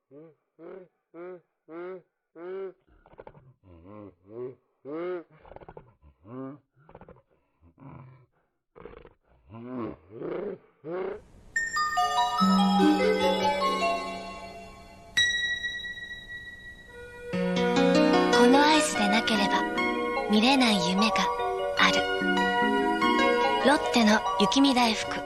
このアイスでなければ見れない夢がある。ロッテの雪見大福。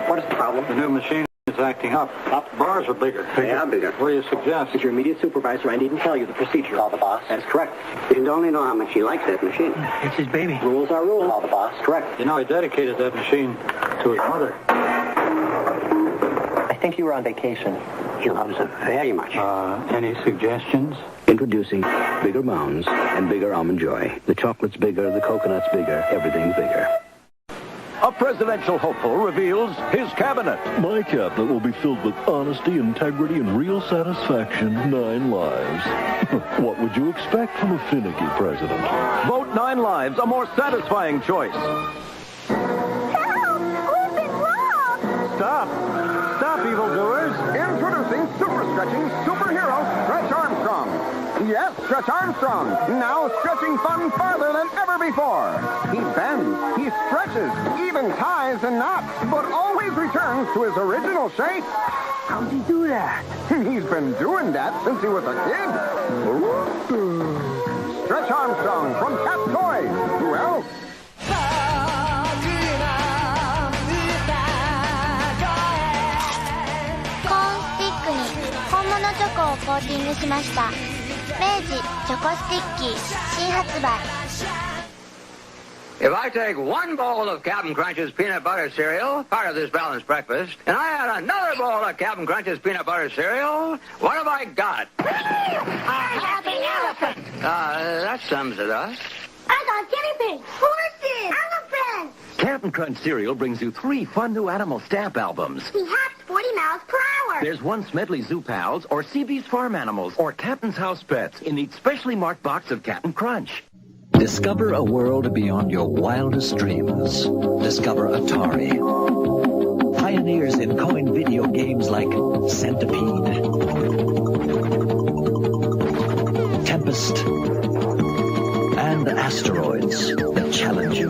What is the problem? The new machine is acting up. Bars are bigger. Yeah, bigger. What do you suggest? As your immediate supervisor, I needn't tell you the procedure. Call the boss. That's correct. You don't only know how much he likes that machine. It's his baby. Rules are rules. Call the boss. Correct. You know, he dedicated that machine to his mother. I think you were on vacation. He loves it very much. Any suggestions? Introducing bigger mounds and bigger almond joy. The chocolate's bigger, the coconut's bigger, everything's bigger. A presidential hopeful reveals his cabinet. My cabinet will be filled with honesty, integrity, and real satisfaction. 9 lives. What would you expect from a finicky president? Vote 9 lives, a more satisfying choice. Help! We've been robbed! Stop! Stop, evildoers! Introducing super stretching superhero Stretch Armstrong. Yes, Stretch Armstrong. Now stretching fun farther than ever before. He bends, he stretches, even ties and knots, but always returns to his original shape. How'd he do that? He's been doing that since he was a kid. Stretch Armstrong from Cat Toys. Who else? コーンスティックに本物チョコをコーティングしました。明治チョコスティッキー新発売。 If I take one bowl of Captain Crunch's peanut butter cereal, part of this balanced breakfast, and I add another bowl of Captain Crunch's peanut butter cereal, what have I got? A happy elephant! That sums it up. I got guinea pigs, horses, elephants! Captain Crunch cereal brings you 3 fun new animal stamp albums. He hops 40 miles per hour. There's one Smedley Zoo Pals, or CB's Farm Animals, or Captain's House Pets in each specially marked box of Captain Crunch. Discover a world beyond your wildest dreams. Discover Atari. Pioneers in coin video games like Centipede, Tempest, and Asteroids that challenge you,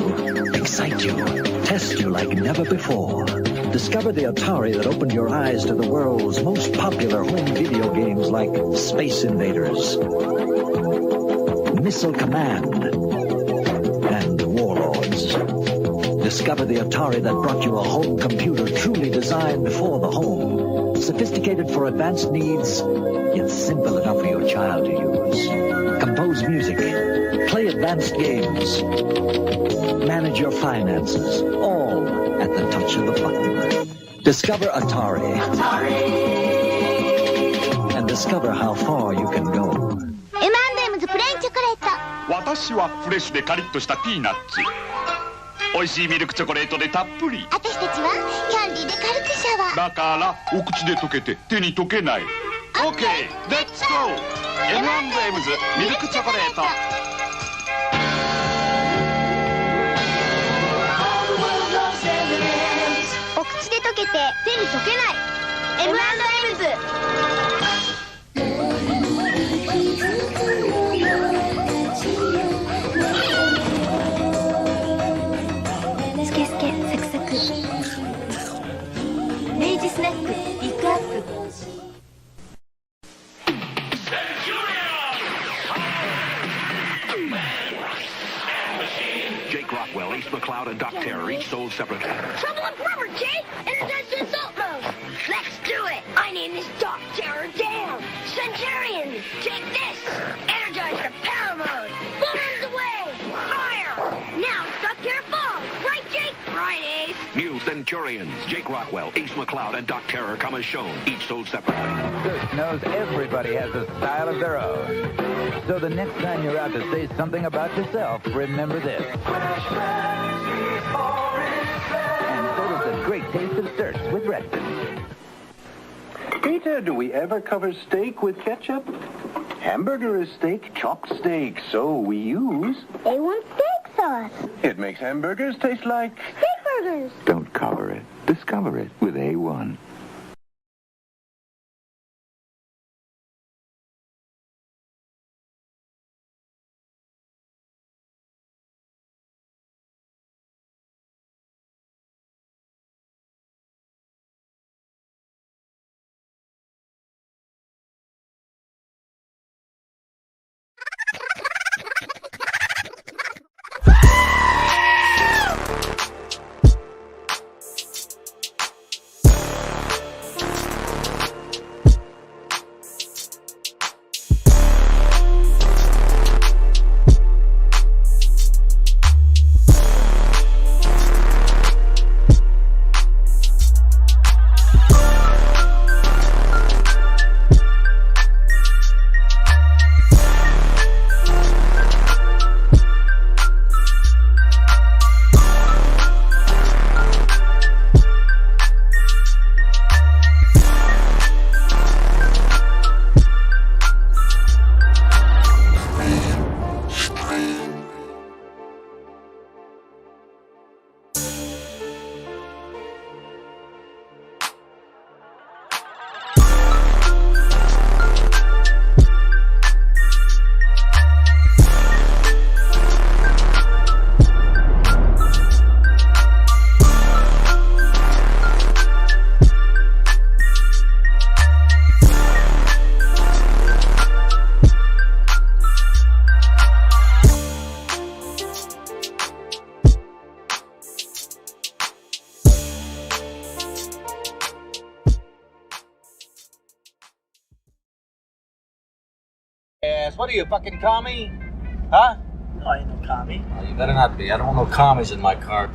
excite you, test you like never before. Discover the Atari that opened your eyes to the world's most popular home video games like Space Invaders, Missile Command, and Warlords. Discover the Atari that brought you a home computer truly designed for the home. Sophisticated for advanced needs, yet simple enough for your child to use. Compose music, play advanced games, manage your finances, all at the touch of the button. Discover Atari. And discover how far you can go. M&M's プレーンチョコレート。私はフレッシュでカリッとしたピーナッツ。美味しいミルクチョコレートでたっぷり。私たちはキャンディーで軽くシャワー。だからお口で溶けて手に溶けない。OK、レッツゴー。M&M's ミルクチョコレート。お口で溶けて手に溶けない。M&M's。スケスケサクサク。明治スナックピックアップ。Rockwell, Ace McCloud, and Doc Terror each sold separately. Trouble up rubber, Jake! Energize assault mode! Let's do it! I name this Doc Terror down! Centurions! Take this! Energize the power mode! Bombs away! Fire! Now stop your fall! Right, Jake? Right, Ace! New Centurions, Jake Rockwell, Ace McCloud, and Doc Terror come as shown, each sold separately. Dirk knows everybody has a style of their own. So the next time you're out to say something about yourself, remember this. And so does the great taste of certs with Reston. Peter, do we ever cover steak with ketchup? Hamburger is steak, chopped steak, so we use... A1 steak sauce. It makes hamburgers taste like... Steak burgers. Don't cover it. Discover it with A1. ass. What are you, fucking commie? Huh? No, I ain't no commie. Oh, you better not be. I don't want no commies in my car.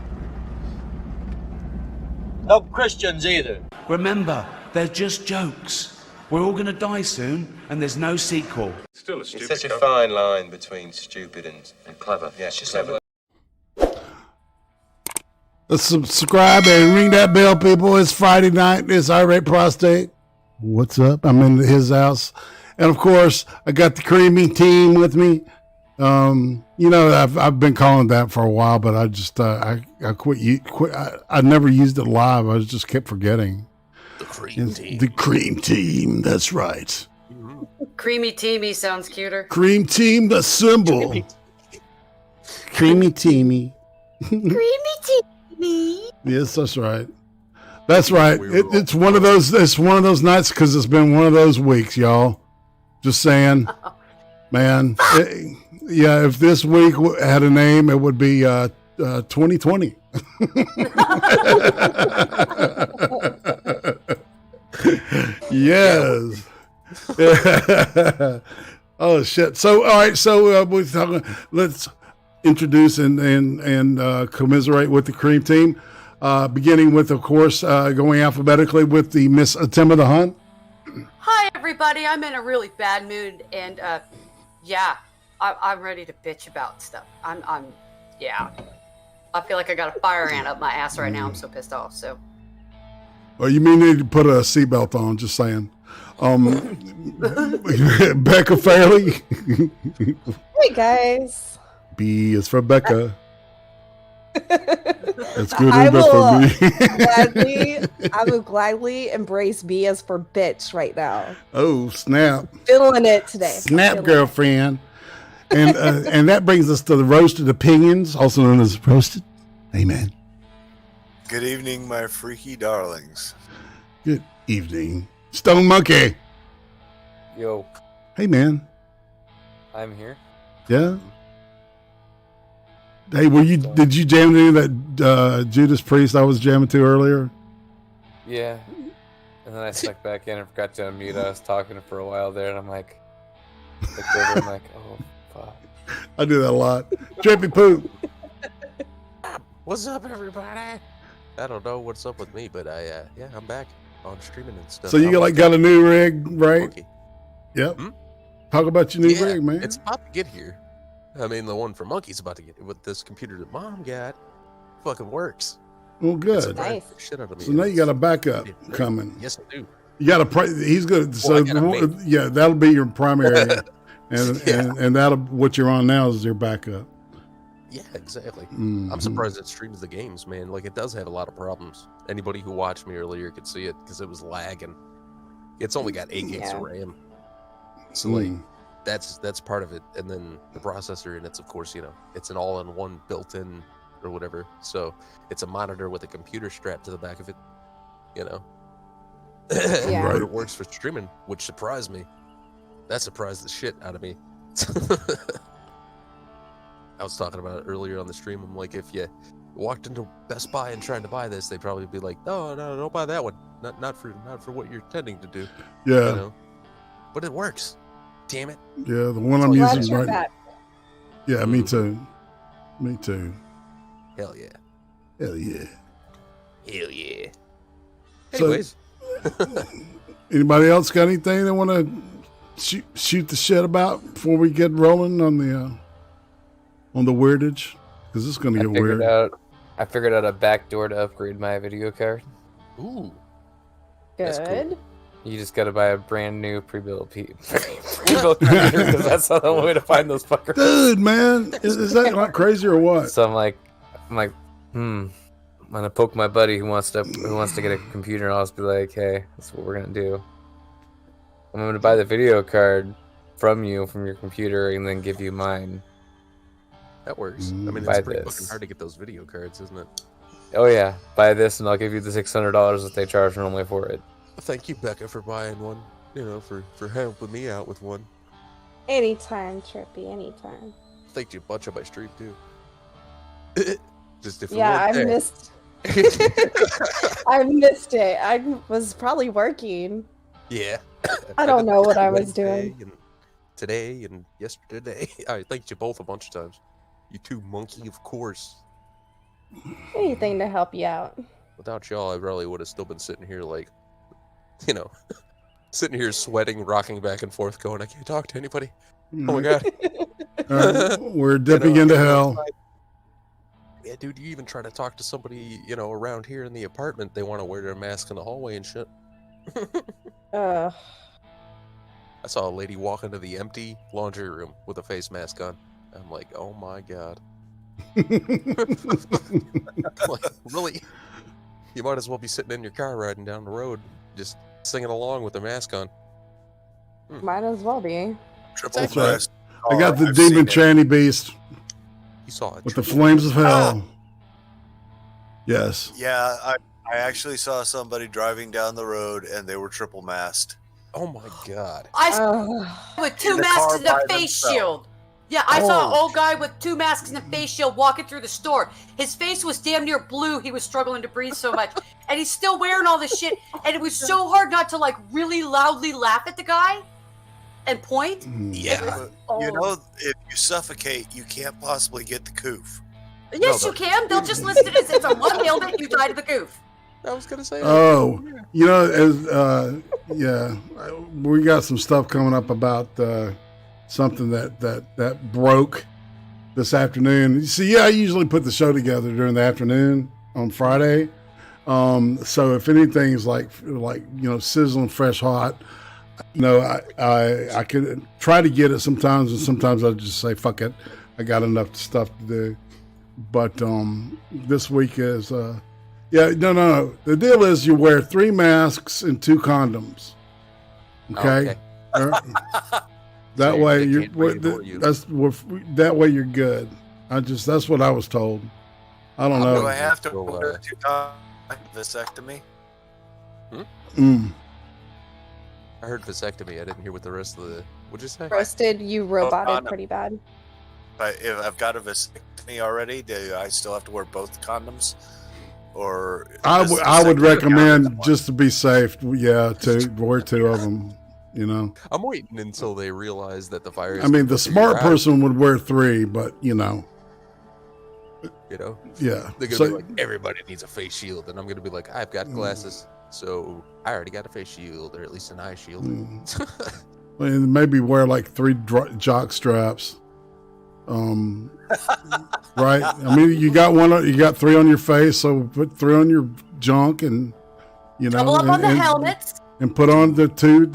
No Christians either. Remember, they're just jokes. We're all gonna die soon, and there's no sequel. Still a stupid. It's such a fine line between stupid and clever. Yeah, it's just clever. Let's subscribe and ring that bell, people. It's Friday night. It's Irate Prostate. What's up? I'm in his house. And, of course, I got the Creamy team with me. I've been calling that for a while, but I just I quit. I never used it live. I just kept forgetting. The Cream Team. The Cream Team. That's right. Creamy Teamy sounds cuter. Cream Team, the symbol. Creamy Teamy. Creamy Teamy. Yes, that's right. That's right. It's one of those. It's one of those nights because it's been one of those weeks, y'all. Just saying, man. Yeah, if this week had a name, it would be 2020. Yes. Oh shit. So all right. So we're talking. Let's introduce and commiserate with the Cream Team, beginning with, of course, going alphabetically with the Miss Attema the Hun. Hi, everybody. I'm in a really bad mood, and I'm ready to bitch about stuff. Yeah. I feel like I got a fire ant up my ass right now. I'm so pissed off. So. Well, you mean you need to put a seatbelt on? Just saying. Becca Fairley. Hey guys. B is for Becca. That's good I enough for me. I will gladly embrace B as for bitch right now. Oh, snap. Feeling it today. Snap, girlfriend. And that brings us to the roasted opinions, also known as roasted. Amen. Good evening, my freaky darlings. Good evening. Stone Monkey. Yo. Hey, man. I'm here. Yeah? Hey, did you jam to any of that Judas Priest I was jamming to earlier? Yeah. And then I stuck back in and forgot to unmute. I was talking for a while there, and I'm like, looked over, I'm like, oh, fuck. I do that a lot. Trippypoop. What's up, everybody? I don't know what's up with me, but I'm back on streaming and stuff. So you got a new rig, right? Yep. Talk about your new rig, man. It's about to get here. I mean, the one for Monkey's about to get with this computer that Mom got. Fucking works. Well, good. Nice. Shit out of me. So now you got a backup coming. Yes, I do. You got he's good. So yeah, that'll be your primary, and that'll what you're on now is your backup. Yeah, exactly. Mm-hmm. I'm surprised it streams the games, man. Like, it does have a lot of problems. Anybody who watched me earlier could see it because it was lagging. It's only got 8 gigs of RAM. So, like, that's part of it. And then the processor, and it's, of course, it's an all-in-one built-in or whatever. So it's a monitor with a computer strapped to the back of it, Yeah. But it works for streaming, which surprised me. That surprised the shit out of me. I was talking about it earlier on the stream. I'm like, if you walked into Best Buy and tried to buy this, they'd probably be like, no, don't buy that one. Not for what you're intending to do. Yeah. But it works. Damn it. Yeah, the one I'm using right now. Yeah, me too. Me too. Hell yeah. Hell yeah. Hell yeah. Anyways. Anybody else got anything they want to shoot the shit about before we get rolling on the weirdage? Because it's going to get weird. I figured out a back door to upgrade my video card. Ooh. Good. Cool. You just got to buy a brand new pre-built computer because that's the only way to find those fuckers. Dude, man, is that not crazy or what? So I'm like, I'm gonna poke my buddy who wants to get a computer, and I'll just be like, hey, that's what we're gonna do. I'm gonna buy the video card from your computer and then give you mine. That works. I mean, it's pretty fucking hard to get those video cards, isn't it? Oh yeah, buy this and I'll give you the $600 that they charge normally for it. Thank you, Becca, for buying one. For helping me out with one. Anytime, Trippy, anytime. Thanked you a bunch on my stream too. Just if I missed. I missed it. I was probably working. Yeah. I don't know what I was doing. today and yesterday. I thanked you both a bunch of times. You two monkey, of course. Anything to help you out. Without y'all, I probably would have still been sitting here like, you know, sitting here sweating, rocking back and forth, going, I can't talk to anybody. Oh my God. We're dipping into hell. Yeah, dude, you even try to talk to somebody, you know, around here in the apartment, they want to wear their mask in the hallway and shit. I saw a lady walk into the empty laundry room with a face mask on. I'm like, oh my God. Like, really? You might as well be sitting in your car riding down the road, just singing along with the mask on. Might as well be. Triple That's right. breast. I got the I've demon seen it. tranny beast You saw it with the flames of hell. Yes. Yeah, I actually saw somebody driving down the road and they were triple masked. Oh my God. I saw with two In the masks car and a by face themselves. shield. Yeah, I saw an Oh. old guy with two masks and a face shield walking through the store. His face was damn near blue. He was struggling to breathe so much. And he's still wearing all this shit. And it was so hard not to like really loudly laugh at the guy and point. Yeah. You know, if you suffocate, you can't possibly get the coof. Yes, you can. They'll just list it as it's a one meal that you died of the goof. I was gonna say. Oh, you know, as yeah, we got some stuff coming up about something that broke this afternoon. You see, I usually put the show together during the afternoon on Friday. So if anything's like you know, sizzling fresh hot, you know, I could try to get it sometimes, and sometimes I just say fuck it, I got enough stuff to do. But this week is yeah, no. The deal is you wear 3 masks and 2 condoms. Okay. That way that way you're good. That's what I was told. I don't know. Do I have to wear 2 times vasectomy? I heard vasectomy. I didn't hear what the rest of the. What'd you say? Roasted, you roboted pretty bad. If I've got a vasectomy already, do I still have to wear both condoms? Or I would recommend, just to be safe, yeah, wear 2 of them. You know, I'm waiting until they realize that the virus. I mean, the smart person would wear 3, but you know, yeah. They're gonna be like, everybody needs a face shield, and I'm gonna be like, I've got glasses, so I already got a face shield, or at least an eye shield. And maybe wear like 3 jock straps. Right? I mean, you got 3 on your face, so put 3 on your junk, and you know, double up on the helmets. And put on the two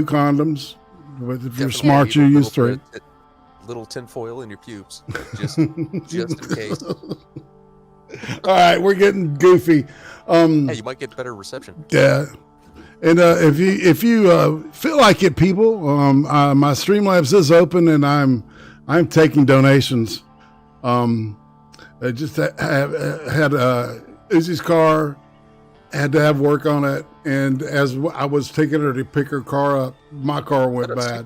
condoms. But if you're smart, you use 3. Little tinfoil in your pubes, just in case. All right, we're getting goofy. Hey, you might get better reception. Yeah, and if you feel like it, people, my Streamlabs is open, and I'm taking donations. I just had Izzy's car. Had to have work on it, and as I was taking her to pick her car up, my car went bad.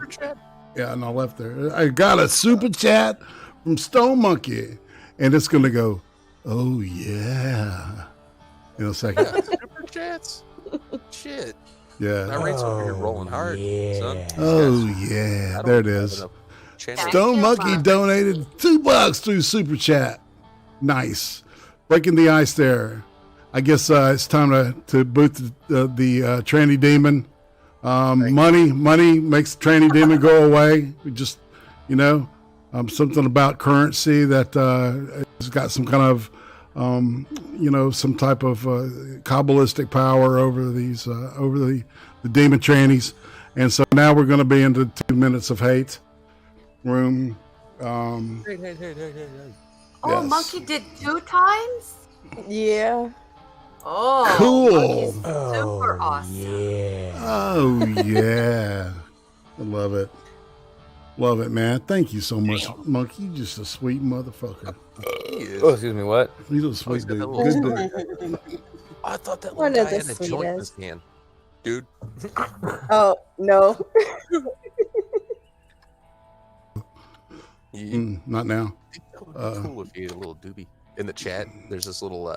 Yeah, and I left there. I got a super chat from Stone Monkey, and it's gonna go, oh yeah, in a second. Super chats. Shit. Yeah. That rate's over here rolling hard, son. Oh yeah, there it is. Stone Monkey donated $2 through super chat. Nice, breaking the ice there. I guess it's time to boot the tranny demon. Money makes the tranny demon go away. We just, you know, something about currency that has got some kind of, you know, some type of Kabbalistic power over these over the demon trannies. And so now we're going to be into 2 minutes of hate room. Oh, yes. Monkey did 2 times? Yeah. Oh, Cool. Super awesome. Yeah. Oh yeah, I love it, man. Thank you so much, Monkey. You're just a sweet motherfucker. Oh, excuse me, what? He's a sweet dude. Good dude. I thought that One little of guy the had a joint in his sweetest. hand, dude. Oh no. Not now. That would be cool if you had a little doobie in the chat. There's this little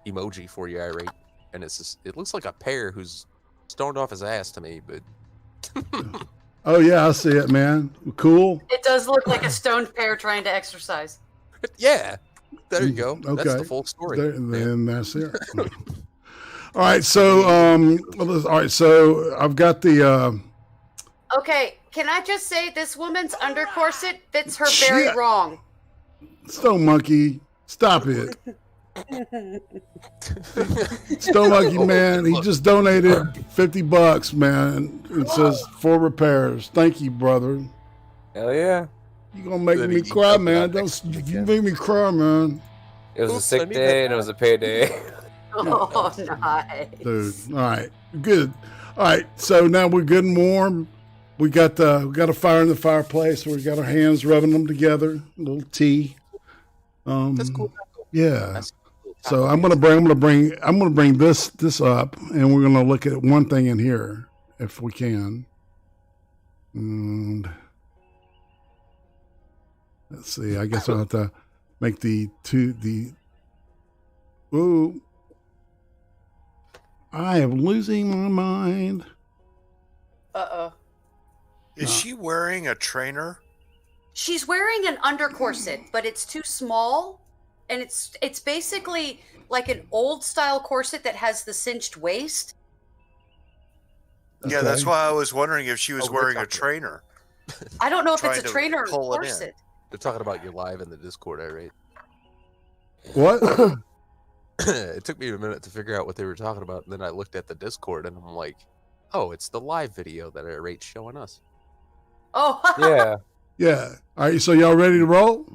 emoji for you, irate, and it's just, it looks like a pear who's stoned off his ass to me, but Oh yeah, I see it, man. Cool. It does look like a stoned pair trying to exercise. Yeah. There you go. Okay. That's the full story. Then that's it. All right, so I've got the. Okay, can I just say this woman's under corset fits her very wrong. Stone Monkey, stop it. Stone Monkey, man, he just donated $50, man. It says for repairs. Thank you, brother. Hell yeah. You gonna make me cry, man. You make me cry, man. It was a sick day and it was a payday. Oh, nice. Dude, all right, good. All right, so now we're good and warm. We got a fire in the fireplace. We got our hands rubbing them together. A little tea. That's cool. Yeah. That's cool. So I'm gonna bring this up, and we're gonna look at one thing in here if we can. And let's see. I guess I'll have to make the. Ooh. I am losing my mind. Uh-oh. Is she wearing a trainer? She's wearing an under corset, but it's too small, and it's basically like an old style corset that has the cinched waist. Yeah, that's why I was wondering if she was wearing a trainer. I don't know if it's a trainer or pull it in. corset. They're talking about you live in the Discord, right? What? It took me a minute to figure out what they were talking about, and then I looked at the Discord, and I'm like, oh, it's the live video that Rate's showing us. Oh. Yeah. Yeah. All right, so y'all ready to roll?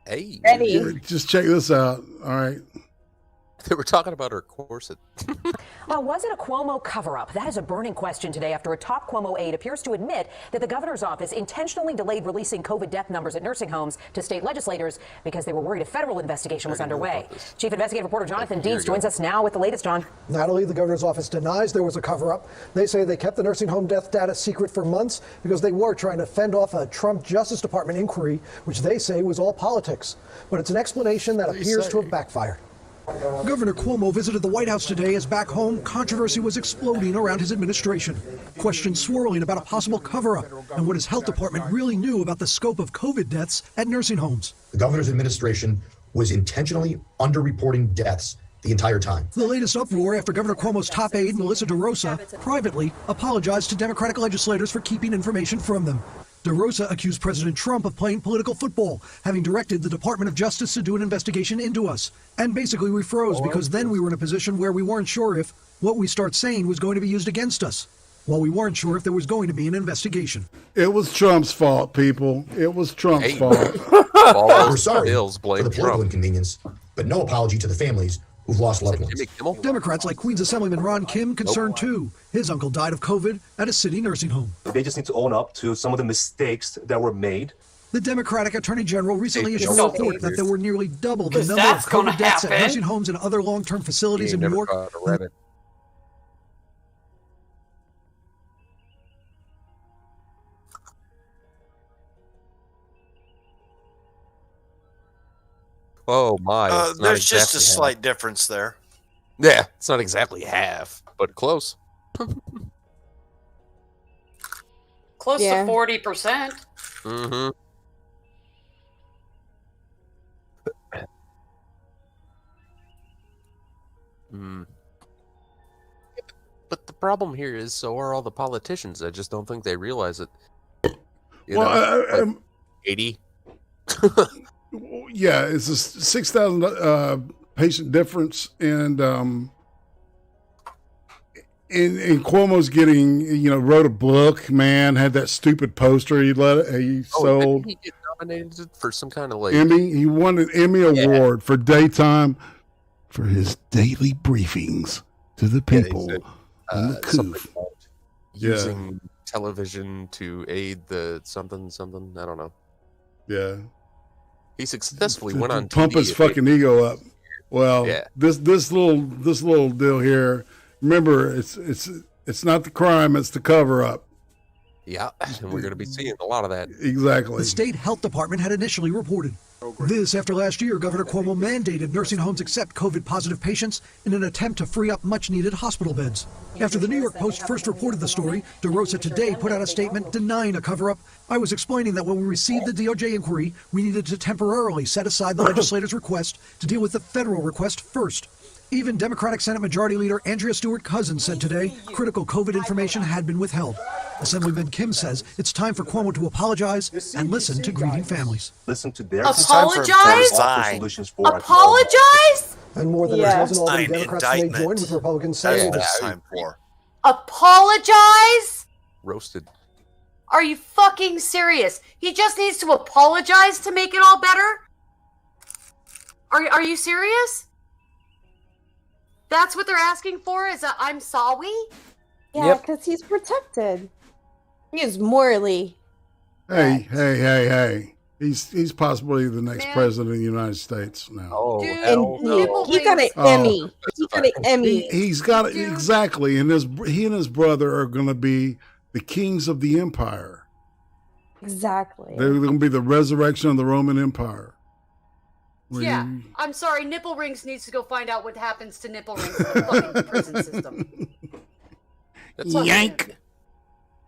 Hey. Ready. Just check this out. All right. They were talking about her corset. Well, was it a Cuomo cover-up? That is a burning question today after a top Cuomo aide appears to admit that the governor's office intentionally delayed releasing COVID death numbers at nursing homes to state legislators because they were worried a federal investigation was underway. Chief investigative reporter Jonathan Deeds joins us now with the latest, John. Natalie, the governor's office denies there was a cover-up. They say they kept the nursing home death data secret for months because they were trying to fend off a Trump Justice Department inquiry, which they say was all politics. But it's an explanation that appears to have backfired. Governor Cuomo visited the White House today as back home, controversy was exploding around his administration. Questions swirling about a possible cover-up and what his health department really knew about the scope of COVID deaths at nursing homes. The governor's administration was intentionally underreporting deaths the entire time. The latest uproar after Governor Cuomo's top aide, Melissa DeRosa, privately apologized to Democratic legislators for keeping information from them. DeRosa accused President Trump of playing political football, having directed the Department of Justice to do an investigation into us. And basically we froze because then we were in a position where we weren't sure if what we start saying was going to be used against us. Well, we weren't sure if there was going to be an investigation. It was Trump's fault, people. It was Trump's fault. We're sorry for the political inconvenience, but no apology to the families who've lost loved ones. Democrats like Queens Assemblyman Ron Kim concerned too. His uncle died of COVID at a city nursing home. They just need to own up to some of the mistakes that were made. The Democratic Attorney General recently issued a report that there were nearly double the number of COVID deaths at nursing homes and other long-term facilities in New York. Oh my! There's just a slight difference there. Yeah, it's not exactly half, but close. Close to 40%. Mm-hmm. But the problem here is, so are all the politicians. I just don't think they realize it. You know, 80. Yeah, it's a 6,000 patient difference, and Cuomo's getting, wrote a book, man, had that stupid poster he sold. Didn't he get nominated for some kind of like Emmy? He won an Emmy award for daytime for his daily briefings to the people on the coup. Using television to aid the something. I don't know. Yeah. He successfully went on pump TV his fucking ego up. Well, this little deal here. Remember, it's not the crime; it's the cover up. Yeah, and we're going to be seeing a lot of that. Exactly. The state health department had initially reported This after last year, Governor Cuomo mandated nursing homes accept COVID-positive patients in an attempt to free up much-needed hospital beds. After the New York Post first reported the story, DeRosa today put out a statement denying a cover-up. I was explaining that when we received the DOJ inquiry, we needed to temporarily set aside the legislator's request to deal with the federal request first. Even Democratic Senate Majority Leader Andrea Stewart-Cousins said today critical COVID information had been withheld. Assemblyman Kim says it's time for Cuomo to apologize and listen to grieving families. Listen to their Apologize? solutions for Apologize? And more than a dozen Albany Democrats today joined with Republicans saying That's time for. Apologize? Roasted. Are you fucking serious? He just needs to apologize to make it all better? Are you serious? That's what they're asking for, is a I'm sorry? Yeah, because he's protected. He is morally. Hey. He's possibly the next president of the United States now. Oh, He got an Emmy. He got an Emmy. He's got it exactly, and he and his brother are going to be the kings of the empire. Exactly. They're going to be the resurrection of the Roman Empire. Yeah, I'm sorry, Nipple Rings needs to go find out what happens to Nipple Rings in the fucking prison system. That's Yank.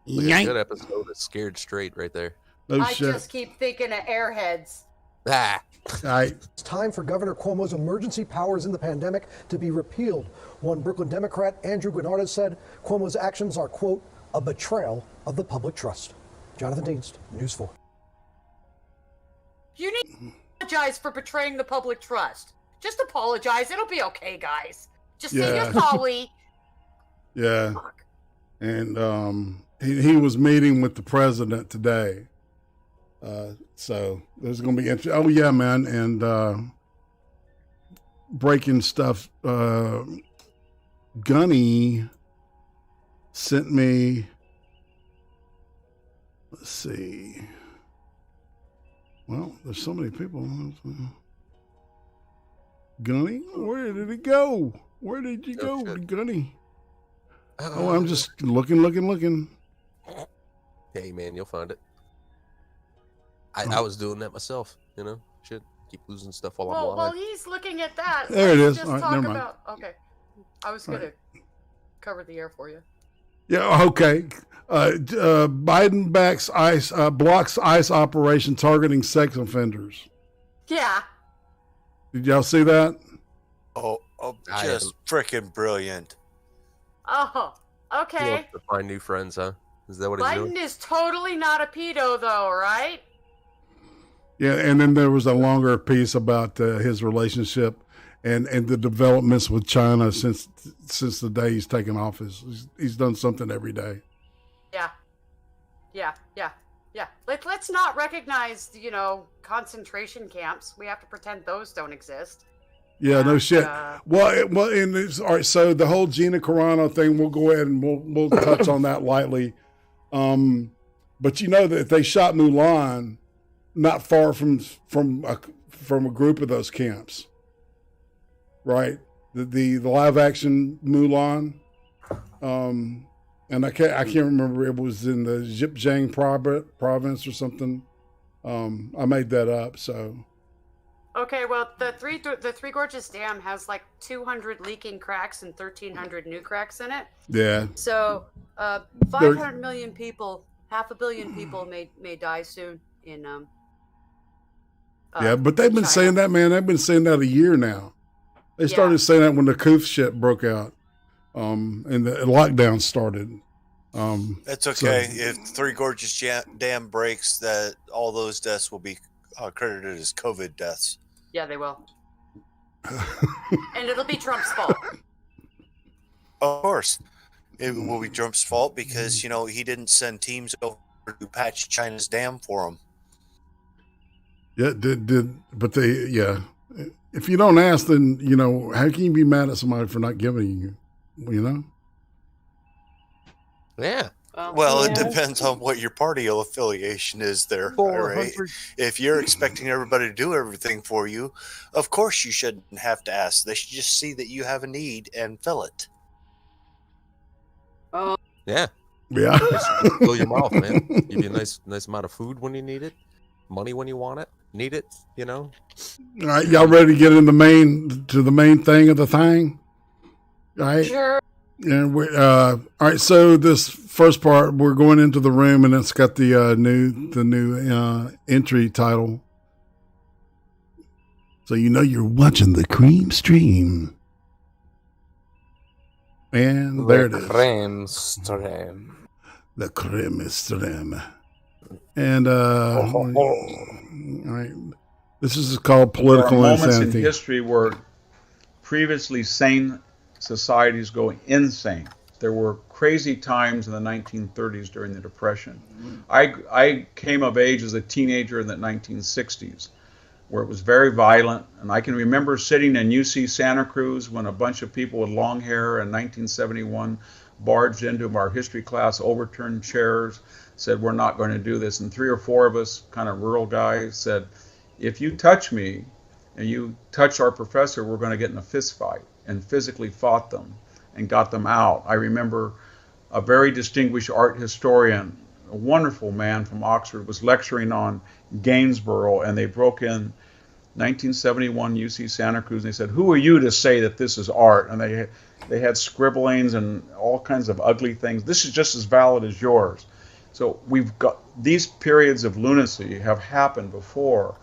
Yank. Good episode of Scared Straight right there. I just keep thinking of Airheads. It's time for Governor Cuomo's emergency powers in the pandemic to be repealed. One Brooklyn Democrat, Andrew Guinardes, said Cuomo's actions are, quote, a betrayal of the public trust. Jonathan Dienst, News 4. You need to apologize for betraying the public trust. Just apologize. It'll be okay, guys. Just say you're sorry. Yeah. And he was meeting with the president today. So there's going to be interesting. Oh, yeah, man. And breaking stuff. Gunny sent me, let's see. Well, there's so many people. Gunny, where did it go? Where did you go, Gunny? Oh, I'm just looking. Hey, man, you'll find it. I was doing that myself, Shit, keep losing stuff while I'm Well, live. he's looking at that. There it is. Just All right, talk never mind. about. Okay, I was gonna cover the air for you. Yeah, okay. Biden blocks ICE operation targeting sex offenders. Yeah. Did y'all see that? Oh, just freaking brilliant. Oh, He okay. wants to find new friends, huh? Is that what he's doing? Biden is totally not a pedo, though, right? Yeah, and then there was a longer piece about his relationship and the developments with China since the day he's taken office. He's done something every day. Yeah. Let's not recognize, concentration camps. We have to pretend those don't exist. Yeah, no shit. Well, and it's, all right. So the whole Gina Carano thing, we'll go ahead and we'll touch on that lightly. But you know that they shot Mulan not far from a group of those camps, right? The live action Mulan, and I can't remember. It was in the Zhejiang province or something. I made that up. So. Okay, well, the Three Gorges Dam has like 200 leaking cracks and 1,300 new cracks in it. Yeah. So, 500 million people, 500 million people may die soon in yeah, but they've been China. saying that, man. They've been saying that a year now. They started saying that when the Coof shit broke out, and the lockdown started. That's okay. If Three Gorges Dam breaks, that all those deaths will be credited as COVID deaths. Yeah, they will. And it'll be Trump's fault. Of course. It will be Trump's fault because, he didn't send teams over to patch China's dam for him. Yeah, but if you don't ask, then, how can you be mad at somebody for not giving you, Yeah. Well, it depends on what your party affiliation is there. All right? If you're expecting everybody to do everything for you, of course you shouldn't have to ask. They should just see that you have a need and fill it. Yeah. Yeah. Fill your mouth, man. Give you a nice amount of food when you need it, money when you want it. need it, you know. All right, y'all ready to get in the main thing of the thing? All right. Sure. And we all right. So this first part, we're going into the room, and it's got the new entry title. So you know you're watching the CREEM stream, and there it is. CREEM stream. The CREEM stream. And all right, this is called political there are moments insanity. in history where previously sane societies go insane. There were crazy times in the 1930s during the Depression. I came of age as a teenager in the 1960s, where it was very violent, and I can remember sitting in UC Santa Cruz when a bunch of people with long hair in 1971 barged into our history class, overturned chairs, said, we're not going to do this. And 3 or 4 of us, kind of rural guys, said, if you touch me and you touch our professor, we're going to get in a fist fight, and physically fought them and got them out. I remember a very distinguished art historian, a wonderful man from Oxford, was lecturing on Gainsborough, and they broke in 1971 UC Santa Cruz, and they said, who are you to say that this is art? And they had scribblings and all kinds of ugly things. This is just as valid as yours. So we've got these periods of lunacy have happened before,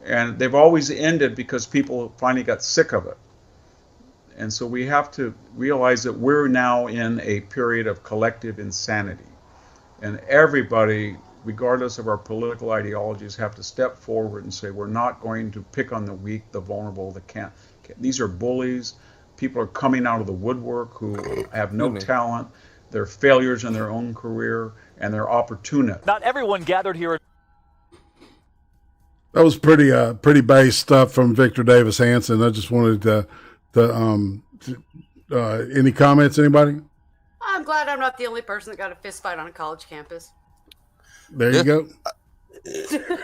and they've always ended because people finally got sick of it. And so we have to realize that we're now in a period of collective insanity, and everybody, regardless of our political ideologies, have to step forward and say, we're not going to pick on the weak, the vulnerable, the can't. These are bullies. People are coming out of the woodwork who have no talent. They're failures in their own career, and they're opportunists. Not everyone gathered here. That was pretty base stuff from Victor Davis Hanson. I just wanted to any comments, anybody? I'm glad I'm not the only person that got a fist fight on a college campus. There you go.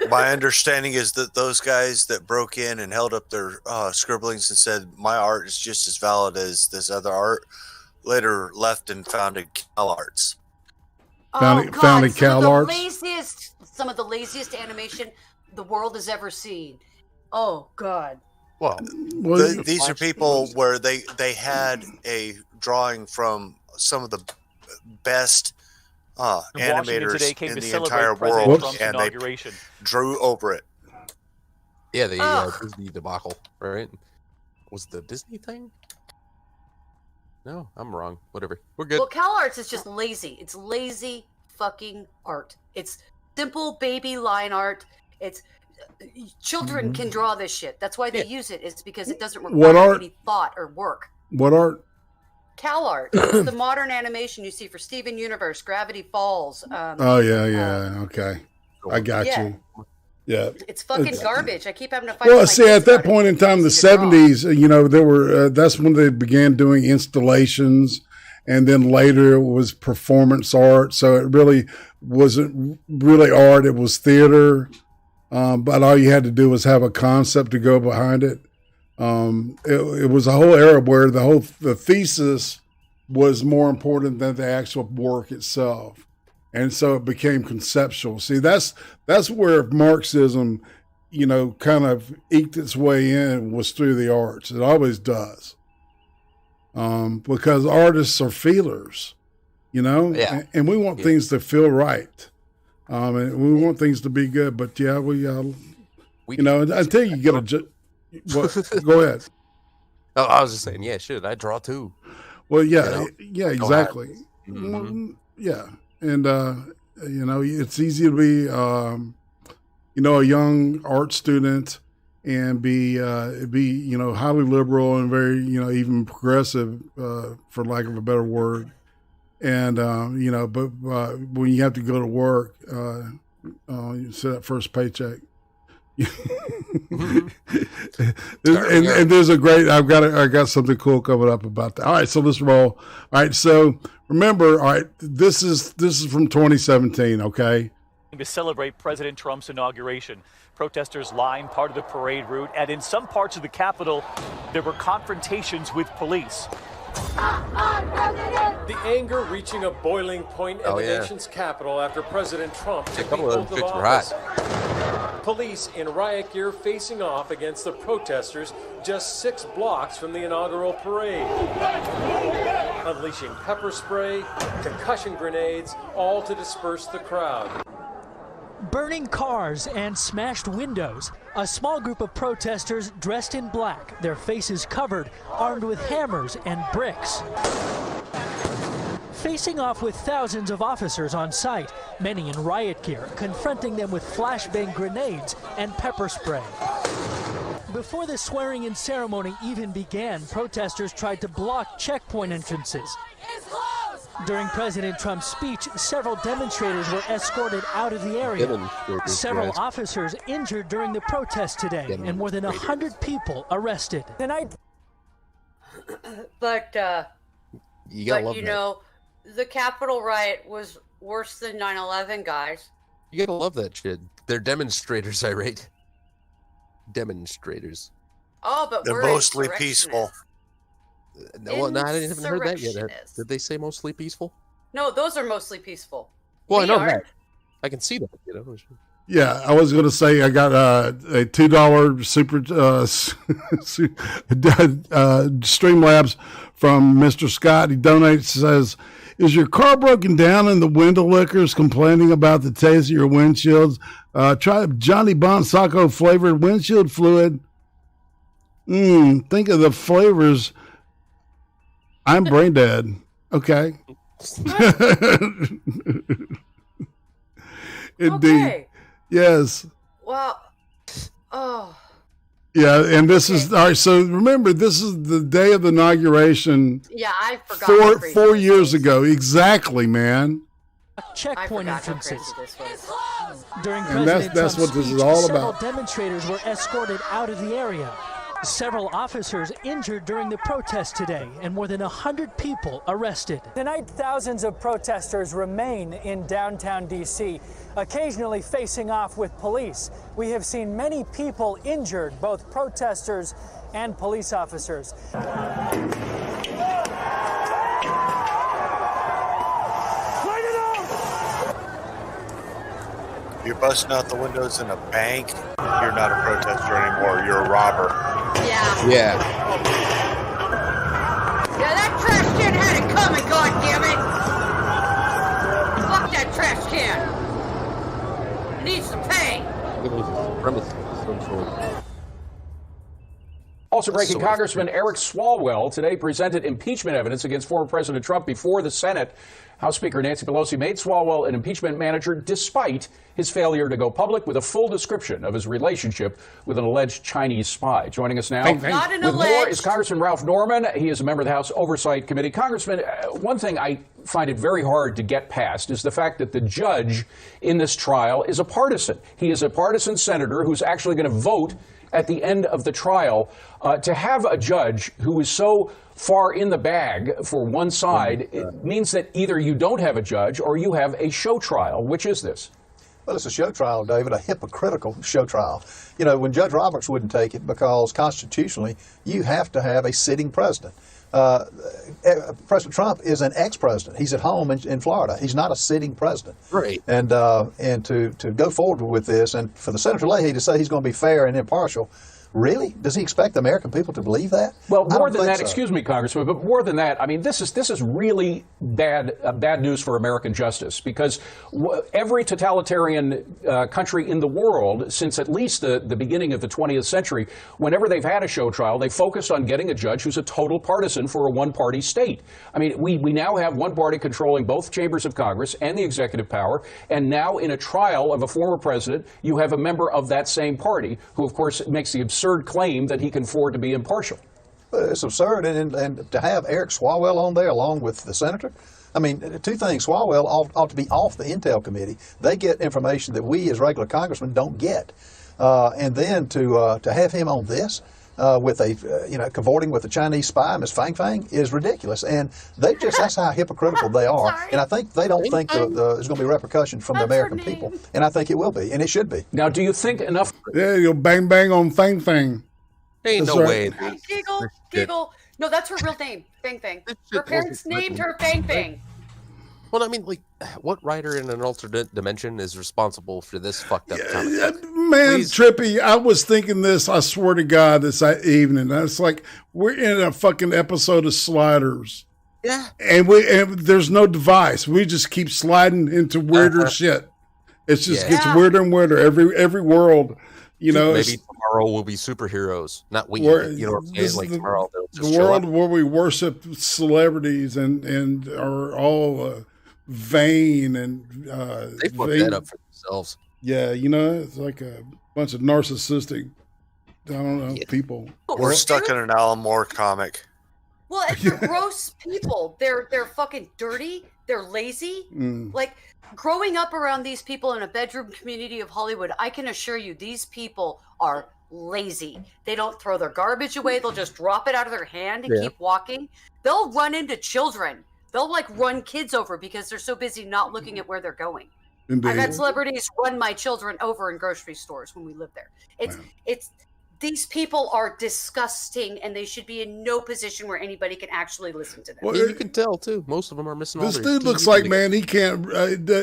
My understanding is that those guys that broke in and held up their scribblings and said, my art is just as valid as this other art, later left and founded CalArts. Founded CalArts? Some of the laziest animation the world has ever seen. Oh, God. Well, these are people where they had a drawing from some of the best animators in the entire world, and they drew over it. Yeah, the Disney debacle, right? Was the Disney thing? No, I'm wrong. Whatever. We're good. Well, CalArts is just lazy. It's lazy fucking art. It's simple baby line art. It's children can draw this shit. That's why they use it. It's because it doesn't require any thought or work. What art? CalArt. It's the modern animation you see for Steven Universe, Gravity Falls. Okay. I got you. Yeah. It's fucking garbage. I keep having to fight. Well, see, at that point in time, the 70s, you know, there were that's when they began doing installations, and then later it was performance art. So it really wasn't really art; it was theater. But all you had to do was have a concept to go behind it. It was a whole era where the thesis was more important than the actual work itself. And so it became conceptual. See, that's where Marxism, you know, kind of eked its way in, was through the arts. It always does. Because artists are feelers, you know, and we want things to feel right. And we want things to be good, but yeah, we you know, until you get go ahead. Oh, I was just saying, yeah, shit, I draw too. Well, yeah, you know? exactly. Yeah. And, you know, it's easy to be, you know, a young art student and be, you know, highly liberal and very, you know, even progressive, for lack of a better word. And, you know, but when you have to go to work, you see that first paycheck. and there's a great, I got something cool coming up about that. All right, so let's roll. All right, so remember, all right, this is from 2017, okay? To celebrate President Trump's inauguration, protesters lined part of the parade route, and in some parts of the Capitol, there were confrontations with police. The anger reaching a boiling point in the nation's capital after President Trump took the oath of office. Police in riot gear facing off against the protesters just 6 blocks from the inaugural parade. Unleashing pepper spray, concussion grenades, all to disperse the crowd. Burning cars and smashed windows. A small group of protesters dressed in black, their faces covered, armed with hammers and bricks. Facing off with thousands of officers on site, many in riot gear, confronting them with flashbang grenades and pepper spray. Before the swearing-in ceremony even began, protesters tried to block checkpoint entrances. During President Trump's speech, several demonstrators were escorted out of the area. Several officers injured during the protest today, and more than 100 people arrested. Tonight, But you know, the Capitol riot was worse than 9/11, guys. You gotta love that shit. They're demonstrators, irate. Demonstrators. Oh, but they're we're mostly peaceful. No, I haven't heard that yet. Did they say mostly peaceful? No, those are mostly peaceful. Well, We I know aren't. that. I can see that. You know. Yeah, I was going to say I got a $2 super Streamlabs from Mr. Scott. He donates, says, "Is your car broken down and the window lickers complaining about the taste of your windshields? Try Johnny Bonsaco flavored windshield fluid. Think of the flavors. I'm brain dead. Okay." Indeed. Okay. Yes. Well, oh. Yeah, and this is all right. So remember, this is the day of the inauguration. Yeah, I forgot. 4 years ago, exactly, man. checkpoint entrances. During And President that's Trump's what this is speech, all several about. demonstrators were escorted out of the area. Several officers injured during the protest today, and more than 100 people arrested. Tonight, thousands of protesters remain in downtown D.C., occasionally facing off with police. We have seen many people injured, both protesters and police officers. You're busting out the windows in a bank. You're not a protester anymore. You're a robber. Yeah. Yeah. Yeah, that trash can had it coming, goddammit! Fuck that trash can! It needs to pay! Also breaking, Congressman Eric Swalwell today presented impeachment evidence against former President Trump before the Senate. House Speaker Nancy Pelosi made Swalwell an impeachment manager despite his failure to go public with a full description of his relationship with an alleged Chinese spy. Joining us now Not an with more alleged. is Congressman Ralph Norman. He is a member of the House Oversight Committee. Congressman, one thing I find it very hard to get past is the fact that the judge in this trial is a partisan. He is a partisan senator who's actually going to vote at the end of the trial. To have a judge who is so far in the bag for one side, it means that either you don't have a judge or you have a show trial. Which is this? Well, it's a show trial, David, a hypocritical show trial. You know, when Judge Roberts wouldn't take it because constitutionally you have to have a sitting president. President Trump is an ex-president. He's at home in Florida. He's not a sitting president. Right. And to go forward with this, and for the Senator Leahy to say he's going to be fair and impartial, really? Does he expect the American people to believe that? Well, more than that, excuse me, Congressman, but more than that, I mean, this is really bad news for American justice, because every totalitarian country in the world, since at least the beginning of the 20th century, whenever they've had a show trial, they focus on getting a judge who's a total partisan for a one-party state. I mean, we now have one party controlling both chambers of Congress and the executive power, and now in a trial of a former president, you have a member of that same party who, of course, makes the absurd claim that he can afford to be impartial. It's absurd, and to have Eric Swalwell on there along with the senator. I mean, two things. Swalwell ought to be off the Intel Committee. They get information that we as regular congressmen don't get, and then to have him on this with a cavorting with a Chinese spy, Ms. Fang Fang, is ridiculous. And that's how hypocritical they are. And I think they don't think there's going to be repercussions from the American people, and I think it will be, and it should be. Now, do you think enough? Yeah, you'll bang bang on Fang Fang. Ain't That's no right. way. Giggle, giggle. No, that's her real name. Fang Fang. Her parents named her Fang Fang. Well, I mean, like, what writer in an alternate dimension is responsible for this fucked up comic? Man, please. Trippy, I was thinking this, I swear to God, this evening. It's like we're in a fucking episode of Sliders. Yeah. And there's no device. We just keep sliding into weirder shit. It just gets weirder and weirder. Every world, you know. Maybe tomorrow will be superheroes, not we. You know what I'm saying? Like tomorrow they'll just the world where we worship celebrities and are all vain and they put that up for themselves. Yeah, you know, it's like a bunch of narcissistic, I don't know, people. We're stuck in an Alan Moore comic. Well, and they're gross people. They're fucking dirty. They're lazy. Like, growing up around these people in a bedroom community of Hollywood, I can assure you these people are lazy. They don't throw their garbage away. They'll just drop it out of their hand and keep walking. They'll run into children. They'll like run kids over because they're so busy not looking at where they're going. Indeed. I've had celebrities run my children over in grocery stores when we lived there. It's these people are disgusting, and they should be in no position where anybody can actually listen to them. Well, you can tell too. Most of them are missing. This dude looks like, man, he can't.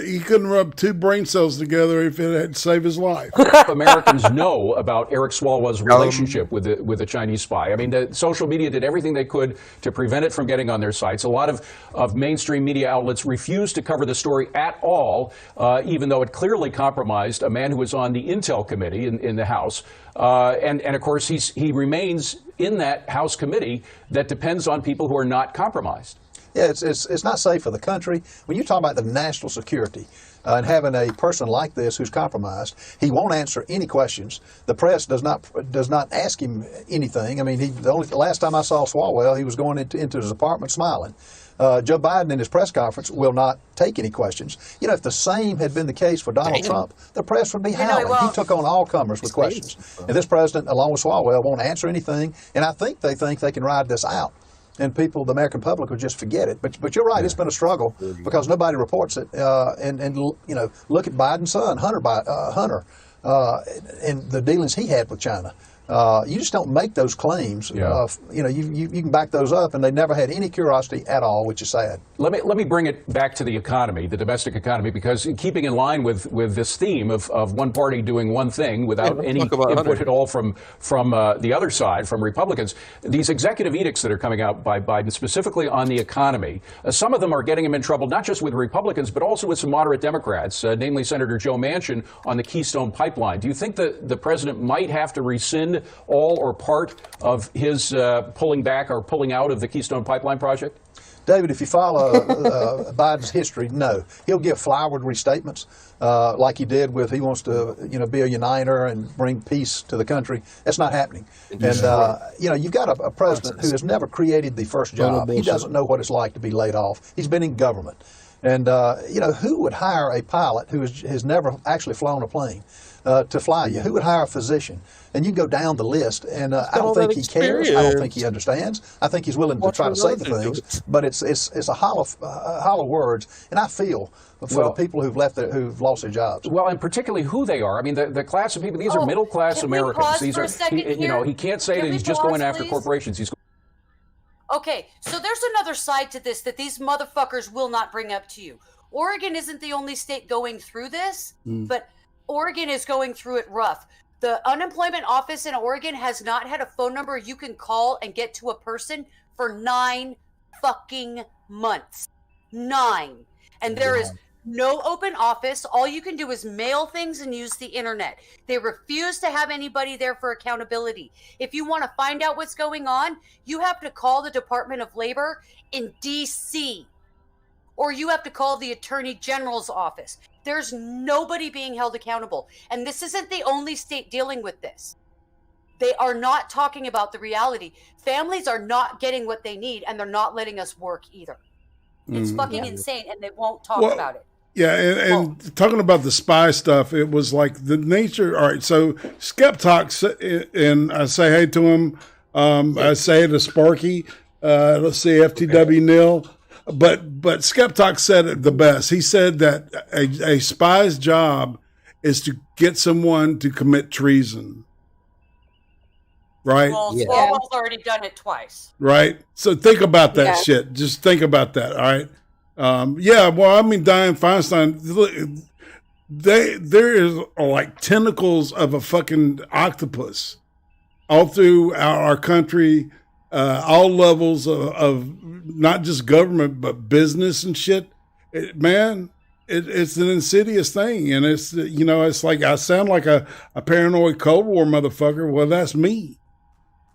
He couldn't rub two brain cells together if it had saved his life. Americans know about Eric Swalwell's relationship with the Chinese spy. I mean, the social media did everything they could to prevent it from getting on their sites. A lot of mainstream media outlets refused to cover the story at all, even though it clearly compromised a man who was on the Intel committee in the House. And of course, he remains in that House committee that depends on people who are not compromised. Yeah, it's not safe for the country. When you talk about the national security and having a person like this who's compromised, he won't answer any questions. The press does not ask him anything. I mean, the last time I saw Swalwell, he was going into his apartment smiling. Joe Biden in his press conference will not take any questions. You know, if the same had been the case for Donald Trump, the press would be howling. He took on all comers with questions. And this president, along with Swalwell, won't answer anything. And I think they can ride this out. And people, the American public, would just forget it. But you're right, it's been a struggle because nobody reports it. And you know, look at Biden's son, Hunter, and the dealings he had with China. You just don't make those claims. You know, you can back those up, and they never had any curiosity at all, which is sad. Let me bring it back to the economy, the domestic economy, because keeping in line with this theme of one party doing one thing without any input at all from the other side, from Republicans, these executive edicts that are coming out by Biden, specifically on the economy, some of them are getting him in trouble, not just with Republicans, but also with some moderate Democrats, namely Senator Joe Manchin on the Keystone Pipeline. Do you think the president might have to rescind all or part of his pulling back or pulling out of the Keystone Pipeline project? David, if you follow Biden's history, no. He'll give flowered restatements like he did with he wants to be a uniter and bring peace to the country. That's not happening. And, you've got a president who has never created the first job. He doesn't know what it's like to be laid off. He's been in government. And, who would hire a pilot who has never actually flown a plane to fly you? Who would hire a physician? And you go down the list, and I don't think he cares. I don't think he understands. I think he's willing to try to say the things, but it's a hollow words. And I feel for the people who've lost their jobs. Well, and particularly who they are. I mean, the class of people. These are middle class Americans. These are, he can't say that he's just going after corporations. He's Okay, so there's another side to this that these motherfuckers will not bring up to you. Oregon isn't the only state going through this, but Oregon is going through it rough. The unemployment office in Oregon has not had a phone number you can call and get to a person for 9 fucking months. 9. And there is no open office. All you can do is mail things and use the internet. They refuse to have anybody there for accountability. If you want to find out what's going on, you have to call the Department of Labor in D.C. or you have to call the Attorney General's office. There's nobody being held accountable. And this isn't the only state dealing with this. They are not talking about the reality. Families are not getting what they need, and they're not letting us work either. It's fucking insane, and they won't talk about it. Yeah, and talking about the spy stuff, it was like the nature. All right, so Skep talks, and I say hey to him. I say hey to Sparky. Let's see, FTW Nil. But Skep Talk said it the best. He said that a spy's job is to get someone to commit treason. Right? Well, Swalwell's already done it twice. Right? So think about that shit. Just think about that, all right? Yeah, well, I mean, Dianne Feinstein, there is like tentacles of a fucking octopus all through our country, all levels of not just government, but business and shit. It's an insidious thing. And it's, it's like, I sound like a paranoid Cold War motherfucker. Well, that's me,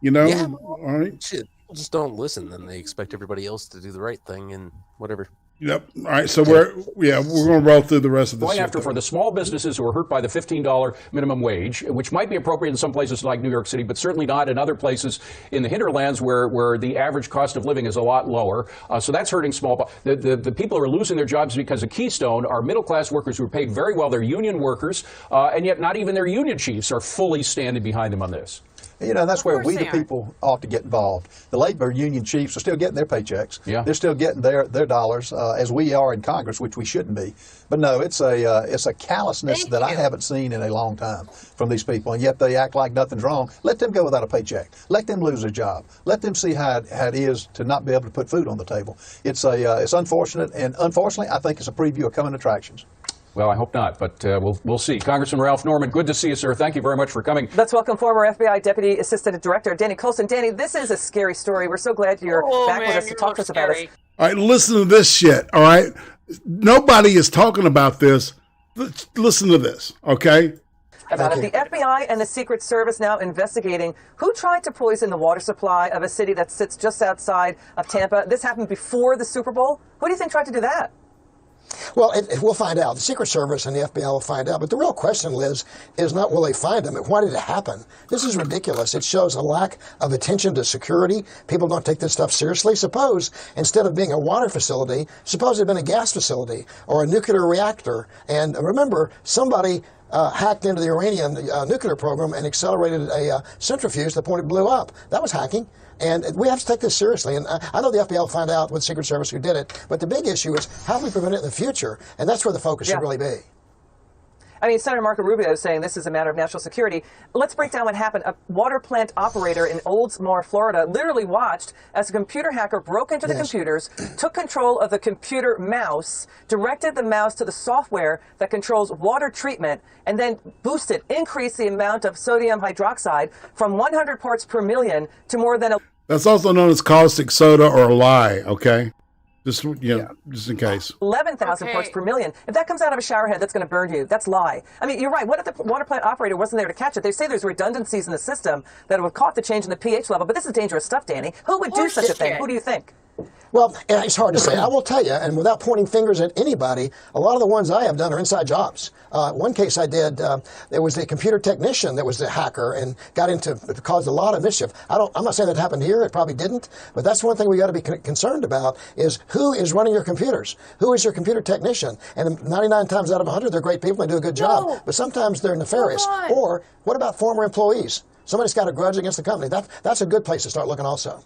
Yeah. all right. Shit, people just don't listen, and they expect everybody else to do the right thing and whatever. Yep. All right. So we're going to roll through the rest of the Going after for the small businesses who are hurt by the $15 minimum wage, which might be appropriate in some places like New York City, but certainly not in other places in the hinterlands where the average cost of living is a lot lower. So that's hurting small. The people who are losing their jobs because of Keystone are middle-class workers who are paid very well. They're union workers, and yet not even their union chiefs are fully standing behind them on this. That's where we, the people, ought to get involved. The labor union chiefs are still getting their paychecks. Yeah. They're still getting their dollars, as we are in Congress, which we shouldn't be. But no, it's a callousness that I haven't seen in a long time from these people, and yet they act like nothing's wrong. Let them go without a paycheck. Let them lose their job. Let them see how it is to not be able to put food on the table. It's unfortunate, and unfortunately, I think it's a preview of coming attractions. Well, I hope not, but we'll see. Congressman Ralph Norman, good to see you, sir. Thank you very much for coming. Let's welcome former FBI Deputy Assistant Director Danny Coulson. Danny, this is a scary story. We're so glad you're back with us to talk to us about it. All right, listen to this shit, all right? Nobody is talking about this. Listen to this, okay? About it. The FBI and the Secret Service now investigating who tried to poison the water supply of a city that sits just outside of Tampa. This happened before the Super Bowl. Who do you think tried to do that? Well, we'll find out. The Secret Service and the FBI will find out. But the real question, Liz, is not will they find him, why did it happen? This is ridiculous. It shows a lack of attention to security. People don't take this stuff seriously. Suppose, instead of being a water facility, suppose it had been a gas facility or a nuclear reactor. And remember, somebody hacked into the Iranian nuclear program and accelerated a centrifuge to the point it blew up. That was hacking. And we have to take this seriously. And I know the FBI will find out with the Secret Service who did it. But the big issue is how do we prevent it in the future? And that's where the focus should really be. I mean, Senator Marco Rubio is saying this is a matter of national security. Let's break down what happened. A water plant operator in Oldsmar, Florida, literally watched as a computer hacker broke into the computers, took control of the computer mouse, directed the mouse to the software that controls water treatment, and then increased the amount of sodium hydroxide from 100 parts per million to more than That's also known as caustic soda or lye, okay? Just in case. 11,000 parts per million. If that comes out of a shower head, that's going to burn you. That's lye. I mean, you're right. What if the water plant operator wasn't there to catch it? They say there's redundancies in the system that would have caught the change in the pH level, but this is dangerous stuff, Danny. Who would do such a thing? Who do you think? Well, it's hard to say. I will tell you, and without pointing fingers at anybody, a lot of the ones I have done are inside jobs. One case I did, there was a computer technician that was the hacker and caused a lot of mischief. I'm not saying that happened here. It probably didn't. But that's one thing we got to be concerned about is who is running your computers? Who is your computer technician? And 99 times out of 100, they're great people and do a good job. But sometimes they're nefarious. Or what about former employees? Somebody's got a grudge against the company. That's a good place to start looking also.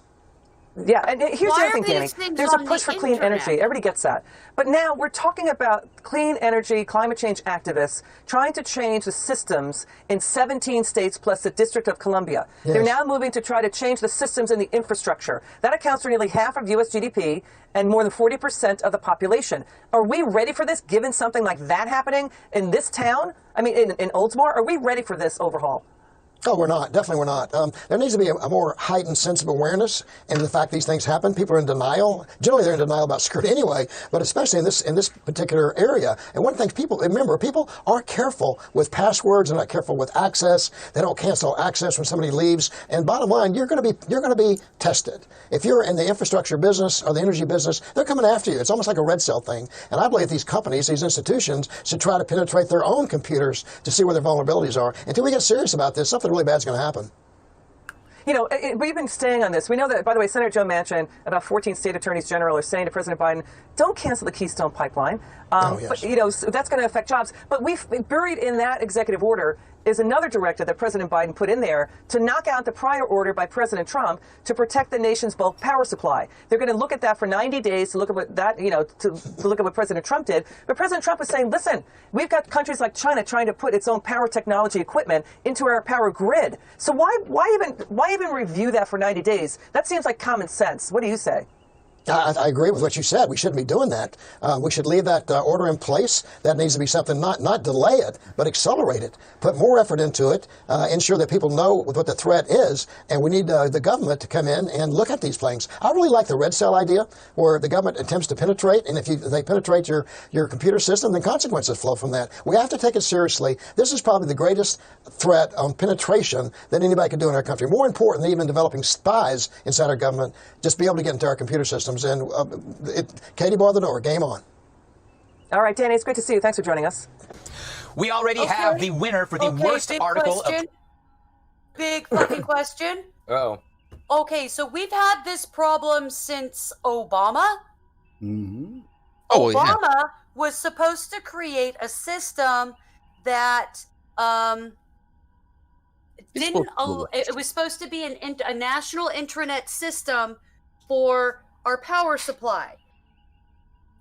Yeah, and here's the other thing, Danny. There's a push for clean energy. Everybody gets that. But now we're talking about clean energy, climate change activists trying to change the systems in 17 states plus the District of Columbia. Yes. They're now moving to try to change the systems in the infrastructure. That accounts for nearly half of U.S. GDP and more than 40% of the population. Are we ready for this, given something like that happening in this town? I mean, in Oldsmar? Are we ready for this overhaul? Oh, we're not. Definitely we're not. There needs to be a more heightened sense of awareness into the fact these things happen. People are in denial. Generally, they're in denial about security anyway, but especially in this particular area. And one thing people aren't careful with passwords. They're not careful with access. They don't cancel access when somebody leaves. And bottom line, you're going to be tested. If you're in the infrastructure business or the energy business, they're coming after you. It's almost like a red cell thing. And I believe these companies, these institutions, should try to penetrate their own computers to see where their vulnerabilities are. Until we get serious about this, something really bad's going to happen. You know, we've been staying on this. We know that, by the way, Senator Joe Manchin, about 14 state attorneys general are saying to President Biden, don't cancel the Keystone Pipeline. But, you know, so that's going to affect jobs. But we've buried in that executive order is another directive that President Biden put in there to knock out the prior order by President Trump to protect the nation's bulk power supply. They're going to look at that for 90 days to look at what that, to look at what President Trump did. But President Trump is saying, listen, we've got countries like China trying to put its own power technology equipment into our power grid. So why even review that for 90 days? That seems like common sense. What do you say? I agree with what you said. We shouldn't be doing that. We should leave that order in place. That needs to be something, not delay it, but accelerate it. Put more effort into it. Ensure that people know what the threat is. And we need the government to come in and look at these things. I really like the red cell idea, where the government attempts to penetrate. And if they penetrate your computer system, then consequences flow from that. We have to take it seriously. This is probably the greatest threat on penetration that anybody can do in our country. More important than even developing spies inside our government. Just be able to get into our computer systems. And Katie, bar the door. Game on. All right, Danny, it's great to see you. Thanks for joining us. We already have the winner for the worst article question. Big fucking question. Oh. Okay, so we've had this problem since Obama. Mm-hmm. Obama was supposed to create a system that it was supposed to be a national intranet system for our power supply.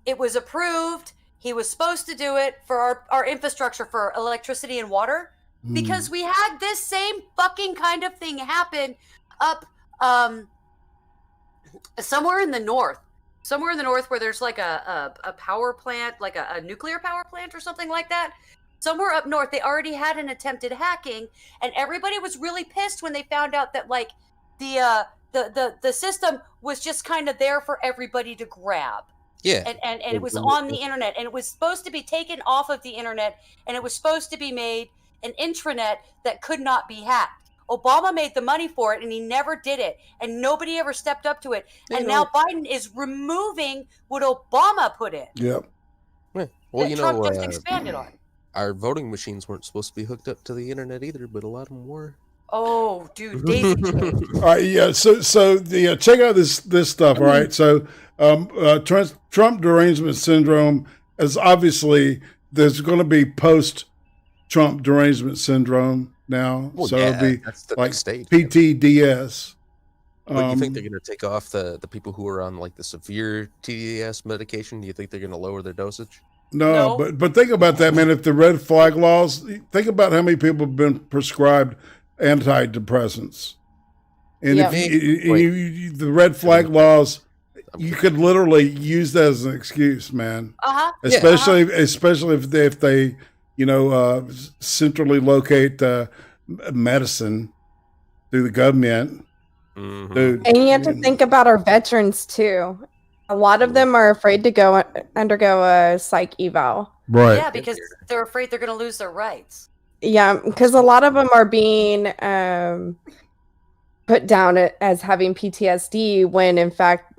It was approved. He was supposed to do it for our infrastructure for electricity and water, because we had this same fucking kind of thing happen up somewhere in the north where there's like a power plant, like a nuclear power plant or something like that. Somewhere up north, they already had an attempted hacking, and everybody was really pissed when they found out that like the system was just kind of there for everybody to grab. Yeah. And it was on the internet, and it was supposed to be taken off of the internet, and it was supposed to be made an intranet that could not be hacked. Obama made the money for it, and he never did it, and nobody ever stepped up to it. And now Biden is removing what Obama put in. Yep. Yeah. Well, you Trump know, just expanded on. our voting machines weren't supposed to be hooked up to the internet either, but a lot of them were. Oh, dude, daisy chain. All right, yeah. So check out this stuff. All right. So Trump derangement syndrome is obviously there's going to be post-Trump derangement syndrome now. Well, so yeah, it'll be that's the like next stage. PTDS. But you think they're going to take off the people who are on like the severe TDS medication? Do you think they're going to lower their dosage? No, but think about that, man. If the red flag laws, think about how many people have been prescribed antidepressants. And Yep. if the red flag laws, you could literally use that as an excuse, man. Especially if they centrally locate medicine through the government. Dude. And you have to think about our veterans too. A lot of them are afraid to undergo a psych eval. Right. Yeah, because they're afraid they're going to lose their rights. Yeah, because a lot of them are being put down as having PTSD when in fact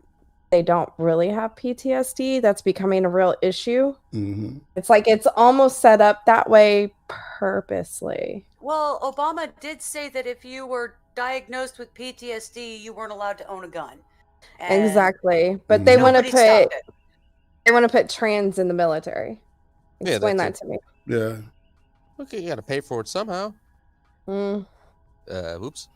they don't really have PTSD. That's becoming a real issue. Mm-hmm. It's like it's almost set up that way purposely. Well, Obama did say that if you were diagnosed with PTSD, you weren't allowed to own a gun. And Exactly, but they want to nobody stopped it. put trans in the military. Yeah, Explain that that's to me. Yeah. Okay, you got to pay for it somehow. Mm. Whoops.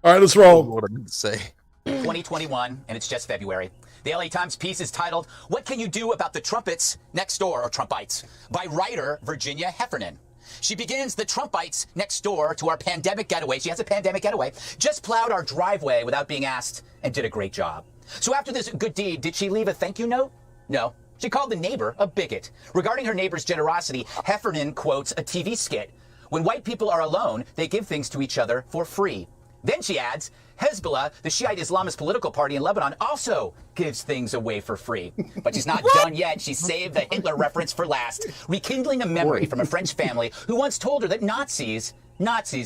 All right, let's roll. What I meant to say. 2021, and it's just February. The LA Times piece is titled, "What Can You Do About the Trumpets Next Door," or Trumpites, by writer Virginia Heffernan. She begins, "The Trumpites next door to our pandemic getaway," she has a pandemic getaway, "just plowed our driveway without being asked and did a great job." So after this good deed, did she leave a thank you note? No. She called the neighbor a bigot. Regarding her neighbor's generosity, Heffernan quotes a TV skit. "When white people are alone, they give things to each other for free." Then she adds, "Hezbollah, the Shiite Islamist political party in Lebanon, also gives things away for free." But she's not done yet. She saved the Hitler reference for last, rekindling a memory from a French family who once told her that Nazis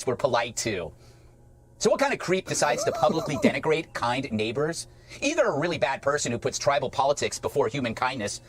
were polite too. So what kind of creep decides to publicly denigrate kind neighbors? Either a really bad person who puts tribal politics before human kindness,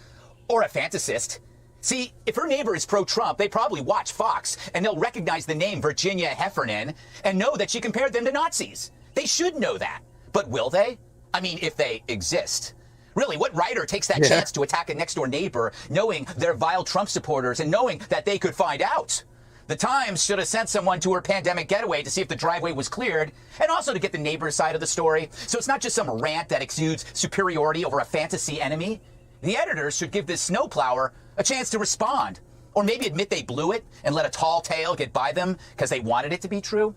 or a fantasist. See, if her neighbor is pro-Trump, they probably watch Fox, and they'll recognize the name Virginia Heffernan and know that she compared them to Nazis. They should know that. But will they? I mean, if they exist. Really, what writer takes that chance to attack a next-door neighbor, knowing they're vile Trump supporters and knowing that they could find out? The Times should have sent someone to her pandemic getaway to see if the driveway was cleared, and also to get the neighbor's side of the story, so it's not just some rant that exudes superiority over a fantasy enemy. The editors should give this snowplower a chance to respond, or maybe admit they blew it and let a tall tale get by them because they wanted it to be true.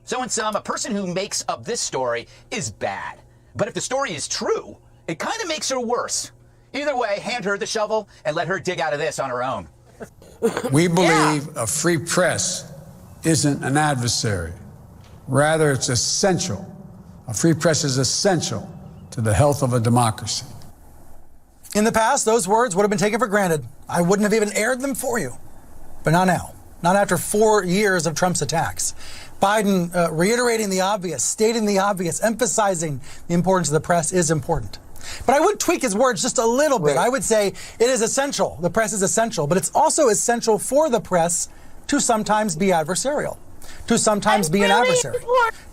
So in sum, a person who makes up this story is bad. But if the story is true, it kind of makes her worse. Either way, hand her the shovel and let her dig out of this on her own. We believe a free press isn't an adversary. Rather, it's essential. A free press is essential to the health of a democracy. In the past, those words would have been taken for granted. I wouldn't have even aired them for you. But not now. Not after 4 years of Trump's attacks. Biden reiterating the obvious, stating the obvious, emphasizing the importance of the press is important. But I would tweak his words just a little bit. I would say it is essential. The press is essential. But it's also essential for the press to sometimes be adversarial, to sometimes be an adversary,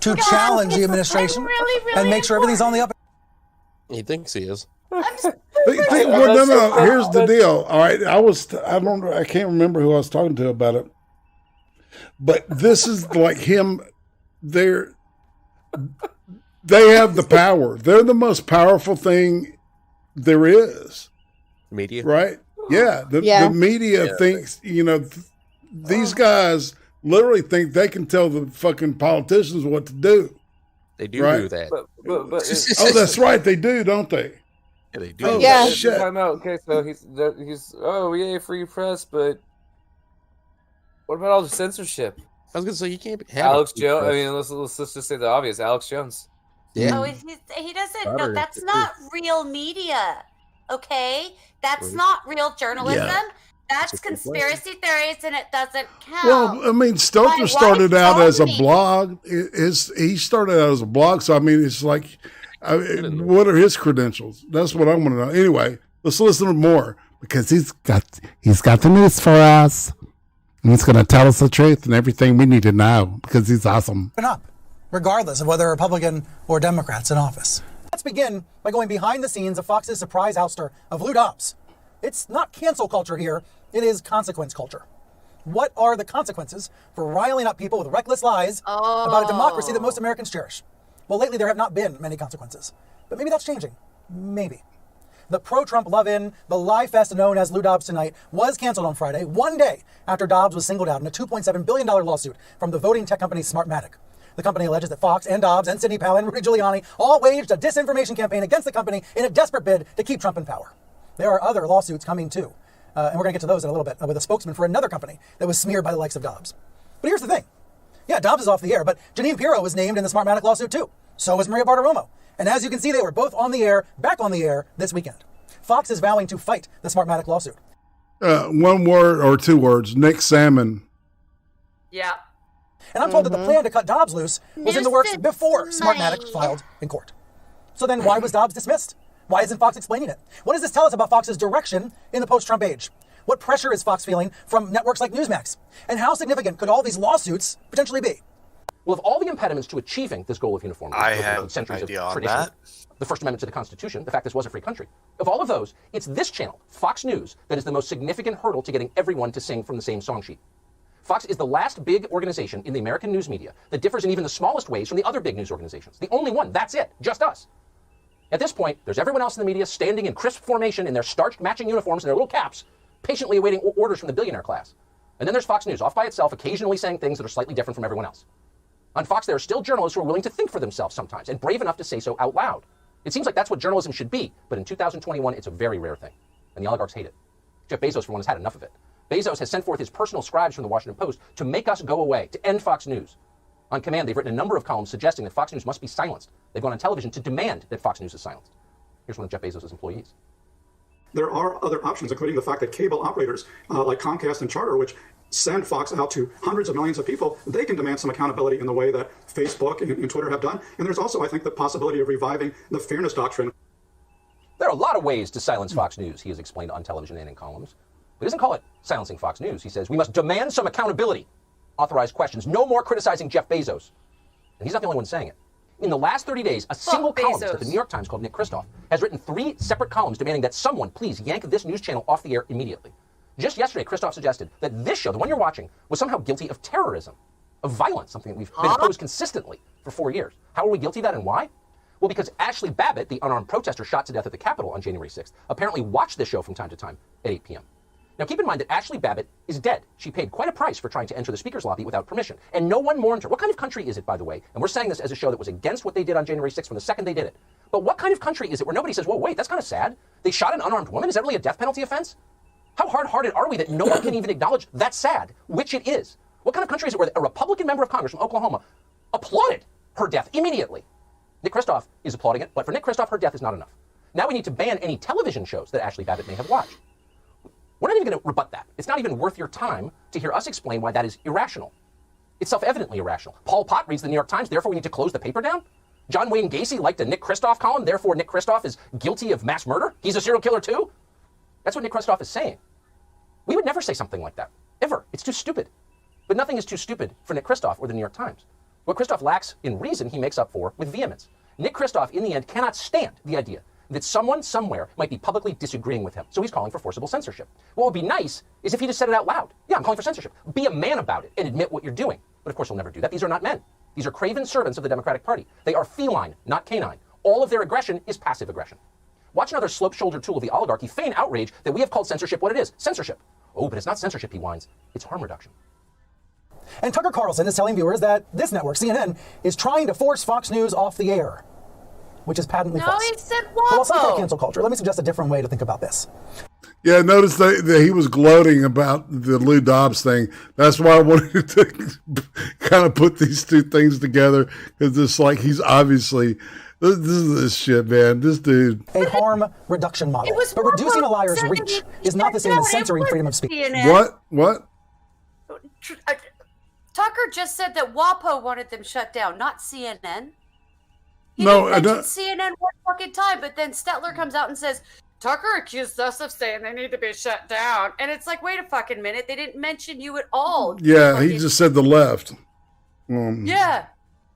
to challenge the administration and make sure everything's on the up. He thinks he is. No. Here's the deal. All right, I can't remember who I was talking to about it, but this is like him. They have the power. They're the most powerful thing there is. Media, right? Yeah, the media thinks these guys literally think they can tell the fucking politicians what to do. They do do that. Oh, that's right. They do, don't they? Yeah, they do. Oh, yeah. shit. Okay, so he's oh yay, free press, but what about all the censorship? I was gonna say you can't have Alex Jones. I mean, let's just say the obvious. Alex Jones. Yeah. Oh, he doesn't. No, that's not real media. Okay, that's not real journalism. Yeah. That's conspiracy theories, and it doesn't count. Well, I mean, Stoker started out as a blog. He started out as a blog, so I mean, it's like, what are his credentials? That's what I want to know. Anyway, let's listen to more because he's got the news for us, and he's going to tell us the truth and everything we need to know because he's awesome. Up, regardless of whether Republican or Democrats in office. Let's begin by going behind the scenes of Fox's surprise ouster of Lou Dobbs. It's not cancel culture here. It is consequence culture. What are the consequences for riling up people with reckless lies about a democracy that most Americans cherish? Well, lately there have not been many consequences, but maybe that's changing. Maybe. The pro-Trump love-in, the lie fest known as Lou Dobbs Tonight, was canceled on Friday, one day after Dobbs was singled out in a $2.7 billion lawsuit from the voting tech company Smartmatic. The company alleges that Fox and Dobbs and Sidney Powell and Rudy Giuliani all waged a disinformation campaign against the company in a desperate bid to keep Trump in power. There are other lawsuits coming too. And we're going to get to those in a little bit with a spokesman for another company that was smeared by the likes of Dobbs. But here's the thing. Yeah, Dobbs is off the air, but Janine Pirro was named in the Smartmatic lawsuit too. So was Maria Bartiromo. And as you can see, they were both on the air, back on the air this weekend. Fox is vowing to fight the Smartmatic lawsuit. One word or two words, Nick Salmon. Yeah. And I'm told that the plan to cut Dobbs loose was in the works before Smartmatic filed in court. So then why was Dobbs dismissed? Why isn't Fox explaining it? What does this tell us about Fox's direction in the post-Trump age? What pressure is Fox feeling from networks like Newsmax? And how significant could all these lawsuits potentially be? Well, of all the impediments to achieving this goal of uniformity, I have an idea on that. The First Amendment to the Constitution, the fact this was a free country. Of all of those, it's this channel, Fox News, that is the most significant hurdle to getting everyone to sing from the same song sheet. Fox is the last big organization in the American news media that differs in even the smallest ways from the other big news organizations. The only one, that's it, just us. At this point, there's everyone else in the media standing in crisp formation in their starched matching uniforms and their little caps, patiently awaiting orders from the billionaire class. And then there's Fox News, off by itself, occasionally saying things that are slightly different from everyone else. On Fox, there are still journalists who are willing to think for themselves sometimes and brave enough to say so out loud. It seems like that's what journalism should be, but in 2021, it's a very rare thing. And the oligarchs hate it. Jeff Bezos, for one, has had enough of it. Bezos has sent forth his personal scribes from the Washington Post to make us go away, to end Fox News. On command, they've written a number of columns suggesting that Fox News must be silenced. They've gone on television to demand that Fox News is silenced. Here's one of Jeff Bezos' employees. There are other options, including the fact that cable operators like Comcast and Charter, which send Fox out to hundreds of millions of people, they can demand some accountability in the way that Facebook and Twitter have done. And there's also, I think, the possibility of reviving the fairness doctrine. There are a lot of ways to silence Fox News, he has explained on television and in columns. But he doesn't call it silencing Fox News. He says, we must demand some accountability. Authorized questions. No more criticizing Jeff Bezos. And he's not the only one saying it. In the last 30 days, a single columnist at the New York Times called Nick Kristof has written 3 separate columns demanding that someone please yank this news channel off the air immediately. Just yesterday, Kristof suggested that this show, the one you're watching, was somehow guilty of terrorism, of violence, something that we've been opposed consistently for 4 years. How are we guilty of that and why? Well, because Ashley Babbitt, the unarmed protester shot to death at the Capitol on January 6th, apparently watched this show from time to time at 8 p.m. Now keep in mind that Ashley Babbitt is dead. She paid quite a price for trying to enter the speaker's lobby without permission. And no one mourned her. What kind of country is it, by the way? And we're saying this as a show that was against what they did on January 6th from the second they did it. But what kind of country is it where nobody says, whoa, wait, that's kind of sad. They shot an unarmed woman? Is that really a death penalty offense? How hard-hearted are we that no one can even acknowledge that's sad, which it is? What kind of country is it where a Republican member of Congress from Oklahoma applauded her death immediately? Nick Kristof is applauding it, but for Nick Kristof, her death is not enough. Now we need to ban any television shows that Ashley Babbitt may have watched. We're not even going to rebut that. It's not even worth your time to hear us explain why that is irrational. It's self-evidently irrational. Paul Pot reads the New York Times, therefore we need to close the paper down? John Wayne Gacy liked a Nick Kristof column, therefore Nick Kristof is guilty of mass murder? He's a serial killer too? That's what Nick Kristof is saying. We would never say something like that, ever. It's too stupid. But nothing is too stupid for Nick Kristof or the New York Times. What Kristof lacks in reason, he makes up for with vehemence. Nick Kristof, in the end, cannot stand the idea that someone somewhere might be publicly disagreeing with him. So he's calling for forcible censorship. What would be nice is if he just said it out loud. Yeah, I'm calling for censorship. Be a man about it and admit what you're doing. But of course he'll never do that. These are not men. These are craven servants of the Democratic Party. They are feline, not canine. All of their aggression is passive aggression. Watch another slope-shouldered tool of the oligarchy feign outrage that we have called censorship what it is, censorship. Oh, but it's not censorship, he whines. It's harm reduction. And Tucker Carlson is telling viewers that this network, CNN, is trying to force Fox News off the air, which is patently false. No, he said But while some call WAPO. cancel culture, let me suggest a different way to think about this. Yeah, notice that he was gloating about the Lou Dobbs thing. That's why I wanted to kind of put these two things together, because it's like he's obviously, this is this shit, man. This dude. A harm reduction model. But reducing a liar's reach is not the same as censoring freedom of speech. CNN. What? Tucker just said that WAPO wanted them shut down, not CNN. He No, didn't mention CNN one fucking time, but then Stetler comes out and says, Tucker accused us of saying they need to be shut down. And it's like, wait a fucking minute. They didn't mention you at all. Yeah, he just said the left. Yeah.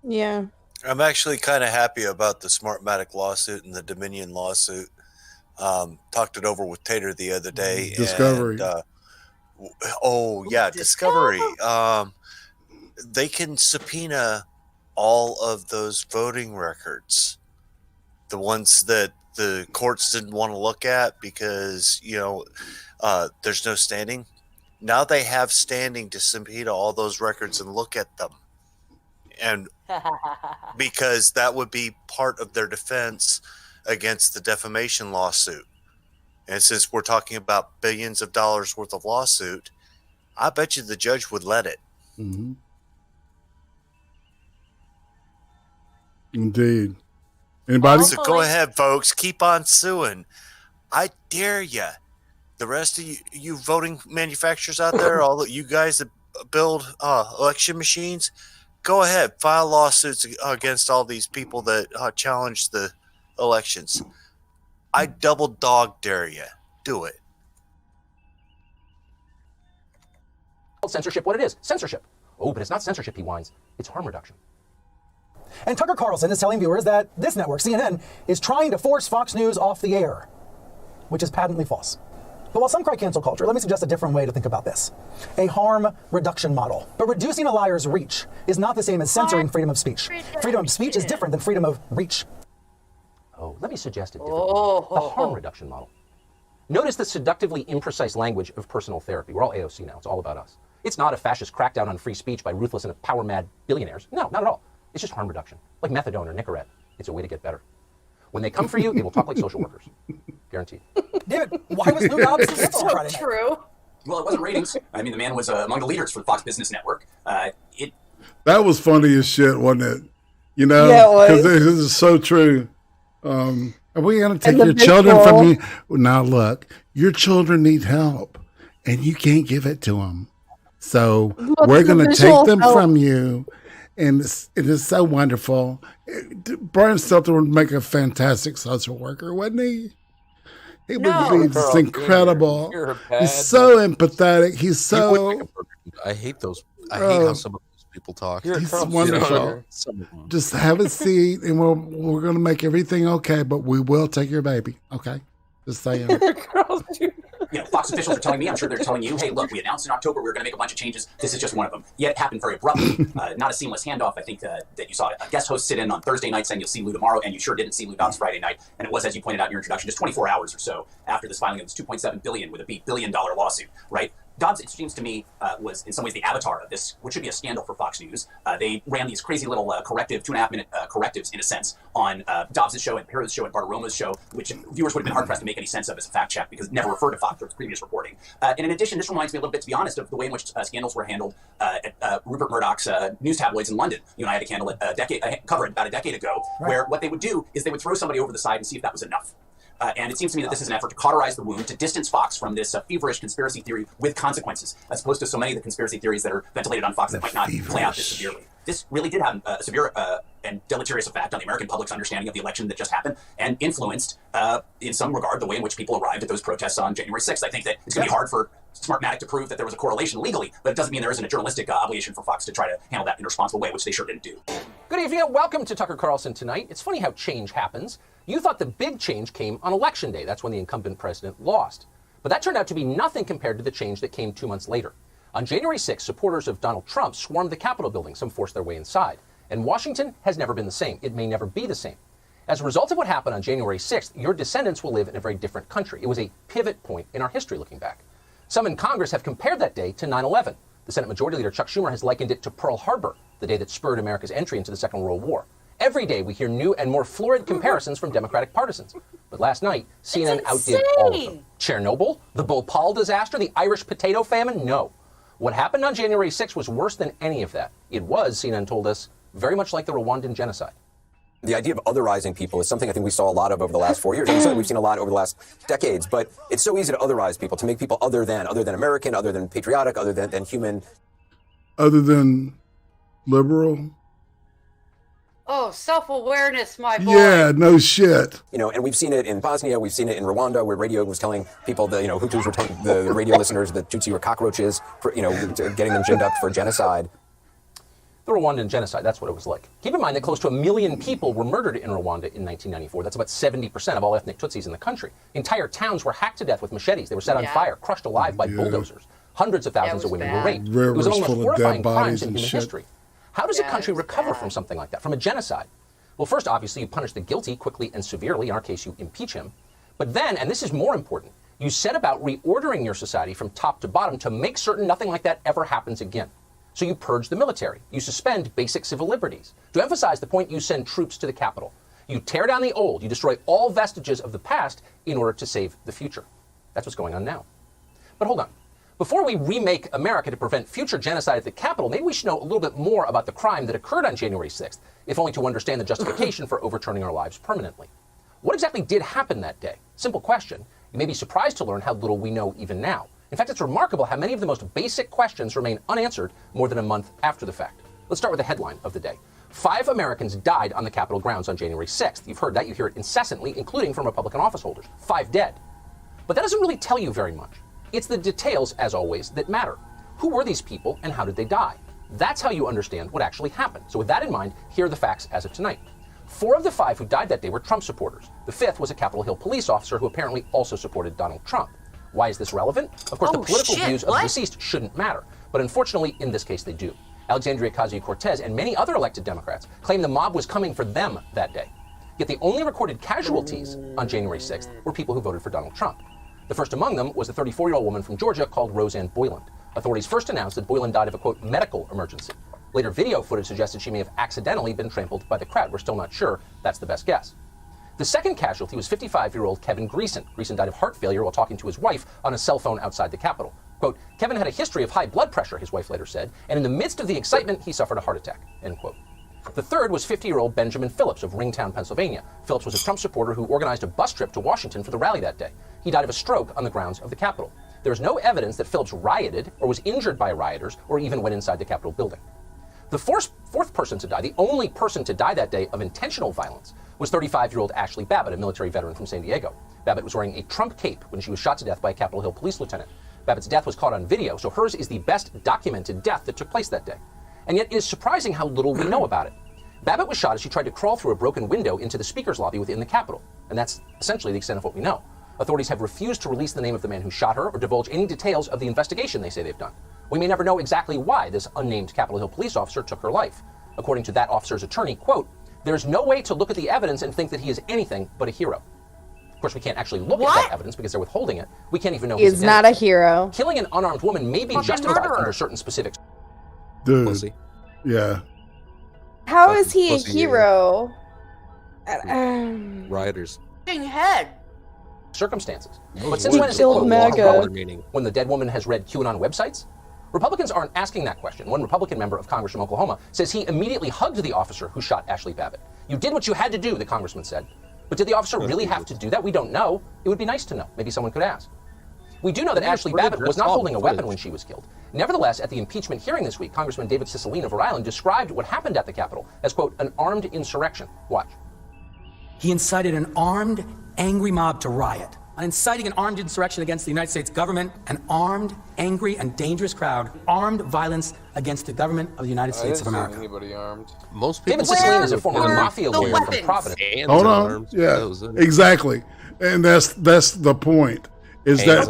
Yeah. I'm actually kind of happy about the Smartmatic lawsuit and the Dominion lawsuit. Talked it over with Tater the other day. Discovery. And, Discovery. They can subpoena all of those voting records, the ones that the courts didn't want to look at because, there's no standing. Now they have standing to subpoena all those records and look at them. And because that would be part of their defense against the defamation lawsuit. And since we're talking about billions of dollars worth of lawsuit, I bet you the judge would let it. Mm-hmm. Indeed. Anybody? So go ahead, folks. Keep on suing. I dare you. The rest of you voting manufacturers out there, all you guys that build election machines, go ahead. File lawsuits against all these people that challenge the elections. I double dog dare you. Do it. Censorship what it is, censorship. Oh, but it's not censorship, he whines. It's harm reduction. And Tucker Carlson is telling viewers that this network, CNN, is trying to force Fox News off the air, which is patently false. But while some cry cancel culture, let me suggest a different way to think about this. A harm reduction model. But reducing a liar's reach is not the same as censoring freedom of speech. Freedom of speech is different than freedom of reach. Oh, let me suggest a different one. The harm reduction model. Notice the seductively imprecise language of personal therapy. We're all AOC now. It's all about us. It's not a fascist crackdown on free speech by ruthless and power-mad billionaires. No, not at all. It's just harm reduction, like methadone or Nicorette. It's a way to get better. When they come for you, they will talk like social workers. Guaranteed. David, why was Lou Dobbs canceled so Friday night? true. Well, it wasn't ratings. I mean, the man was among the leaders for the Fox Business Network. That was funny as shit, wasn't it? Yeah, it because was. this is so true. Are we going to take the your children visual. from you? Now, look, your children need help, and you can't give it to them. So we're going to take them from you, and it is so wonderful. Brian Stelter would make a fantastic social worker, wouldn't he? He would be just incredible. He's so empathetic. He's so. I hate those. I hate how some of those people talk. He's wonderful. Just have a seat, and we're going to make everything okay. But we will take your baby. Okay, just saying. Fox officials are telling me, I'm sure they're telling you, hey, look, we announced in October we were going to make a bunch of changes. This is just one of them. Yet it happened very abruptly. Not a seamless handoff. I think that you saw a guest host sit in on Thursday night saying you'll see Lou tomorrow, and you sure didn't see Lou Dobbs Friday night. And it was, as you pointed out in your introduction, just 24 hours or so after this filing of this $2.7 billion with a $1 billion lawsuit, right? Dobbs, it seems to me, was in some ways the avatar of this, which should be a scandal for Fox News. They ran these crazy little 2.5-minute correctives, in a sense, on Dobbs' show and Perez's show and Bartiromo's show, which viewers would have been hard-pressed to make any sense of as a fact check because it never referred to Fox or its previous reporting. And in addition, this reminds me a little bit, to be honest, of the way in which scandals were handled at Rupert Murdoch's news tabloids in London. You and I had to handle it cover it about a decade ago, where what they would do is they would throw somebody over the side and see if that was enough. And it seems to me that this is an effort to cauterize the wound, to distance Fox from this feverish conspiracy theory with consequences, as opposed to so many of the conspiracy theories that are ventilated on Fox that might not play out this severely. This really did have a severe and deleterious effect on the American public's understanding of the election that just happened, and influenced, in some regard, the way in which people arrived at those protests on January 6th. I think that it's going to be hard for Smartmatic to prove that there was a correlation legally, but it doesn't mean there isn't a journalistic obligation for Fox to try to handle that in a responsible way, which they sure didn't do. Good evening and welcome to Tucker Carlson Tonight. It's funny how change happens. You thought the big change came on Election Day. That's when the incumbent president lost. But that turned out to be nothing compared to the change that came 2 months later. On January 6th, supporters of Donald Trump swarmed the Capitol building. Some forced their way inside. And Washington has never been the same. It may never be the same. As a result of what happened on January 6th, your descendants will live in a very different country. It was a pivot point in our history looking back. Some in Congress have compared that day to 9/11. The Senate Majority Leader Chuck Schumer has likened it to Pearl Harbor, the day that spurred America's entry into the Second World War. Every day we hear new and more florid comparisons from Democratic partisans. But last night, CNN outdid all of them. Chernobyl, the Bhopal disaster, the Irish potato famine? No. What happened on January 6th was worse than any of that. It was, CNN told us, very much like the Rwandan genocide. The idea of otherizing people is something I think we saw a lot of over the last 4 years. And something we've seen a lot over the last decades. But it's so easy to otherize people, to make people other than American, other than patriotic, other than human. Other than liberal? Oh, self-awareness, my boy. Yeah, no shit. You know, and we've seen it in Bosnia, we've seen it in Rwanda, where radio was telling people that, Hutus were telling the radio listeners that Tutsi were cockroaches, for, getting them ginned up for genocide. The Rwandan genocide, that's what it was like. Keep in mind that close to 1 million people were murdered in Rwanda in 1994. That's about 70% of all ethnic Tutsis in the country. Entire towns were hacked to death with machetes. They were set on fire, crushed alive by bulldozers. Hundreds of thousands of women were raped. It was one of the most horrifying crimes in human history. How does a country recover from something like that, from a genocide? Well, first, obviously, you punish the guilty quickly and severely. In our case, you impeach him. But then, and this is more important, you set about reordering your society from top to bottom to make certain nothing like that ever happens again. So you purge the military. You suspend basic civil liberties. To emphasize the point, you send troops to the Capitol. You tear down the old. You destroy all vestiges of the past in order to save the future. That's what's going on now. But hold on. Before we remake America to prevent future genocide at the Capitol, maybe we should know a little bit more about the crime that occurred on January 6th, if only to understand the justification for overturning our lives permanently. What exactly did happen that day? Simple question. You may be surprised to learn how little we know even now. In fact, it's remarkable how many of the most basic questions remain unanswered more than a month after the fact. Let's start with the headline of the day. 5 Americans died on the Capitol grounds on January 6th. You've heard that. You hear it incessantly, including from Republican office holders. 5 dead. But that doesn't really tell you very much. It's the details, as always, that matter. Who were these people and how did they die? That's how you understand what actually happened. So with that in mind, here are the facts as of tonight. 4 of the 5 who died that day were Trump supporters. The 5th was a Capitol Hill police officer who apparently also supported Donald Trump. Why is this relevant? Of course, the political views of the deceased shouldn't matter. But unfortunately, in this case, they do. Alexandria Ocasio-Cortez and many other elected Democrats claim the mob was coming for them that day. Yet the only recorded casualties on January 6th were people who voted for Donald Trump. The first among them was a 34-year-old woman from Georgia called Roseanne Boyland. Authorities first announced that Boyland died of a, quote, medical emergency. Later video footage suggested she may have accidentally been trampled by the crowd. We're still not sure. That's the best guess. The second casualty was 55-year-old Kevin Greeson. Greeson died of heart failure while talking to his wife on a cell phone outside the Capitol. Quote, Kevin had a history of high blood pressure, his wife later said, and in the midst of the excitement, he suffered a heart attack, end quote. The third was 50-year-old Benjamin Phillips of Ringtown, Pennsylvania. Phillips was a Trump supporter who organized a bus trip to Washington for the rally that day. He died of a stroke on the grounds of the Capitol. There is no evidence that Phillips rioted or was injured by rioters or even went inside the Capitol building. The fourth person to die, the only person to die that day of intentional violence, was 35-year-old Ashley Babbitt, a military veteran from San Diego. Babbitt was wearing a Trump cape when she was shot to death by a Capitol Hill police lieutenant. Babbitt's death was caught on video, so hers is the best documented death that took place that day. And yet it is surprising how little we know about it. Babbitt was shot as she tried to crawl through a broken window into the speaker's lobby within the Capitol, and that's essentially the extent of what we know. Authorities have refused to release the name of the man who shot her or divulge any details of the investigation they say they've done. We may never know exactly why this unnamed Capitol Hill police officer took her life. According to that officer's attorney, quote, "There's no way to look at the evidence and think that he is anything but a hero." Of course, we can't actually look at that evidence because they're withholding it. We can't even know He's his not a hero. Killing an unarmed woman may be justified under certain specific. Dude. Pussy. Yeah. How is he a pussy, hero? Rioters. Head. Circumstances. No, But he since when wouldn't is it have quote, MAGA. a meaning when the dead woman has read QAnon websites? Republicans aren't asking that question. One Republican member of Congress from Oklahoma says he immediately hugged the officer who shot Ashley Babbitt. You did what you had to do, the congressman said. But did the officer really have to do that? We don't know. It would be nice to know. Maybe someone could ask. We do know that Ashley Babbitt was not holding a weapon when she was killed. Nevertheless, at the impeachment hearing this week, Congressman David Cicilline of Rhode Island described what happened at the Capitol as, quote, an armed insurrection. Watch. He incited an armed, angry mob to riot. Inciting an armed insurrection against the United States government, an armed, angry, and dangerous crowd, armed violence against the government of the United States of America. Anybody armed? Most David Cicilline is a former mafia lawyer from Providence. Hold on. Yeah, exactly. And that's the point. Is that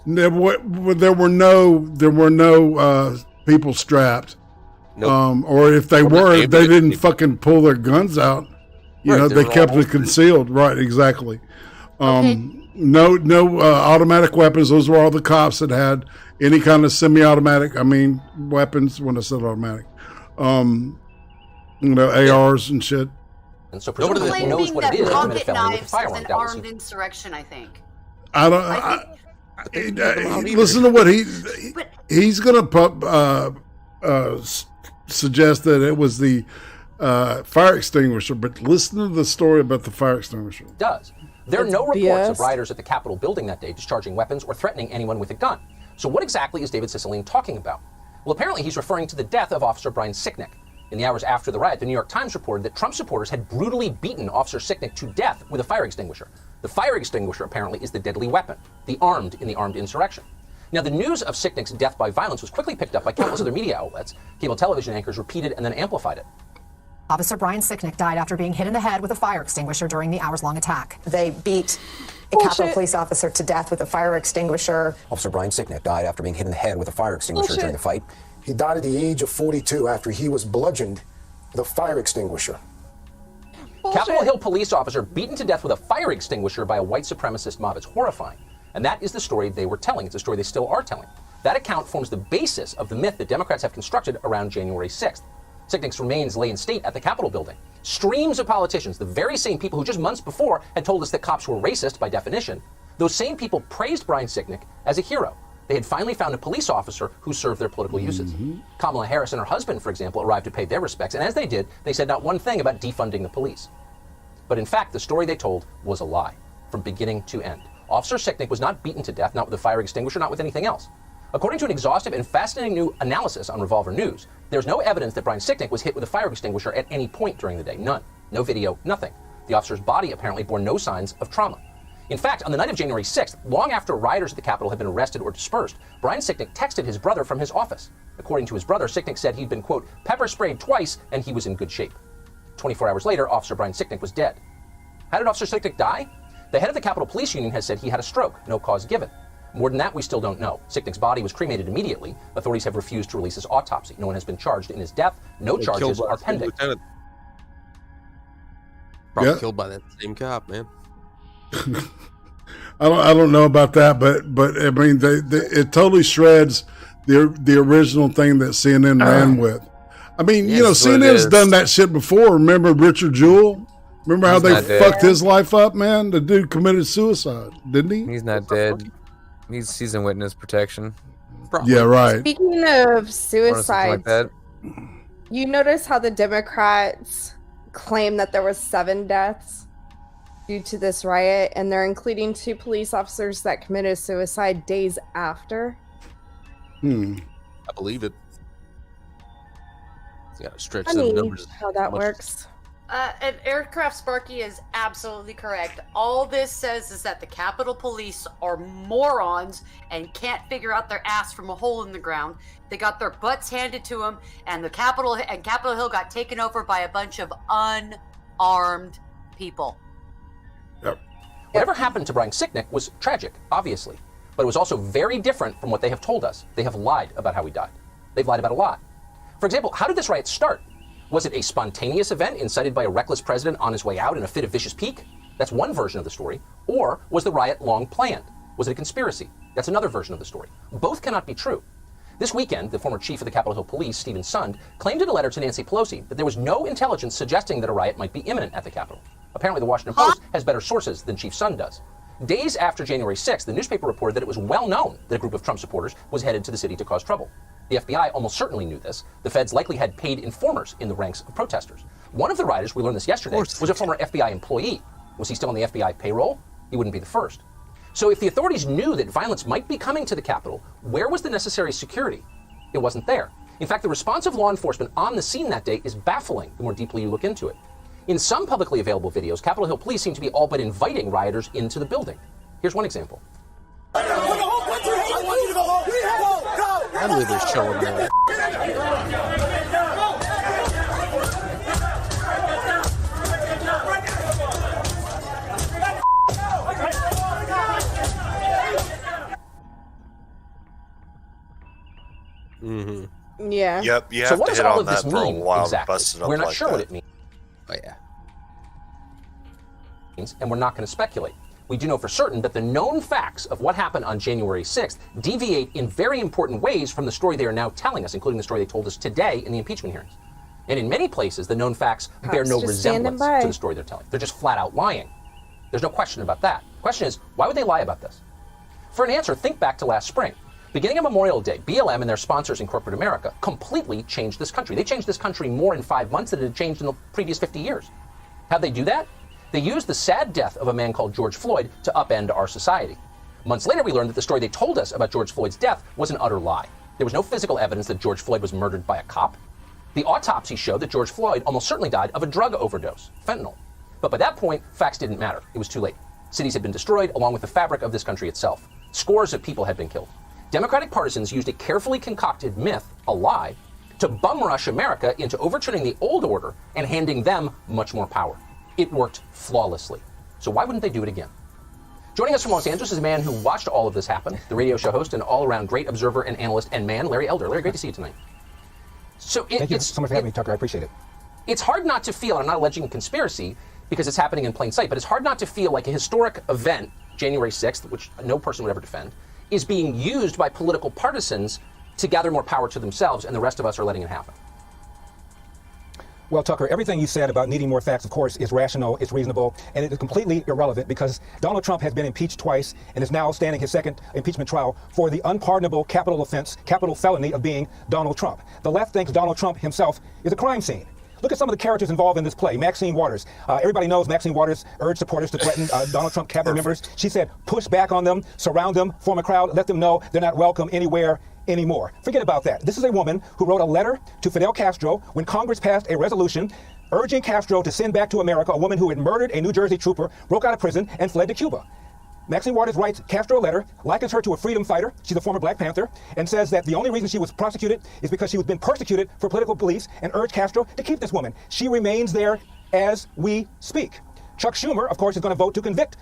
there were no people strapped, or if they were, they didn't fucking pull their guns out. You know, they kept it concealed. Right, exactly. No automatic weapons. Those were all the cops that had any kind of semi-automatic. I mean, weapons. When I said automatic, ARs and shit. And so Claiming presumably knows what that it is to commit a pocket felony with a knives is firearm. an That was armed insurrection, I think. I don't. Listen to what he's going to suggest that it was the fire extinguisher, but listen to the story about the fire extinguisher. It does. There are no reports of rioters at the Capitol building that day discharging weapons or threatening anyone with a gun. So what exactly is David Cicilline talking about? Well, apparently he's referring to the death of Officer Brian Sicknick. In the hours after the riot, the New York Times reported that Trump supporters had brutally beaten Officer Sicknick to death with a fire extinguisher. The fire extinguisher apparently is the deadly weapon, the armed in the armed insurrection. Now, the news of Sicknick's death by violence was quickly picked up by countless other media outlets. Cable television anchors repeated and then amplified it. Officer Brian Sicknick died after being hit in the head with a fire extinguisher during the hours-long attack. They beat a Capitol police officer to death with a fire extinguisher. Officer Brian Sicknick died after being hit in the head with a fire extinguisher during the fight. He died at the age of 42 after he was bludgeoned with a fire extinguisher. Capitol Hill police officer beaten to death with a fire extinguisher by a white supremacist mob. It's horrifying. And that is the story they were telling. It's a story they still are telling. That account forms the basis of the myth that Democrats have constructed around January 6th. Sicknick's remains lay in state at the Capitol building. Streams of politicians, the very same people who just months before had told us that cops were racist by definition, those same people praised Brian Sicknick as a hero. They had finally found a police officer who served their political uses. Kamala Harris and her husband, for example, arrived to pay their respects, and as they did, they said not one thing about defunding the police. But in fact, the story they told was a lie, from beginning to end. Officer Sicknick was not beaten to death, not with a fire extinguisher, not with anything else. According to an exhaustive and fascinating new analysis on Revolver News, there's no evidence that Brian Sicknick was hit with a fire extinguisher at any point during the day. None. No video, nothing. The officer's body apparently bore no signs of trauma. In fact, on the night of January 6th, long after rioters at the Capitol had been arrested or dispersed, Brian Sicknick texted his brother from his office. According to his brother, Sicknick said he'd been, quote, pepper sprayed twice and he was in good shape. 24 hours later, Officer Brian Sicknick was dead. How did Officer Sicknick die? The head of the Capitol Police Union has said he had a stroke, no cause given. More than that, we still don't know. Sicknick's body was cremated immediately. Authorities have refused to release his autopsy. No one has been charged in his death. No charges are pending. Probably killed by that same cop, man. I don't know about that, but I mean, it totally shreds the original thing that CNN ran with. I mean, you know, CNN's done that shit before. Remember Richard Jewell? Remember how they fucked his life up, man? The dude committed suicide, didn't he? He's not dead. He's in witness protection. Probably. Yeah, right. Speaking of suicides, like you notice how the Democrats claim that there was 7 deaths due to this riot, and they're including 2 police officers that committed suicide days after. I believe it. You gotta stretch Funny those numbers. how that works. And Aircraft Sparky is absolutely correct. All this says is that the Capitol Police are morons and can't figure out their ass from a hole in the ground. They got their butts handed to them, and Capitol Hill got taken over by a bunch of unarmed people. Yep. Whatever happened to Brian Sicknick was tragic, obviously, but it was also very different from what they have told us. They have lied about how he died. They've lied about a lot. For example, how did this riot start? Was it a spontaneous event incited by a reckless president on his way out in a fit of vicious pique? That's one version of the story. Or was the riot long planned? Was it a conspiracy? That's another version of the story. Both cannot be true. This weekend, the former chief of the Capitol Hill Police, Stephen Sund, claimed in a letter to Nancy Pelosi that there was no intelligence suggesting that a riot might be imminent at the Capitol. Apparently, the Washington Post has better sources than Chief Sund does. Days after January 6th, the newspaper reported that it was well known that a group of Trump supporters was headed to the city to cause trouble. The FBI almost certainly knew this. The feds likely had paid informers in the ranks of protesters. One of the rioters, we learned this yesterday, was a former FBI employee. Was he still on the FBI payroll? He wouldn't be the first. So if the authorities knew that violence might be coming to the Capitol, where was the necessary security? It wasn't there. In fact, the response of law enforcement on the scene that day is baffling the more deeply you look into it. In some publicly available videos, Capitol Hill police seem to be all but inviting rioters into the building. Here's one example. I believe they're showing that. Mm-hmm. Yeah. Yep. You So have what to does hit all on of this that for a mean while. exactly? Busted up We're not like sure that. what it means. Oh yeah. And we're not going to speculate. We do know for certain that the known facts of what happened on January 6th deviate in very important ways from the story they are now telling us, including the story they told us today in the impeachment hearings. And in many places, the known facts bear no resemblance to the story they're telling. They're just flat out lying. There's no question about that. The question is, why would they lie about this? For an answer, think back to last spring. Beginning of Memorial Day, BLM and their sponsors in corporate America completely changed this country. They changed this country more in 5 months than it had changed in the previous 50 years. How'd they do that? They used the sad death of a man called George Floyd to upend our society. Months later, we learned that the story they told us about George Floyd's death was an utter lie. There was no physical evidence that George Floyd was murdered by a cop. The autopsy showed that George Floyd almost certainly died of a drug overdose, fentanyl. But by that point, facts didn't matter. It was too late. Cities had been destroyed, along with the fabric of this country itself. Scores of people had been killed. Democratic partisans used a carefully concocted myth, a lie, to bum rush America into overturning the old order and handing them much more power. It worked flawlessly. So why wouldn't they do it again? Joining us from Los Angeles is a man who watched all of this happen, the radio show host and all-around great observer and analyst and man, Larry Elder. Larry, great to see you tonight. So Thank you so much for having me, Tucker. I appreciate it. It's hard not to feel, and I'm not alleging a conspiracy because it's happening in plain sight, but it's hard not to feel like a historic event, January 6th, which no person would ever defend, is being used by political partisans to gather more power to themselves, and the rest of us are letting it happen. Well, Tucker, everything you said about needing more facts, of course, is rational, it's reasonable, and it is completely irrelevant because Donald Trump has been impeached twice and is now standing his second impeachment trial for the unpardonable capital offense, capital felony of being Donald Trump. The left thinks Donald Trump himself is a crime scene. Look at some of the characters involved in this play. Maxine Waters. Everybody knows Maxine Waters urged supporters to threaten Donald Trump cabinet members. She said, push back on them, surround them, form a crowd, let them know they're not welcome anywhere anymore. Forget about that. This is a woman who wrote a letter to Fidel Castro when Congress passed a resolution urging Castro to send back to America a woman who had murdered a New Jersey trooper, broke out of prison, and fled to Cuba. Maxine Waters writes Castro a letter, likens her to a freedom fighter, she's a former Black Panther, and says that the only reason she was prosecuted is because she was been persecuted for political beliefs, and urged Castro to keep this woman. She remains there as we speak. Chuck Schumer, of course, is going to vote to convict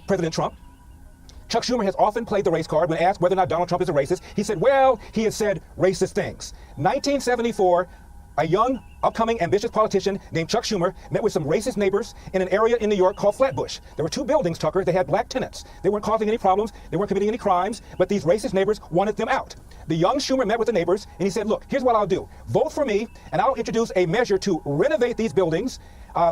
President Trump. Chuck Schumer has often played the race card when asked whether or not Donald Trump is a racist. He said, well, he has said racist things. 1974, a young, upcoming, ambitious politician named Chuck Schumer met with some racist neighbors in an area in New York called Flatbush. There were two buildings, Tucker. They had black tenants. They weren't causing any problems. They weren't committing any crimes, but these racist neighbors wanted them out. The young Schumer met with the neighbors, and he said, look, here's what I'll do. Vote for me, and I'll introduce a measure to renovate these buildings.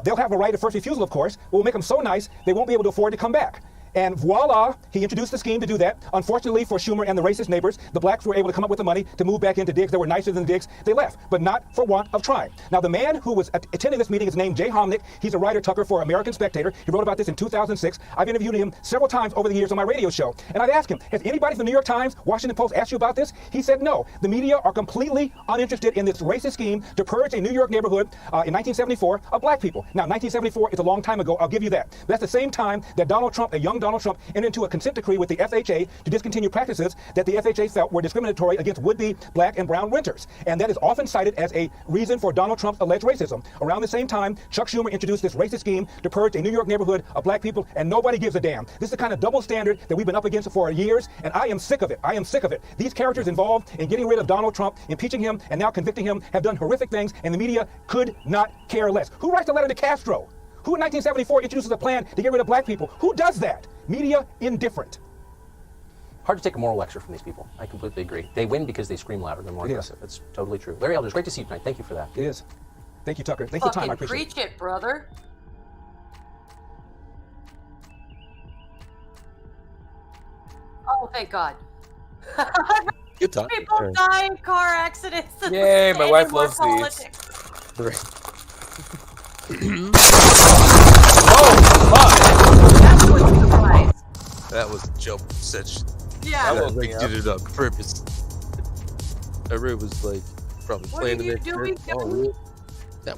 They'll have a right of first refusal, of course. We'll make them so nice, they won't be able to afford to come back. And voila, he introduced the scheme to do that. Unfortunately for Schumer and the racist neighbors, the blacks were able to come up with the money to move back into digs that were nicer than the digs they left, but not for want of trying. Now, the man who was attending this meeting is named Jay Homnick. He's a writer, Tucker, for American Spectator. He wrote about this in 2006. I've interviewed him several times over the years on my radio show. And I've asked him, has anybody from the New York Times, Washington Post asked you about this? He said no. The media are completely uninterested in this racist scheme to purge a New York neighborhood in 1974 of black people. Now, 1974 is a long time ago. I'll give you that. That's the same time that Donald Trump, a young Donald Trump entered into a consent decree with the FHA to discontinue practices that the FHA felt were discriminatory against would-be black and brown renters. And that is often cited as a reason for Donald Trump's alleged racism. Around the same time, Chuck Schumer introduced this racist scheme to purge a New York neighborhood of black people, and nobody gives a damn. This is the kind of double standard that we've been up against for years, and I am sick of it. I am sick of it. These characters involved in getting rid of Donald Trump, impeaching him, and now convicting him have done horrific things, and the media could not care less. Who writes a letter to Castro? Who in 1974 introduces a plan to get rid of black people? Who does that? Media indifferent. Hard to take a moral lecture from these people. I completely agree. They win because they scream louder. They're more aggressive. It's totally true. Larry Eldridge, great to see you tonight. Thank you for that. It is. Thank you, Tucker. Thanks for the time. I appreciate it. Preach it, brother. Oh, thank God. Good talk. People die in car accidents. Yay, my wife loves these. That was a jump such. Yeah. I was like, did it on purpose. I really was like, probably What playing are you it. doing? That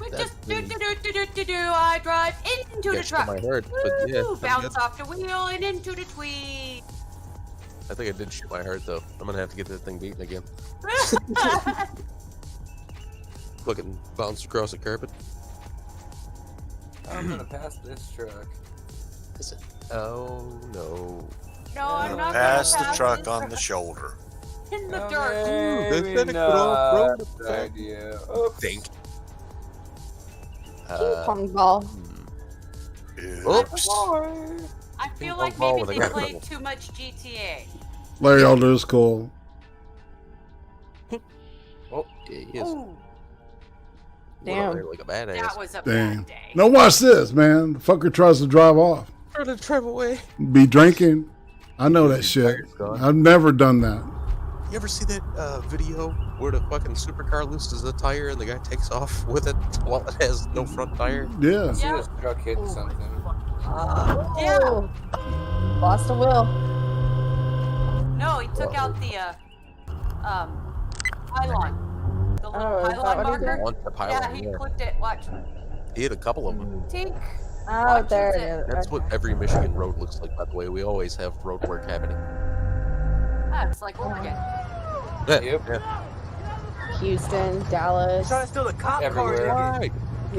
Do. I drive into the gets to truck. my heart, but yeah, Bounce off the wheel and into the tweet. I think I did shoot my heart though. I'm gonna have to get that thing beaten again. Fucking bounced across the carpet. I'm gonna pass this truck. Is it? Oh no. No, I'm not Pass gonna the pass truck this on the shoulder. in the dirt. Maybe not. Idea. Think. Ping pong ball. Oops. I feel Ping like pong ball maybe with a they grab played level. too much GTA. Larry Elder is cool. Oh, yeah, he is. Ooh, Damn. Like a badass. that was a Damn. bad day. Now watch this, man. The fucker tries to drive off. Try to drive away. Be drinking. I know that shit. I've never done that. You ever see that video where the fucking supercar loses a tire and the guy takes off with it while it has no front tire? Yeah. I see this truck hitting something. Yeah. Lost a wheel. No, he took out the pylon. The little Oh, is that pylon what he marker. did? On the pylon, Yeah, he yeah. clipped it. Watch. He hit a couple of them. Tink. Oh, there it is. That's what every Michigan road looks like, by the way. We always have road work happening. Ah, it's like Oregon. Yeah. Yep. Yeah. Houston, Dallas. Trying to steal the cop Everywhere. car. Right.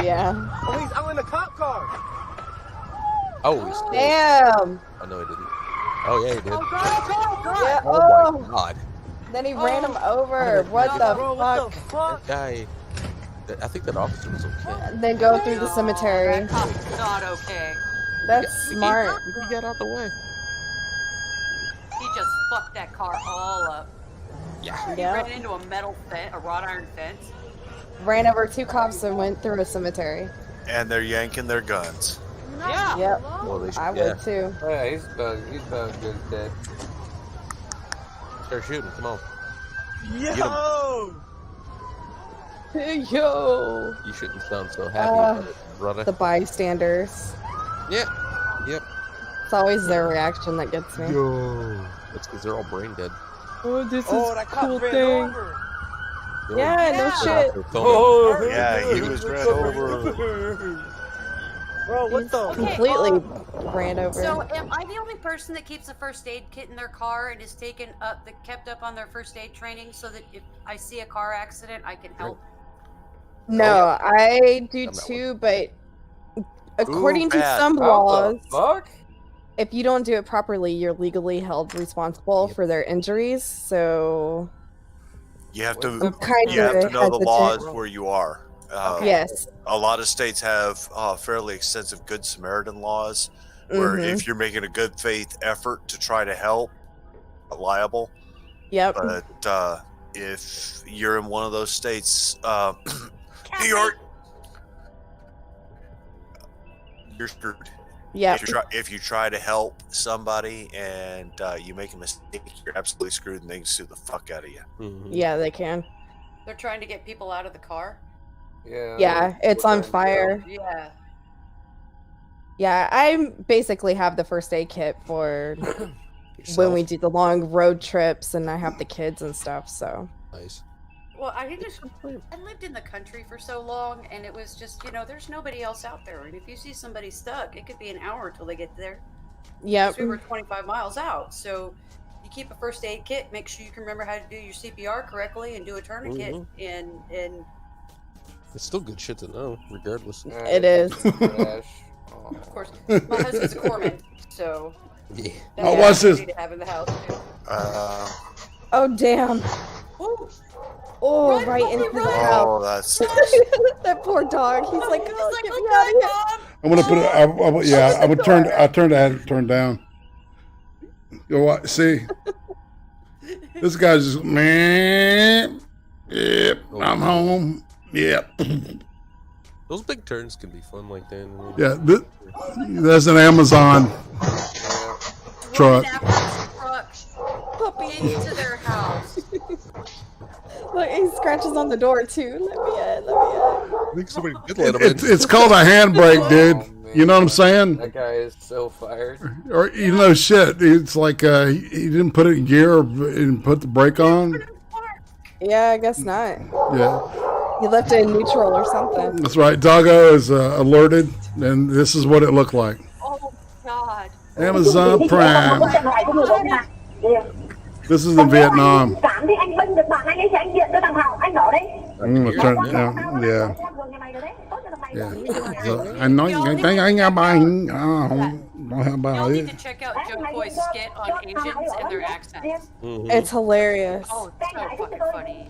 Yeah. Police, I'm in the cop car. Oh, he stole it. Damn. Oh, no, he didn't. Oh, yeah, he did. Yeah. Oh, Oh. my God. Then he ran him over. What the Bro, fuck? what the fuck? That guy... I think that officer was okay. And then go through the cemetery. That cop's not okay. That's smart. He got out the way. He just fucked that car all up. Yeah. He Yeah. ran into a metal fence, a wrought iron fence. Ran over 2 cops and went through a cemetery. And they're yanking their guns. Yeah. Yep. Well, they should, I would too. Oh, yeah, he's about good dead. Start shooting. Come on. Yo! Yo. You shouldn't sound so happy about it, brother. The bystanders. Yeah. Yep. It's always their reaction that gets me. Yo. That's because they're all brain dead. Oh, this Oh, is that cop cool ran thing. over. Yeah, no shit. Oh, Yeah, he was ran over. Bro, what the? Completely ran over. So, am I the only person that keeps a first aid kit in their car and is kept up on their first aid training so that if I see a car accident, I can help? No, I do too, but according to some laws, if you don't do it properly, you're legally held responsible for their injuries. So You have to, I'm kind you have to of know the hesitant. laws where you are. Yes. A lot of states have fairly extensive Good Samaritan laws where Mhm. if you're making a good faith effort to try to help, you're liable. Yep. But if you're in one of those states, New York, you're screwed. Yep. If you try to help somebody and you make a mistake, you're absolutely screwed, and they can sue the fuck out of you. Yeah, they can. They're trying to get people out of the car? Yeah, it's on fire. Yeah. Yeah, I basically have the first aid kit for when we do the long road trips and I have the kids and stuff, so. Nice. Well, I lived in the country for so long, and it was just, there's nobody else out there. And if you see somebody stuck, it could be an hour till they get there. Yep. We were 25 miles out. So you keep a first aid kit, make sure you can remember how to do your CPR correctly and do a tourniquet. And It's still good shit to know, regardless. It is. of course, my husband's a corpsman, so yeah. Oh, what's this? to have in the house. Oh, damn. Oh, right into the house. Oh, that's that poor dog. He's like, oh, get me out of here. I'm gonna put it. I would turn. I turn down. Go what? See, this guy's just man. Yep, I'm home. Yep. Those big turns can be fun like that. Yeah, that's an Amazon truck. Puppy into their house. Look, he scratches on the door too. Let me in. I think somebody did let him in. It's called a handbrake, dude. You know what I'm saying? That guy is so fired. Or you know, shit. It's like he didn't put it in gear or didn't put the brake on. Yeah, I guess not. Yeah. He left it in neutral or something. That's right. Doggo is alerted, and this is what it looked like. Oh God. Amazon Prime. This is in Vietnam. I'm gonna turn it down. Yeah. So, I know you ain't buying. How about Y'all need it? to check out Joe Coy's skit on Asians and their accents. It's hilarious. Oh, it's so fucking funny.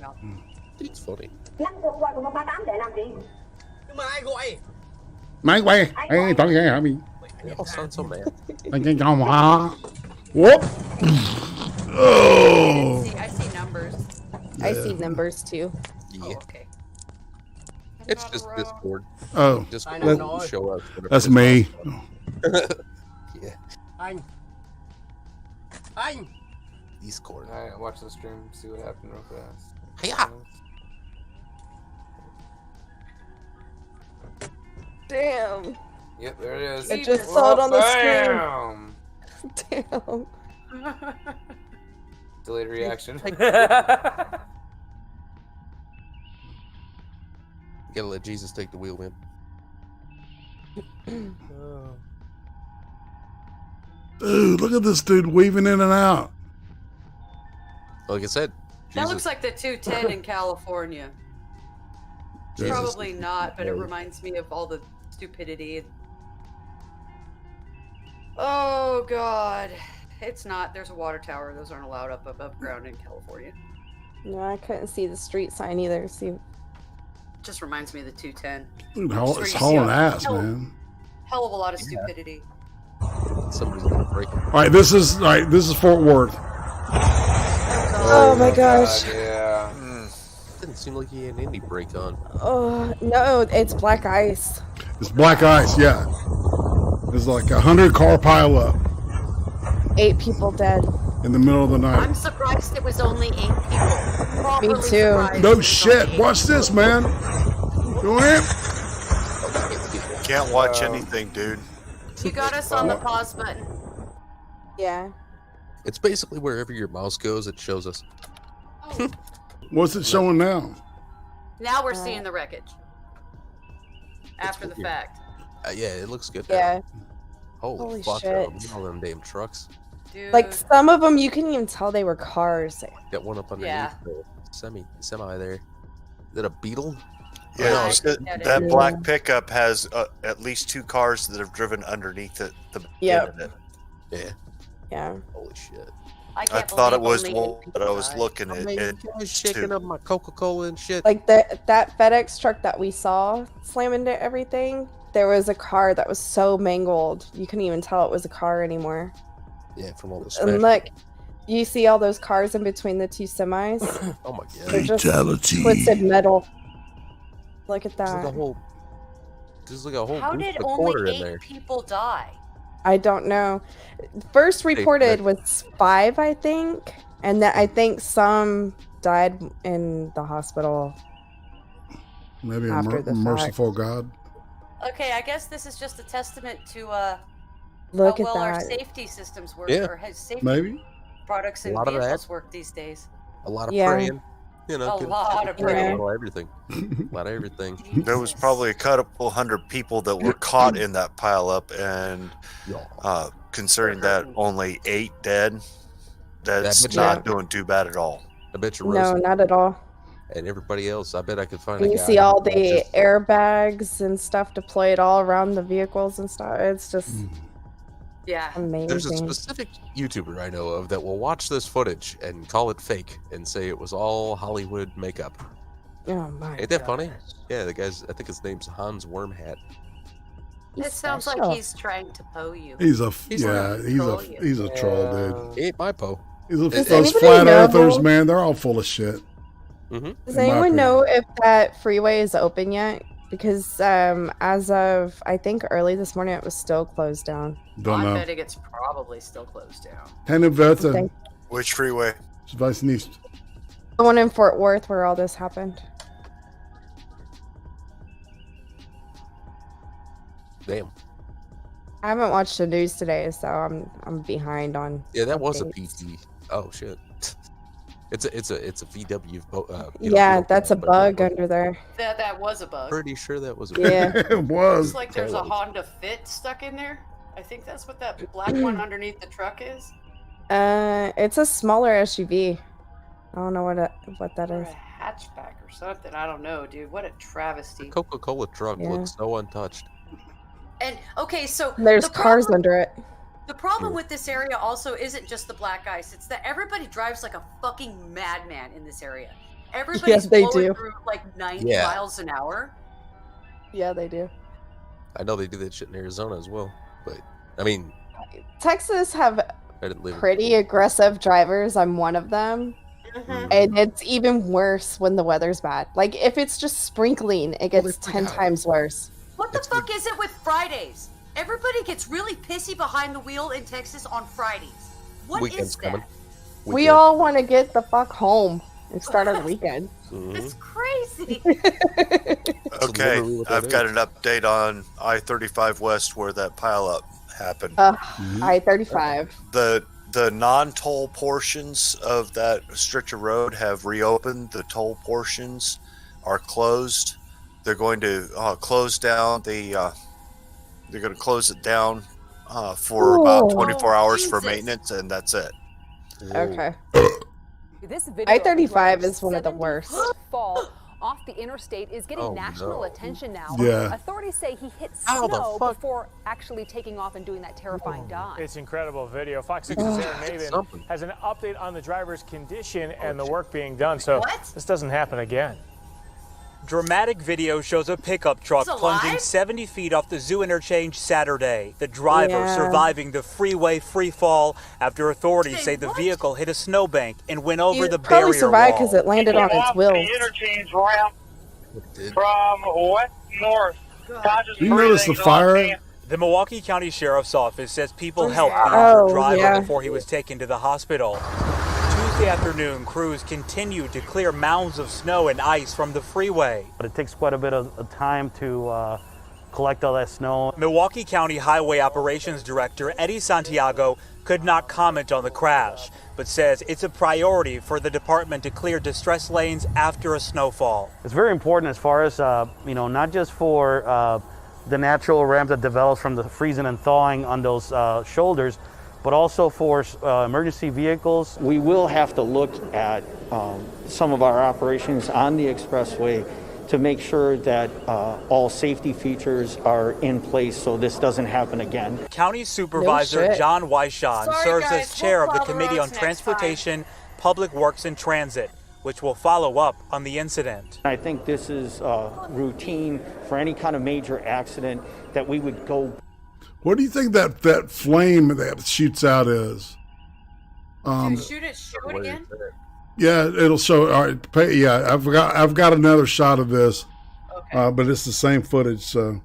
It's funny. Mike, wait. Hey, don't you hear me? They all sound so mad. Whoop. Oh. I see numbers. I see numbers too. Yeah. Okay. It's just Discord. Oh, Discord that- will show up. that's me. Yeah. Discord. Alright, watch the stream, see what happened real fast. Yeah. Damn. Yep, there it is. It just saw it on the Bam! screen. Damn. Delayed reaction. You gotta let Jesus take the wheel, man. Dude, look at this dude weaving in and out. Like I said, That Jesus. looks like the 210 in California. Jesus. Probably not, but it reminds me of all the stupidity. Oh God, it's not. There's a water tower. Those aren't allowed up above ground in California. No, I couldn't see the street sign either. See. Just reminds me of the 210. Dude, Just where it's you see hauling a ass, hell- man. Hell of a lot of stupidity. Somebody's gonna break it. All right, this is Fort Worth. Oh my gosh. Yeah. Didn't seem like he had any brake on. Oh no, it's black ice. It's black ice, yeah. There's like 100-car pileup 8 people dead. in the middle of the night. I'm surprised it was only 8 people. Properly Me too. surprised No it was shit. only 8 Watch this, man. Go ahead. Can't watch anything, dude. You got us on the pause button. Yeah. It's basically wherever your mouse goes, it shows us. What's it showing now? Now we're seeing the wreckage. After the weird. fact. Yeah, it looks good. Yeah. Holy Holy fuck! shit. All them damn trucks. Dude. Like some of them, you couldn't even tell they were cars. Got one up underneath Yeah. the semi there. Is that a Beetle? Yeah, no, it's that, yeah, that yeah. black pickup has at least 2 cars that have driven underneath it. The Yep. end of it. Yeah. Yeah. Holy shit. I can't thought it believe was only one, 8 but I was died. looking I at mean, it. you guys shaking up my Coca-Cola and shit. Like that FedEx truck that we saw slam into everything. There was a car that was so mangled you couldn't even tell it was a car anymore. Yeah, from all the And smash. look, you see all those cars in between the 2 semis? Oh my god. They're just Fatality. twisted metal. Look at There's like a that. whole. There's like a whole How group did of quarter only in 8 there. people die? I don't know. First reported was 5, I think, and that I think some died in the hospital. Maybe a After the merciful God. Okay, I guess this is just a testament to Look how at well our that. safety systems work, Yeah. or safety Maybe. products and A lot of that. vehicles work these days. A lot of Yeah. praying. You know, A lot of a praying. lot of everything. A lot of everything. There was probably a couple hundred people that were caught in that pileup, and considering that only 8 dead, that's not doing too bad at all. I bet you No, Rosie not at all. and everybody else, I bet I could find And a you guy see all who the just- airbags and stuff deployed all around the vehicles and stuff. It's just Yeah. amazing. There's a specific YouTuber I know of that will watch this footage and call it fake and say it was all Hollywood makeup. Oh my Ain't that funny? Yeah, the guy's, I think his name's Hans Wormhat. It sounds like special. he's trying to pose you. He's a He's he's a troll, dude. He ain't my po. Those anybody flat know- earthers, man, they're all full of shit. Does anyone know if that freeway is open yet? Because as of, I think, early this morning, it was still closed down. Don't know. I'm betting it's probably still closed down. Keine Wörter. Which freeway? Ich weiß nicht. The one in Fort Worth where all this happened. Damn. I haven't watched the news today, so I'm behind on. Yeah, that was a updates. PT. Oh shit. It's a VW. Yeah, that's a bug under there. That was a bug. Pretty sure that was a Yeah. It was. Looks like there's a Honda Fit stuck in there. I think that's what that black one underneath the truck is. It's a smaller SUV. I don't know what that Or is. a hatchback or something. I don't know, dude. What a travesty. Coca-Cola truck Yeah. looks so untouched. And okay, so There's the cars problem- under it. The problem with this area also isn't just the black ice. It's that everybody drives like a fucking madman in this area. Everybody's they blowing do. through like 90 Yeah. miles an hour. Yeah, they do. I know they do that shit in Arizona as well, but I mean, Texas have I didn't live. pretty aggressive drivers. I'm one of them. And it's even worse when the weather's bad. Like, if it's just sprinkling, it gets 10 times worse. What the fuck is it with Fridays? Everybody gets really pissy behind the wheel in Texas on Fridays. What Weekend's is that? coming. We all want to get the fuck home and start our weekend. It's crazy. Okay, literally what that I've got is. an update on I-35 West where that pileup happened. I-35. The non-toll portions of that stretch of road have reopened. The toll portions are closed. They're going to close down the. They're going to close it down for about 24 hours for maintenance, and that's it. Okay. This video I-35 is one of the worst. fall off the interstate is getting Oh, national no. attention now. Yeah. Authorities say he hit How the snow fuck? before actually taking off and doing that terrifying dive. It's incredible video. Fox 6's Aaron Maven Something. has an update on the driver's condition and the work being done, so this doesn't happen again. Dramatic video shows a pickup truck It's plunging alive? 70 feet off the zoo interchange Saturday. The driver Yeah. surviving the freeway free fall after authorities Say say the what? vehicle hit a snowbank and went over It the probably barrier survived wall. because it landed on its wheels. interchange ramp Did- from west north. You notice the fire? The Milwaukee County Sheriff's Office says people helped the Oh, injured driver yeah. before he was taken to the hospital. Tuesday afternoon, crews continued to clear mounds of snow and ice from the freeway. But it takes quite a bit of time to collect all that snow. Milwaukee County Highway Operations Director Eddie Santiago could not comment on the crash, but says it's a priority for the department to clear distress lanes after a snowfall. It's very important as far as, not just for the natural ramp that develops from the freezing and thawing on those shoulders, but also for emergency vehicles. We will have to look at some of our operations on the expressway to make sure that all safety features are in place so this doesn't happen again. County Supervisor shit. John Weishawn Sorry, serves guys, as chair we'll of the plow the Committee on roads next Transportation, Public Works and Transit, which will follow up on the incident. I think this is routine for any kind of major accident that we would go. What do you think that flame that shoots out is? Shoot it again. Yeah, it'll show. All right, yeah, I've got another shot of this, but it's the same footage. So,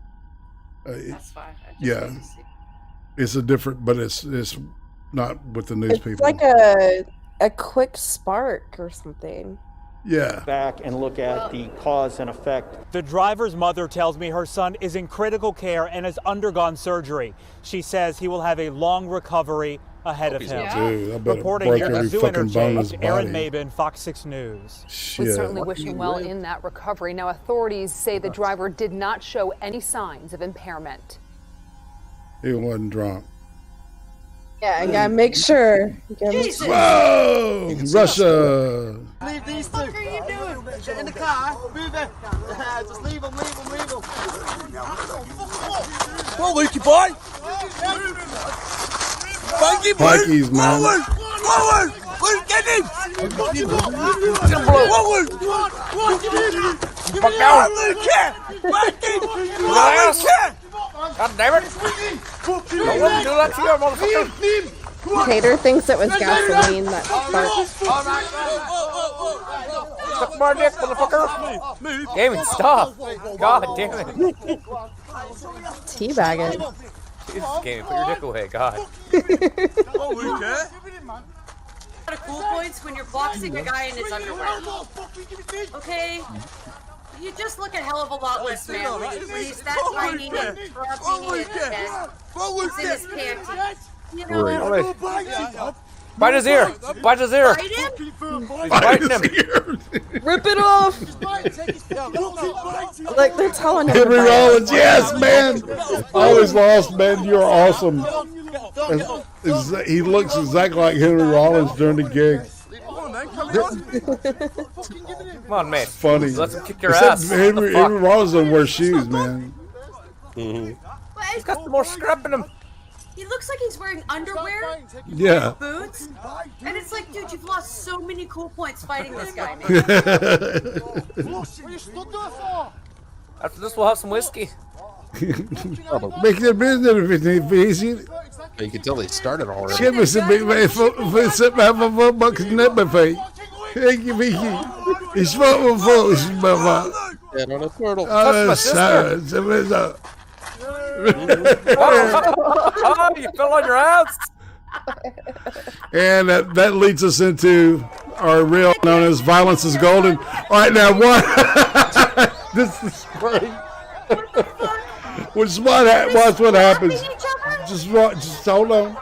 That's fine. yeah, it's a different, but it's not with the news It's people. like a quick spark or something. Yeah. Back and look at the cause and effect. The driver's mother tells me her son is in critical care and has undergone surgery. She says he will have a long recovery ahead of him. Dude, I bet it Reporting break here at every Zoo fucking bone in his Interchange, Aaron body. Maben, Fox 6 News. We certainly wish him well in that recovery. Now, authorities say the driver did not show any signs of impairment. He wasn't drunk. Yeah, I gotta make sure. Whoa! Russia! Leave these two. What are you doing? Get in the car. Move it. Just leave them. Go, Lukey boy. Pikey's, man. Forward. Get him. Forward. Fuck out. God damn it! No one do that to you, motherfucker! Tater thinks it was gasoline that sparked. Suck my dick, motherfucker! Gaming, stop! God damn it! Teabag it. Jesus, Gaming, put your dick away, God. Cool points when you're boxing a guy in his underwear. Okay? You just look a hell of a lot less man when he's that tiny and rubbing it and it's in his panties. You know? Bite his ear! Bite his ear! Bite him? He's biting him! Rip it off! Like they're telling him. Henry Rollins, yes, man! Always lost, man. You're awesome. He looks exactly like Henry Rollins during the gig. Come on, man. Funny. Let's kick your Except ass. Henry Rollins doesn't wear shoes, man. He's got some more scrap in him. He looks like he's wearing underwear, Yeah. boots, and it's like, dude, you've lost so many cool points fighting this guy, man. After this, we'll have some whiskey. Make their business easy. You can tell they started already. Give us a big man for $4 net my face. Thank you, Vicky. It's full. It's my Dead on a turtle. Touch my sister. Oh, you fell on your ass. And that leads us into our reel known as Violence is Golden. All right, now what? This is great. Watch what happens. Just hold on.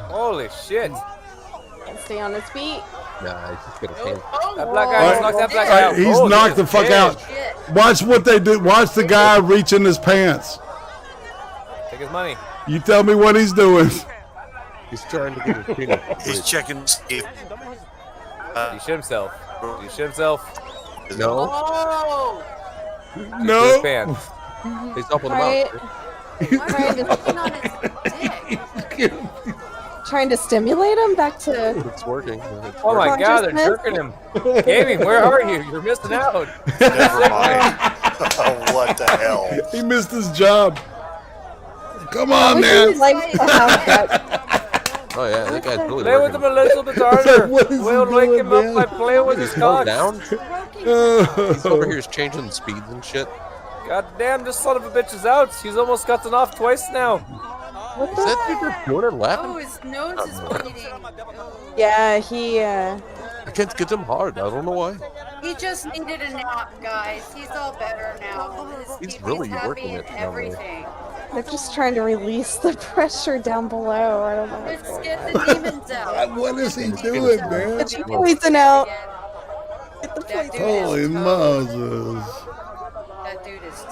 Holy shit. Stay on his feet. Nah, he's just gonna stand. That black guy just knocked that black guy out. He's Holy knocked the fuck shit. out. Watch what they do. Watch the guy reach in his pants. Take his money. You tell me what he's doing. He's trying to get his peanut. He's checking. He shit himself. He shit himself. No. Oh! No. His pants. He's up on the mountain. Trying to stimulate him back to. It's working. Oh my God, they're jerking him. Gaming, where are you? You're missing out. Never mind. What the hell? He missed his job. Come on, man. Oh yeah, that guy's really Play with him a little bit harder. We'll wake him up by playing with his cock. down. He's over here changing the speeds and shit. God damn, this son of a bitch is out. He's almost gotten off twice now. Is that dude just doing it laughing? Oh, his nose is bleeding. Yeah, he. I can't get him hard. I don't know why. He just needed a nap, guys. He's all better now. He's really happy working and it now. everything. They're just trying to release the pressure down below. I don't know. Let's get the demons out. What is he doing, man? Get the poison out. Get the poison Holy Moses. That dude is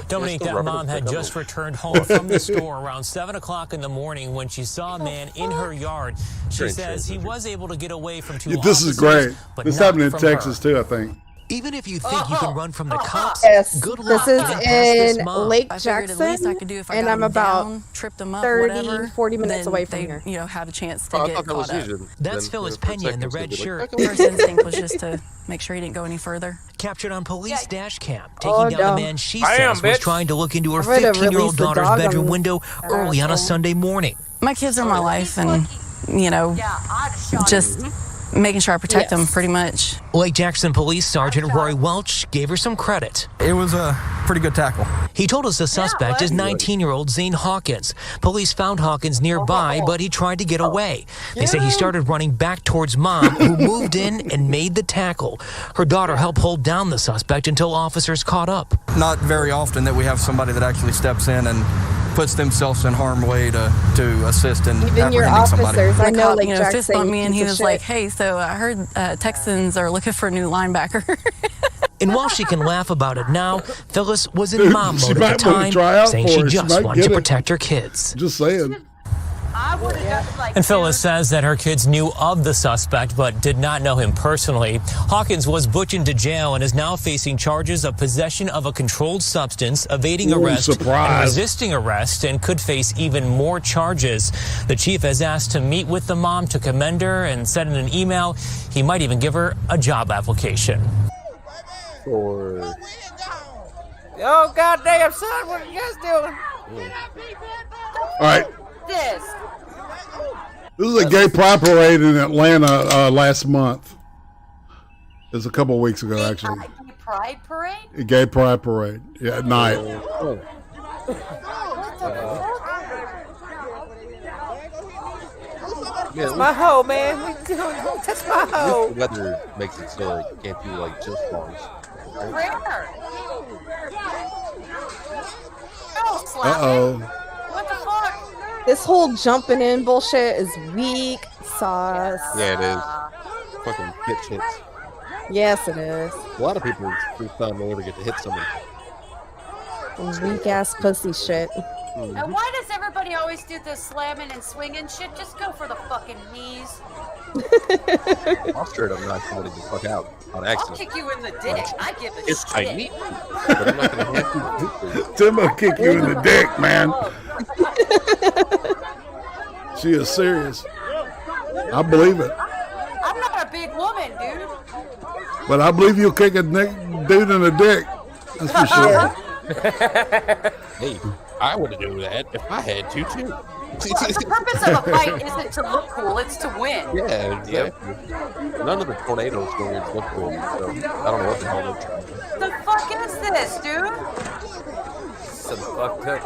Dominique, that mom had just returned home from the store around 7 o'clock in the morning when she saw a man in her yard. She says he was able to get away from two This is great. but This not happened in from Texas her. too, I think. Even if you think you can run from the cops, Yes, good luck this is getting past this in mom. Lake I figured Jackson, at least I could do if I and got I'm them about down, tripped them up, 30, whatever, 40 minutes then away from they, here. You know, had a chance to Oh, I get thought that caught was up. you. That's Phyllis Pena in the red shirt. First instinct was just to make sure he didn't go any further. Captured on police dash cam, taking down no. the man she Bam, says was bitch. trying to look into her I'm ready to 15-year-old release the daughter's dog on bedroom this window early on a asshole. Sunday morning. My kids are my life, and you know, just making sure I protect them pretty much. Lake Jackson Police Sergeant Roy Welch gave her some credit. It was a pretty good tackle. He told us the suspect is 19-year-old Zane Hawkins. Police found Hawkins nearby, but he tried to get away. They say he started running back towards mom, who moved in and made the tackle. Her daughter helped hold down the suspect until officers caught up. Not very often that we have somebody that actually steps in and puts themselves in harm's way to assist in Even your apprehending somebody. officers, I The know, cop, like you know, fist Jackson, bumped me, and he piece of was shit. like, "Hey, so I heard Texans are looking for a new linebacker." And while she can laugh about it now, Phyllis was in mom she mode might at the wanna time, try out saying for she it. She just might wanted to get it. protect her kids. Just saying. And Phyllis says that her kids knew of the suspect but did not know him personally. Hawkins was booked into jail and is now facing charges of possession of a controlled substance, evading arrest, and resisting arrest, and could face even more charges. The chief has asked to meet with the mom to commend her and said in an email he might even give her a job application. Or Oh, goddamn, son, what are you guys doing? All right. This. This is a gay pride parade in Atlanta last month. It was a couple of weeks ago, actually. Gay pride parade? A gay pride parade. Yeah, at night. That's my hoe, man. What you doing? Don't touch my hoe. The weather makes it so you can't do like just songs. Where? Uh-oh. What the fuck? This whole jumping in bullshit is weak sauce. Yeah, it is. Fucking bitch hits. Yes, it is. A lot of people, it's the first time they ever get to hit someone. Weak ass pussy shit. And why does everybody always do the slamming and swinging shit? Just go for the fucking knees. I'll straight up knock somebody the fuck out on I'll accident. kick you in the dick. I give a It's shit. tiny, but I'm not gonna have to. Tim will kick you in the dick, man. She is serious. I believe it. I'm not a big woman, dude. But I believe you'll kick a dude in the dick. That's for sure. Hey, I would do that if I had to too. The purpose of a fight isn't to look cool, it's to win. Yeah, exactly. None of the tornadoes going to look cool, so I don't know what the hell they're trying. The fuck is this, dude? Some fucked up.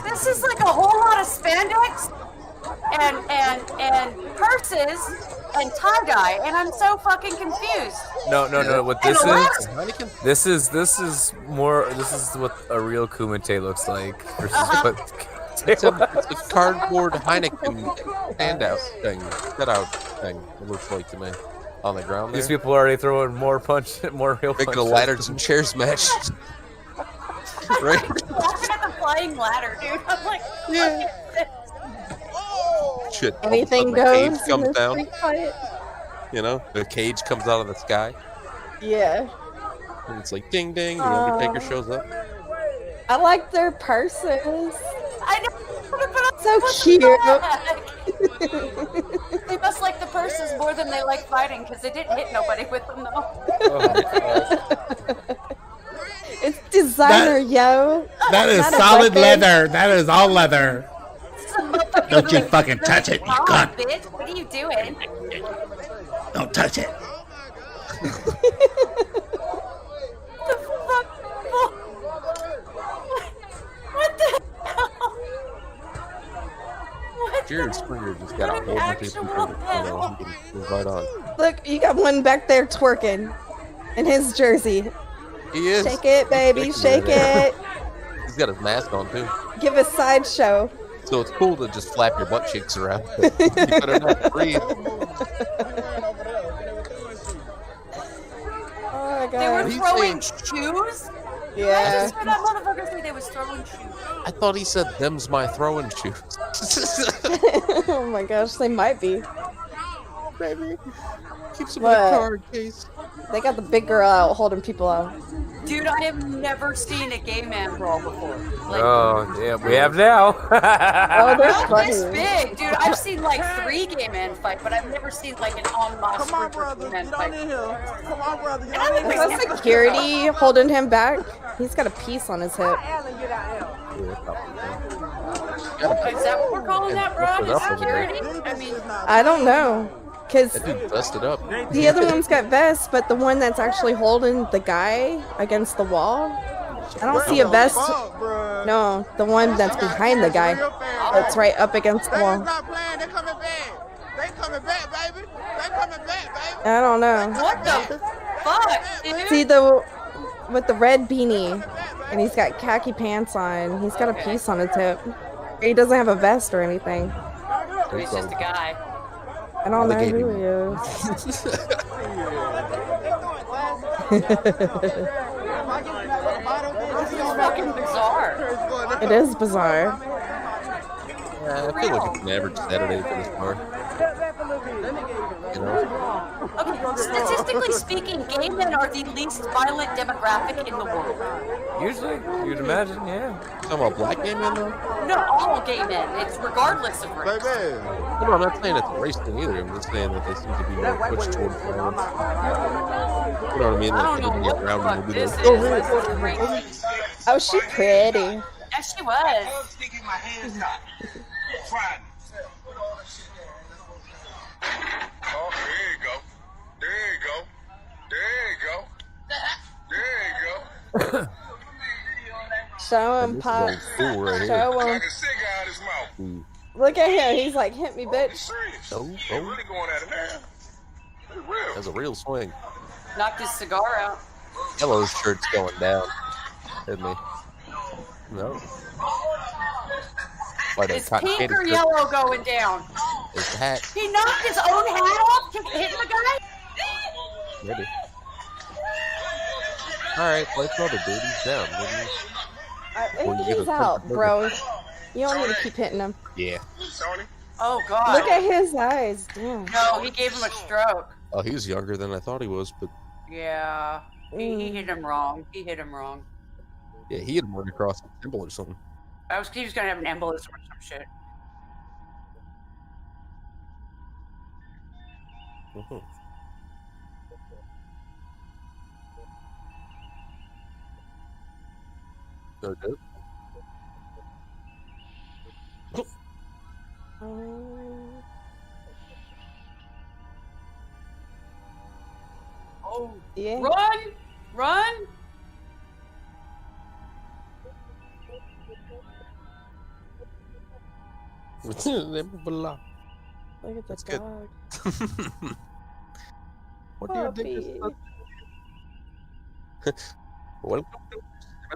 This is like a whole lot of spandex and purses and tie-dye, and I'm so fucking confused. No. What And this is more. This is what a real Kumite looks like. Versus what It's a cardboard Heineken standout thing, cutout thing. It looks like to me on the ground. These there. people are already throwing more real Making punch. a ladders and chairs match. Right? Laughing at the flying ladder, dude. I'm like, yeah. Shit. all of a Anything sudden the cage goes in comes this down. street fight. You know, the cage comes out of the sky. Yeah. And it's like ding ding. The Undertaker shows up. I like their purses. I know. So cute. They must like the purses more than they like fighting because they didn't hit nobody with them, though. It's designer, yo. That is Not a solid weapon. leather. That is all leather. Don't you fucking touch it, you Oh, cunt. bitch, what are you doing? Don't touch it. What the hell? Jared Springer just got a whole bunch of people, you know, he can invite on. Look, you got one back there twerking in his jersey. He is. Shake it, baby, shake it. He's got his mask on too. Give a sideshow. So it's cool to just flap your butt cheeks around. You better not breathe. Oh my They were god. throwing shoes? Yeah. I just heard that motherfucker say they was throwing shoes. I thought he said, "Them's my throwing shoes." Oh my gosh, they might be. Baby, keep some What? in the car in case. They got the big girl out holding people out. Dude, I have never seen a gay man brawl before. Like, Oh, yeah, we have now. Oh, they're not funny. this big, dude. I've seen like 3 gay men fight, but I've never seen like an en masse group of gay men fight. Come on, brother. And I think Is that never- security holding him back? He's got a piece on his hip. Is that what we're calling that, bro? Is security? I mean, I don't know. Because That dude busted up. the other one's got vest, but the one that's actually holding the guy against the wall, I don't see a vest. No, the one that's behind the guy that's right up against the wall. I don't know. what the fuck, dude? See the with the red beanie, and he's got khaki pants on. He's got a piece on his hip. He doesn't have a vest or anything. He's just a guy. I don't know Alligator. who he is. This is fucking bizarre. It is bizarre. Yeah, I feel like it's an average Saturday for this bar. You know? Okay, statistically speaking, gay men are the least violent demographic in the world. Usually, you'd imagine, yeah. Talking about black gay men, though? No, all gay men. It's regardless of race. No, I'm not saying it's a race thing either. I'm just saying that they seem to be more pushed towards violence. You know what I mean? I don't Like, know they what get the around fuck and do this that. is. Oh, she pretty. Yes, she was. Oh, there you go. There you go. There you go. There you go. Show him, Pop. Show him. Like a cigar out his mouth. Look at him. He's like, hit me, bitch. Oh. Really going at it now. Real. That's a real swing. Knocked his cigar out. Yellow's shirt's going down, isn't he? No. Like Is pink or yellow going down? His hat. He knocked his own hat off hitting the guy? Maybe. Alright, play another dude. He's down. He's out, bro. You don't need to keep hitting him. Yeah. Oh, God. Look at his eyes. Damn. No, he gave him a stroke. Oh, he was younger than I thought he was, but Yeah. He hit him wrong. He hit him wrong. yeah, he had run across the temple or something. He was going to have an embolism or some shit. Uh-huh. So good. Oh, yeah. Run! Run! Look at the dog. What do you think is Welcome to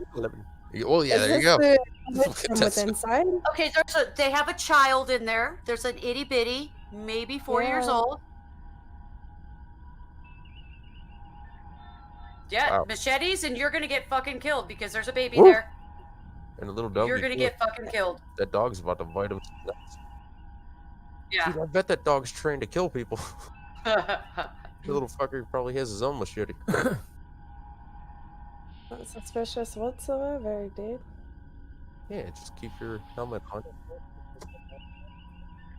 7-Eleven. Oh yeah, Is there you this go. the Look witch at from that. within inside? Okay, they have a child in there. There's an itty bitty, maybe 4 years Yeah. old. Yeah, Wow. machetes, and you're gonna get fucking killed because there's a baby Woo. there. And a little dog. You're gonna get fucking killed. That dog's about to bite him. Nuts. Yeah. Dude, I bet that dog's trained to kill people. The little fucker probably has his own machete. Not suspicious whatsoever, dude. Yeah, just keep your helmet on.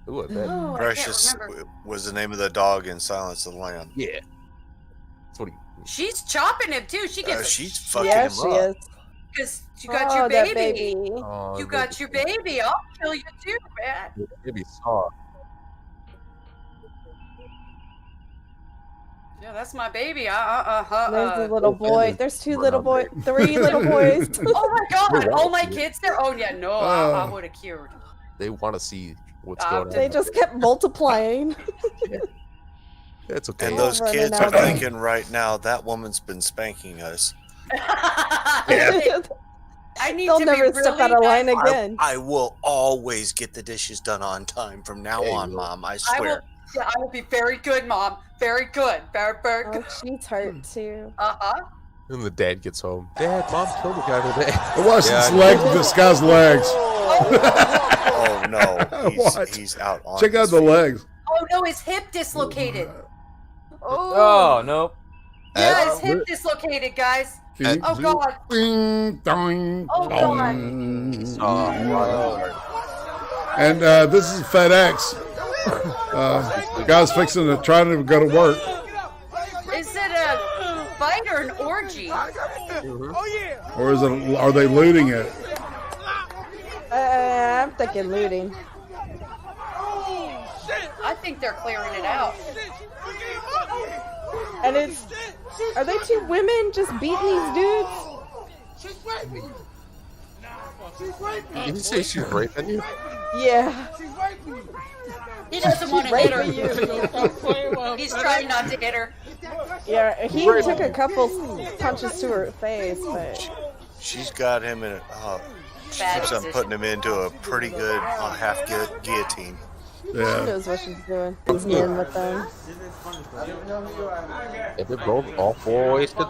Ooh, I bet. No, I can't Precious remember. was the name of the dog in Silence of the Lambs. Yeah. That's what he. She's chopping him too. She gets. She's fucking Yeah, him she up. is. Because you got Oh, your that baby. baby. Oh, You got your baby. I'll kill you too, man. Maybe saw. Yeah, that's my baby. There's a little boy. There's two little boys. 3 little boys. Oh my God! All my kids there. Oh yeah, no, I would have cured. They want to see what's going on. They just kept multiplying. That's okay. And those Over kids and are over. thinking right now, that woman's been spanking us. I need They'll to never be step really out of line nice. again. I will always get the dishes done on time from now on, Mom. I I swear. will be very good, Mom. Very good. Very Oh, good. she's hurt too. And the dad gets home. Dad, Mom killed a guy today. Watch this guy's legs. Oh no, he's out on. Check out the legs. Oh no, his hip dislocated. Oh, nope. Yeah, his hip dislocated, guys. Oh God. Ding, dong, Oh dong. God. And this is FedEx. Guy's fixing to try to go to work. Is it a fight or an orgy? Or is it? Are they looting it? I'm thinking looting. I think they're clearing it out. And are they 2 women just beating these dudes? Did you say she's raping you? Yeah. He doesn't want to hit her. He's trying not to hit her. Yeah, he took a couple punches to her face, but She's got him in a. She keeps on putting him into a pretty good half guillotine. She Yeah. knows what she's doing. She's in with them. If they're both all 4 wasted.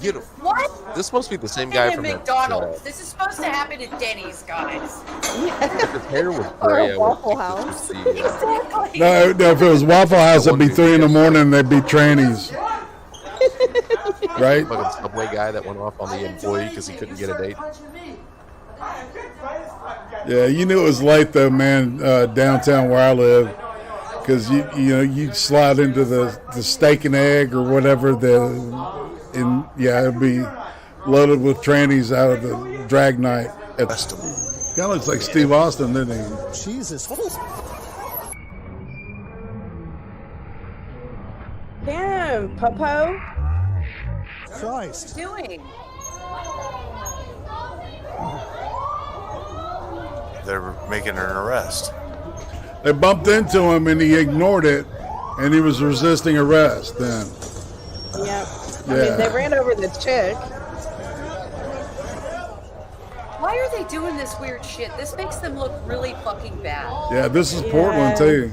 Beautiful. What? This must be the same guy In from McDonald's. This is supposed to happen at Denny's, guys. If his hair was gray, I would Waffle House. see Exactly. No, if it was Waffle House, it'd be 3 in the morning. They'd be trannies. Right? Fucking Subway guy that went off on the employee because he couldn't get a date. Yeah, you knew it was late though, man. Downtown where I live, because you slide into the steak and egg or whatever it'd be loaded with trannies out of the drag night. Kind of looks like Steve Austin, doesn't he? Jesus. Damn, Popo. Christ. What are you doing? They're making an arrest. They bumped into him and he ignored it, and he was resisting arrest then. Yep. I Yeah. mean, they ran over the chick. Why are they doing this weird shit? This makes them look really fucking bad. Yeah, this is Portland too,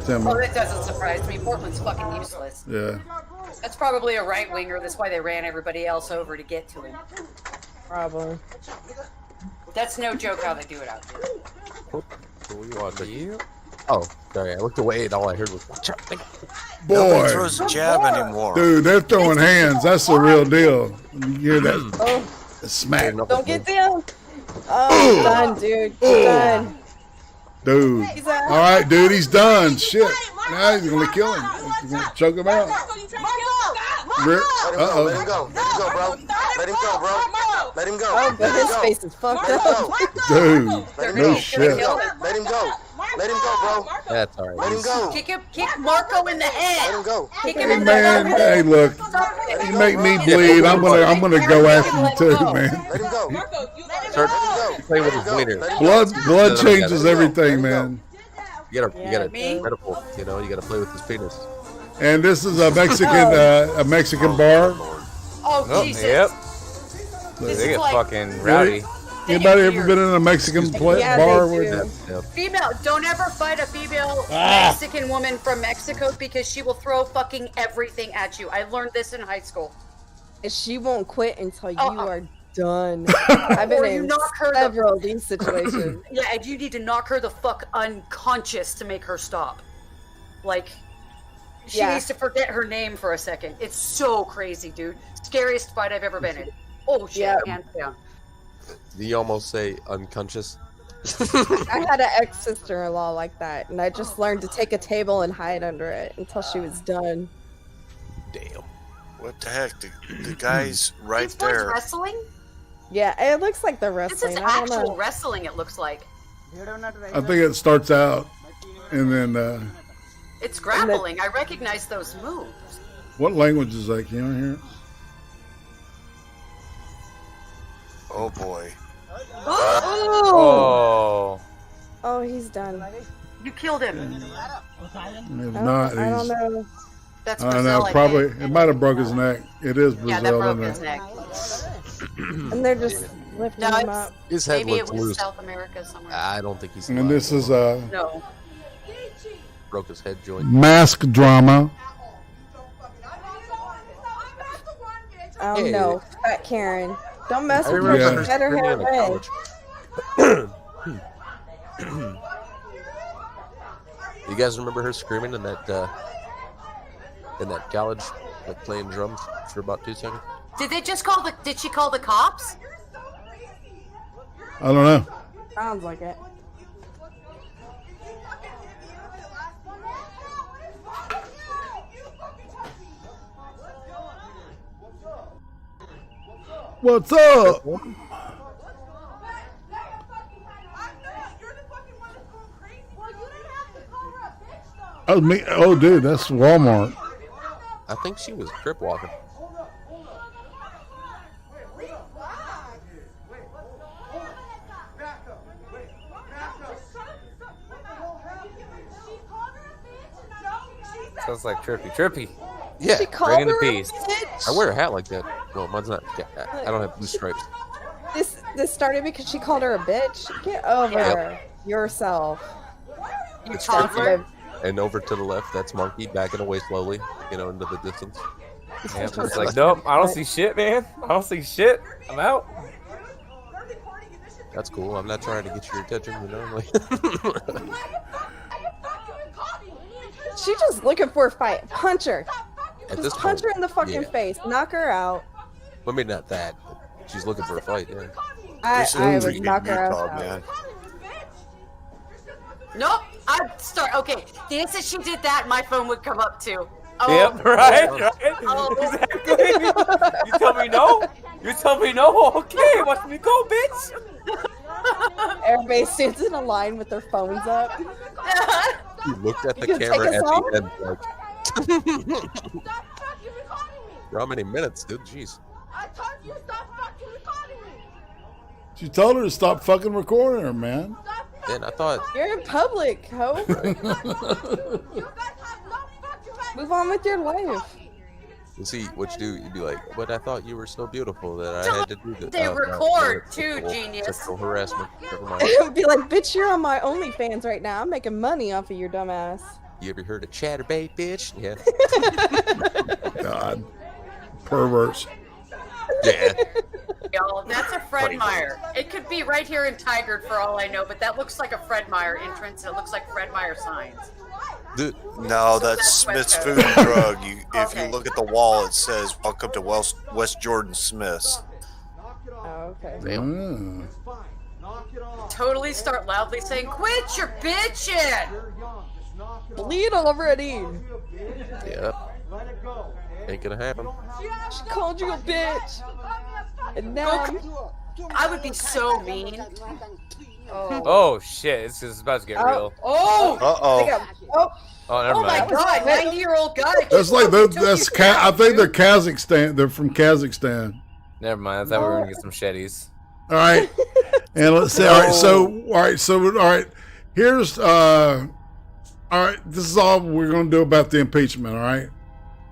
Timmy. Oh, that doesn't surprise me. Portland's fucking useless. Yeah. That's probably a right winger. That's why they ran everybody else over to get to him. Probably. That's no joke how they do it out there. Oh, sorry. I looked away and all I heard was, watch out. Nobody Boy, throws a jab anymore. dude, they're throwing hands. That's the real deal. You hear that? Oh, Smack. don't get down. Oh, done, dude. Done. Dude. He's out. All right, dude, he's done. Shit. Now he's going to kill him. He's going to choke him out. Uh-oh. Let him go, bro. Let him go, bro. Let him go. Oh, but his face is fucked up. Dude, no shit. Let him go. Let him go, bro. That's all right. Let him go. Kick Marco in the head. Let him go. Kick him Hey, in the man, head. hey, look. You make me bleed. I'm gonna go after you too, man. Let him go. Start playing with his wiener. Blood changes everything, man. You gotta medical, you gotta play with his penis. And this is a Mexican bar. Oh, Jesus. Yep. This They is get like fucking rowdy. Anybody ever been in a Mexican bar? Female, don't ever fight a female Mexican woman from Mexico because she will throw fucking everything at you. I learned this in high school. And she won't quit until you are done. I've been in several of these situations. Yeah, and you need to knock her the fuck unconscious to make her stop. Like, she needs to forget her name for a second. It's so crazy, dude. Scariest fight I've ever been in. Oh shit, hands down. Do you almost say unconscious? I had an ex-sister-in-law like that, and I just learned to take a table and hide under it until she was done. Damn. What the heck? The guy's right This one's there. wrestling? Yeah, it looks like the This wrestling. is I don't actual know. wrestling, it looks like. I think it starts out, and then It's grappling. I recognize those moves. what language is that? Can you hear it? Oh boy. Oh! Oh, he's done. You killed him. It's not. I don't know. That's I don't Brazil, know. I Probably think. it might have broke his neck. It is Brazil. Yeah, that broke isn't his it? neck. And they're just lifting No, him it's, up. His head maybe it looked was loose. South America somewhere. I don't think he's. And this is a No. Broke his head joint. mask drama. Oh Hey. no, Fat Karen. Don't mess I with remember her. her She had her screaming hair in red. college. You guys remember her screaming in that college, like playing drums for about 2 seconds? Did she call the cops? I don't know. Sounds like it. What's up? Oh me! Oh, dude, that's Walmart. I think she was crip walking. Sounds like Trippy. Yeah, She called bringing the her a peace. bitch? I wear a hat like that. Well, mine's not. I don't have blue stripes. This started because she called her a bitch. Get over Yep. her. yourself. You toddler. And over to the left, that's Monkey backing away slowly, into the distance. Yeah, it's like, nope, I don't see shit, man. I don't see shit. I'm out. That's cool. I'm not trying to get your attention, Like, She's just looking for a fight. Punch her. At Just this punch her point, in the fucking yeah. face. Knock her out. I mean, not that. But she's looking for a fight, yeah. I would knock her out. Man. Nope. I'd start. Okay. The instant she did that, my phone would come up too. Oh. Yep, right. Oh. Exactly. You tell me no? You tell me no? Okay, watch me go, bitch. Everybody stands in a line with their phones up. You looked at the You gonna camera take at us home? the end, like. For how many minutes, dude? Jeez. She told her to stop fucking recording her, man. Man, I thought. You're in public, ho. Move on with your life. You see what you do, you'd be like, but I thought you were so beautiful that I had to do this. They record too, genius. Sexual harassment. Never mind. It would be like, bitch, you're on my OnlyFans right now. I'm making money off of your dumb ass. You ever heard of chatterbait, bitch? Yeah. God. Perverts. Yeah. Y'all, that's a Fred Meyer. It could be right here in Tigard for all I know, but that looks like a Fred Meyer entrance, and it looks like Fred Meyer signs. No, that's Smith's Food and Drug. If you look at the wall, it says "Welcome to West Jordan Smith's." Oh, okay. Damn. Totally start loudly saying, "Quit your bitching!" Bleed already. Yeah. Ain't gonna happen. She called you a bitch. And now I would be so mean. Oh shit! It's about to get real. Oh! Oh, never Oh my mind. God! 90-year-old guy. That's like I think they're Kazakhstan. They're from Kazakhstan. Never mind. I thought we were gonna get some shetties. All right, and let's say all right. Here's all right. This is all we're gonna do about the impeachment. All right.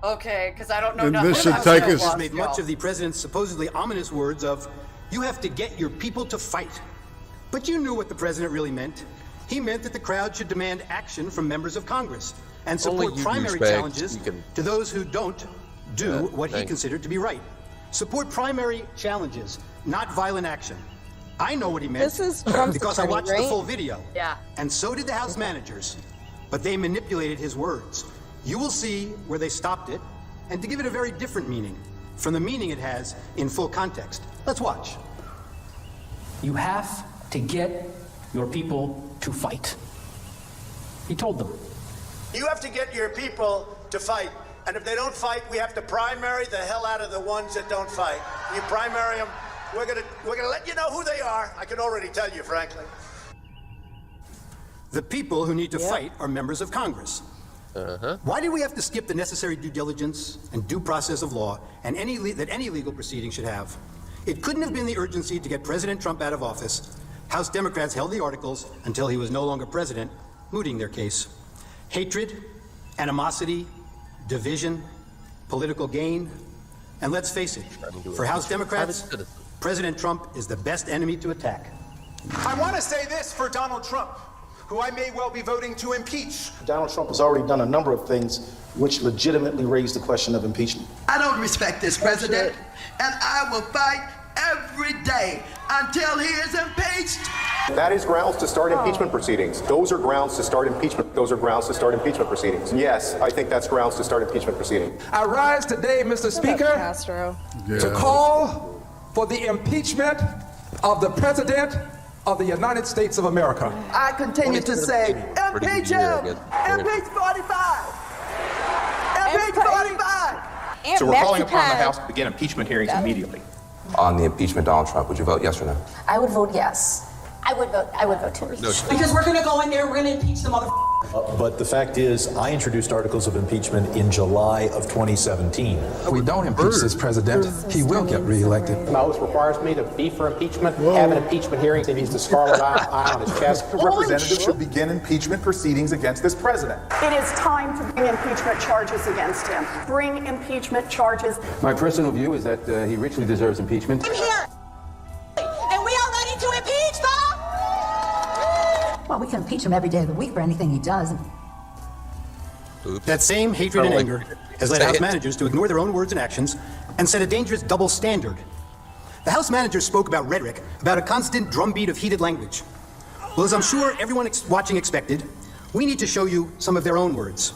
Okay, because I don't know And nothing this should about take this. us- Made much of the president's supposedly ominous words of, "You have to get your people to fight." But you knew what the president really meant. He meant that the crowd should demand action from members of Congress and Only support you primary douchebags challenges can- to those who don't do what he thanks. considered to be right. Support primary challenges, not violent action. I know what he meant This is Trump's because I attorney, watched right? the full video. Yeah. And so did the House managers. But they manipulated his words. You will see where they stopped it, and to give it a very different meaning from the meaning it has in full context. Let's watch. You have to get your people to fight. He told them. You have to get your people to fight. And if they don't fight, we have to primary the hell out of the ones that don't fight. You primary them, we're gonna let you know who they are. I can already tell you, frankly. The people who need to fight are members of Congress. Why did we have to skip the necessary due diligence and due process of law and any legal proceeding should have? It couldn't have been the urgency to get President Trump out of office. House Democrats held the articles until he was no longer president, mooting their case. Hatred, animosity, division, political gain, and let's face it, for House Democrats, President Trump is the best enemy to attack. I want to say this for Donald Trump, who I may well be voting to impeach. Donald Trump has already done a number of things which legitimately raise the question of impeachment. I don't respect this president, and I will fight every day until he is impeached. That is grounds to start impeachment proceedings. Those are grounds to start impeachment. Those are grounds to start impeachment proceedings. Yes, I think that's grounds to start impeachment proceedings. I rise today, Mr. Speaker, to call for the impeachment of the President of the United States of America. I continue to say, impeach him! Impeach 45! Impeach 45! So we're calling upon the House to begin impeachment hearings immediately. On the impeachment, Donald Trump, would you vote yes or no? I would vote yes. I would vote too. Because we're gonna go in there, we're gonna impeach the mother. But the fact is, I introduced articles of impeachment in July of 2017. If we don't impeach this president, he will get reelected. My oath requires me to be for impeachment, have an impeachment hearing. He needs the scarlet eye on his chest. Representatives should begin impeachment proceedings against this president. It is time to bring impeachment charges against him. Bring impeachment charges. My personal view is that he richly deserves impeachment. I'm here, and we are ready to impeach them. Well, we can impeach him every day of the week for anything he does. That same hatred and anger has led House managers to ignore their own words and actions and set a dangerous double standard. The House managers spoke about rhetoric, about a constant drumbeat of heated language. Well, as I'm sure everyone watching expected, we need to show you some of their own words.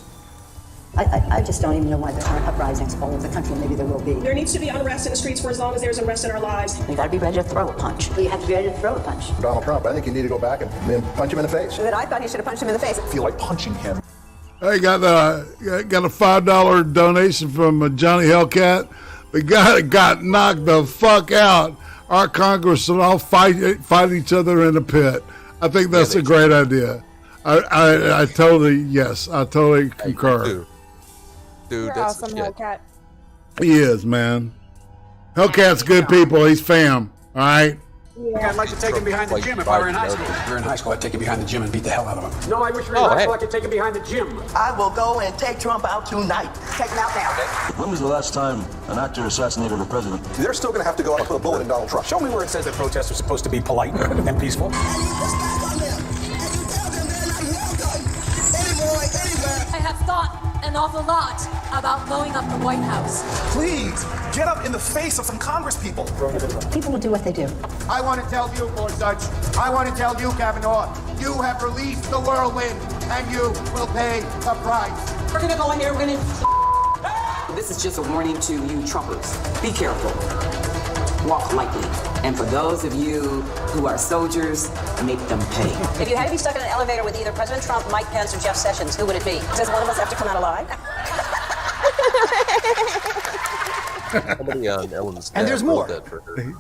I just don't even know why there aren't uprisings all over the country. Maybe there will be. There needs to be unrest in the streets for as long as there's unrest in our lives. You gotta be ready to throw a punch. You have to be ready to throw a punch. Donald Trump, I think you need to go back and punch him in the face. But I thought he should have punched him in the face. I feel like punching him. I got a $5 donation from Johnny Hellcat. The guy got knocked the fuck out. Our Congress will all fight each other in a pit. I think that's a great idea. I totally concur. Dude, You're that's awesome, Hellcat. He is, man. Hellcat's good people. He's fam. All right. Yeah. I'd like to take him behind the gym if I were in high school. If you're in high school, I'd take him behind the gym and beat the hell out of him. No, I wish we were in high school. I could take him behind the gym. I will go and take Trump out tonight. Take him out now. When was the last time an actor assassinated a president? They're still going to have to go out and put a bullet in Donald Trump. Show me where it says that protests are supposed to be polite and peaceful. I have thought an awful lot about blowing up the White House. Please, get up in the face of some Congress people. People will do what they do. I want to tell you, Gorsuch, I want to tell you, Kavanaugh, you have released the whirlwind, and you will pay the price. We're gonna go in there, we're gonna... This is just a warning to you Trumpers. Be careful. Walk lightly. And for those of you who are soldiers, make them pay. If you had to be stuck in an elevator with either President Trump, Mike Pence, or Jeff Sessions, who would it be? Does one of us have to come out alive? Somebody on Ellen's And there's more.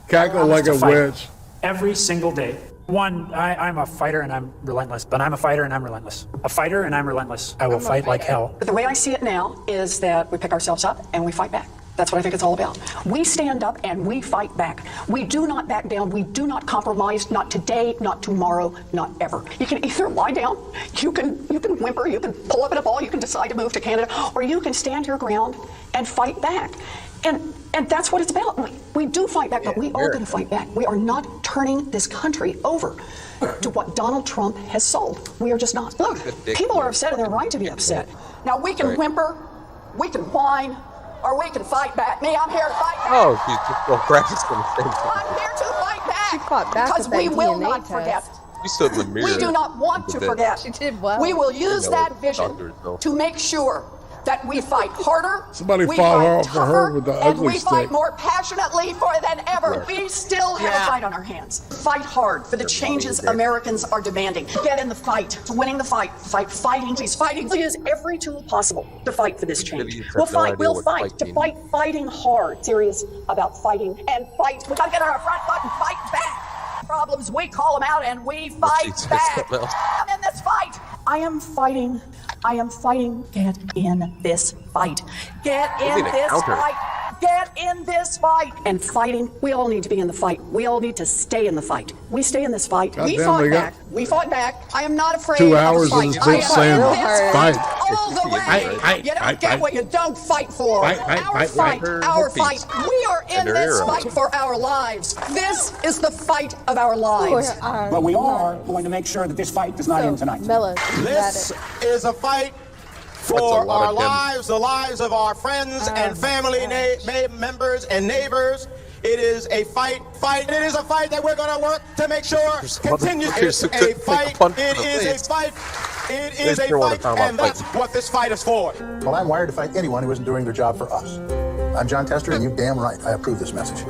Cackle like a witch. Every single day. I'm a fighter and I'm relentless, but I'm a fighter and I'm relentless. A fighter and I'm relentless. I will fight like hell. But the way I see it now is that we pick ourselves up and we fight back. That's what I think it's all about. We stand up and we fight back. We do not back down. We do not compromise. Not today, not tomorrow, not ever. You can either lie down, you can whimper, you can pull up in a ball, you can decide to move to Canada, or you can stand your ground and fight back. And that's what it's about. We do fight back, but we are going to fight back. We are not turning this country over to what Donald Trump has sold. We are just not. Look, people are upset and they're right to be upset. Now we can whimper, we can whine, or we can fight back. Me, I'm here to fight back. Oh, you just go practice from the same time. I'm here to fight back. She fought back because with we that will DNA not test. forget. You stood in the mirror. We do not want to forget. She did well. We will use that vision to make sure that we fight harder, Somebody we fought fight for her tougher, with the and ugly we fight stick. more passionately for than ever. Yeah. We still have a fight on our hands. Fight hard for the changes Americans are demanding. Get in the fight. Winning the fight. Fighting. Please, fighting. Please use every tool possible to fight for this change. We'll fight. We'll fight. To fight. Fighting hard. Serious about fighting and fight. We gotta get on our front foot and fight back. Problems, we call them out and we fight back. I'm in this fight. I am fighting. Get in this fight. Get in this fight. Get in this fight. And fighting, we all need to be in the fight. We all need to stay in the fight. We stay in this fight. We fought back. We fought back. I am not afraid 2 of hours a in fight. this bitch saying fight. All the way. You don't get what you don't fight for. Our fight. Our fight. We are in this fight for our lives. This is the fight of our lives. But we are going to make sure that this fight does not end tonight. This is a fight for our lives, the lives of our friends and family members and neighbors. It is a fight. It is a fight that we're going to work to make sure continues. It's a fight. It is a fight. It is a fight, and that's what this fight is for. Well, I'm wired to fight anyone who isn't doing their job for us. I'm John Tester, and you're damn right. I approve this message.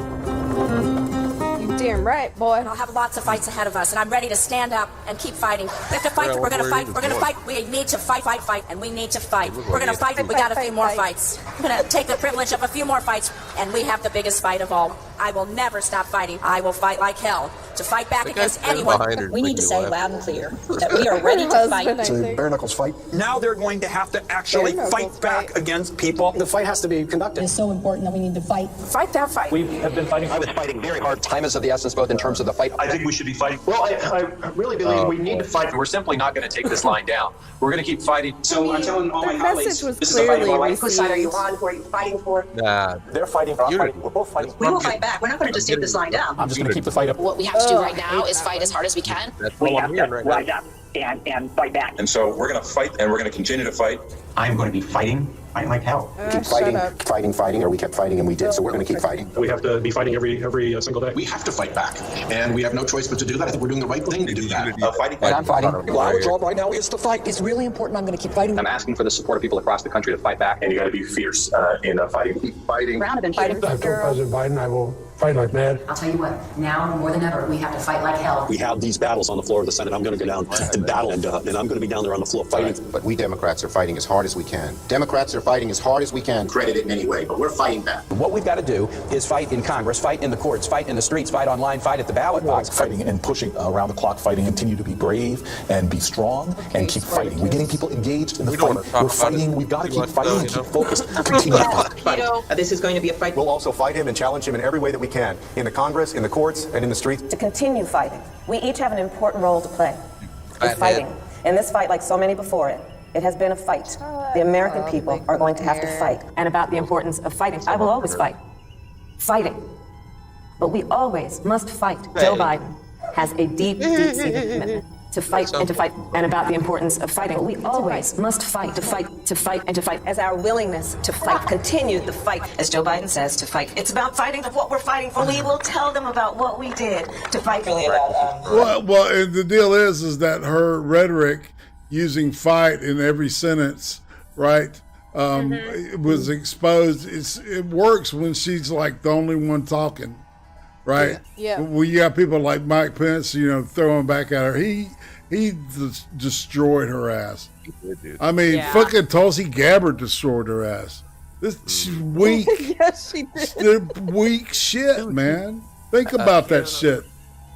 You damn right, boy. I'll have lots of fights ahead of us, and I'm ready to stand up and keep fighting. We have to fight. We're going to fight. We're going to fight. We need to fight, and we need to fight. We're going to fight. We got a few more fights. We're going to take the privilege of a few more fights, and we have the biggest fight of all. I will never stop fighting. I will fight like hell to fight back against anyone. We need to say loud and clear that we are ready to fight. It's a bare knuckles fight. Now they're going to have to actually fight back against people. The fight has to be conducted. It's so important that we need to fight. Fight that fight. We have been fighting. I was fighting very hard. Time is of the essence, both in terms of the fight. I think we should be fighting. Well, I really believe we need to fight. We're simply not going to take this line down. We're going to keep fighting. So I'm telling all my colleagues, this is the fight of our life. Whose side are you on? Who are you fighting for? Nah, they're fighting. We're both fighting. We will fight back. We're not going to just take this line down. I'm just going to keep the fight up. What we have to do right now is fight as hard as we can. That's what I'm hearing right now. and fight back. And so we're going to fight, and we're going to continue to fight. I'm going to be fighting like hell. Keep fighting, or we kept fighting and we did, so we're going to keep fighting. We have to be fighting every single day. We have to fight back, and we have no choice but to do that. I think we're doing the right thing to do that. Fighting. And I'm fighting. Our job right now is to fight. It's really important. I'm going to keep fighting. I'm asking for the support of people across the country to fight back. And you got to be fierce in fighting. Keep fighting. Round of fighting. I told President Biden I will fight like mad. I'll tell you what, now more than ever, we have to fight like hell. We have these battles on the floor of the Senate. I'm going to go down and battle, and I'm going to be down there on the floor fighting. But we Democrats are fighting as hard as we can. Democrats are fighting as hard as we can. Credit it in any way, but we're fighting back. What we've got to do is fight in Congress, fight in the courts, fight in the streets, fight online, fight at the ballot box. Fighting and pushing around the clock, fighting, continue to be brave and be strong and keep fighting. We're getting people engaged in the fight. We're fighting. We've got to keep fighting and keep focused. Continue to fight. This is going to be a fight. We'll also fight him and challenge him in every way that we can, in the Congress, in the courts, and in the streets. To continue fighting, we each have an important role to play. It's fighting. In this fight, like so many before it, it has been a fight. The American people are going to have to fight. And about the importance of fighting, I will always fight. Fighting. But we always must fight. Joe Biden has a deep, deep-seated commitment to fight and to fight. And about the importance of fighting, we always must fight, to fight, to fight, and to fight. As our willingness to fight continued the fight, as Joe Biden says, to fight. It's about fighting what we're fighting for. We will tell them about what we did to fight. Really about. Well, and the deal is that her rhetoric using fight in every sentence, right, was exposed. It works when she's like the only one talking, right? Yeah. Well, you got people like Mike Pence, throwing back at her. He destroyed her ass. I mean, fucking Tulsi Gabbard destroyed her ass. She's weak. Yes, she did. They're weak shit, man. Think about that shit.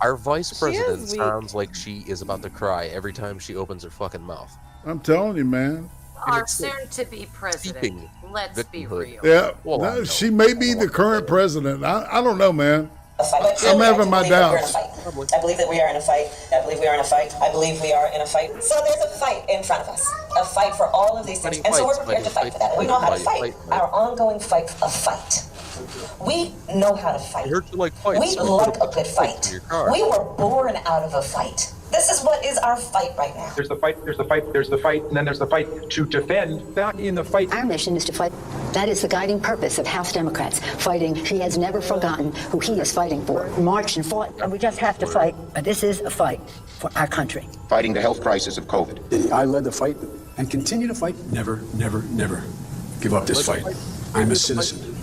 Our vice president sounds like she is about to cry every time she opens her fucking mouth. I'm telling you, man. Our soon-to-be president. Let's be real. Yeah, she may be the current president. I don't know, man. I'm having my doubts. I believe that we are in a fight. I believe we are in a fight. I believe we are in a fight. So there's a fight in front of us. A fight for all of these things. And so we're prepared to fight for that. We know how to fight. Our ongoing fight, a fight. We know how to fight. We like a good fight. We were born out of a fight. This is what is our fight right now. There's the fight, there's the fight, there's the fight, and then there's the fight to defend. Back in the fight. Our mission is to fight. That is the guiding purpose of House Democrats, fighting. He has never forgotten who he is fighting for. Marched and fought, and we just have to fight. This is a fight for our country. Fighting the health crisis of COVID. I led the fight and continue to fight. Never, never, never give up this fight. I'm a citizen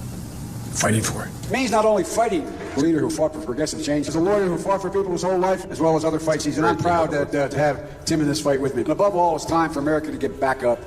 fighting for it. It means not only fighting, a leader who fought for progressive change, as a lawyer who fought for people his whole life, as well as other fights. And I'm proud to have Tim in this fight with me. And above all, it's time for America to get back up.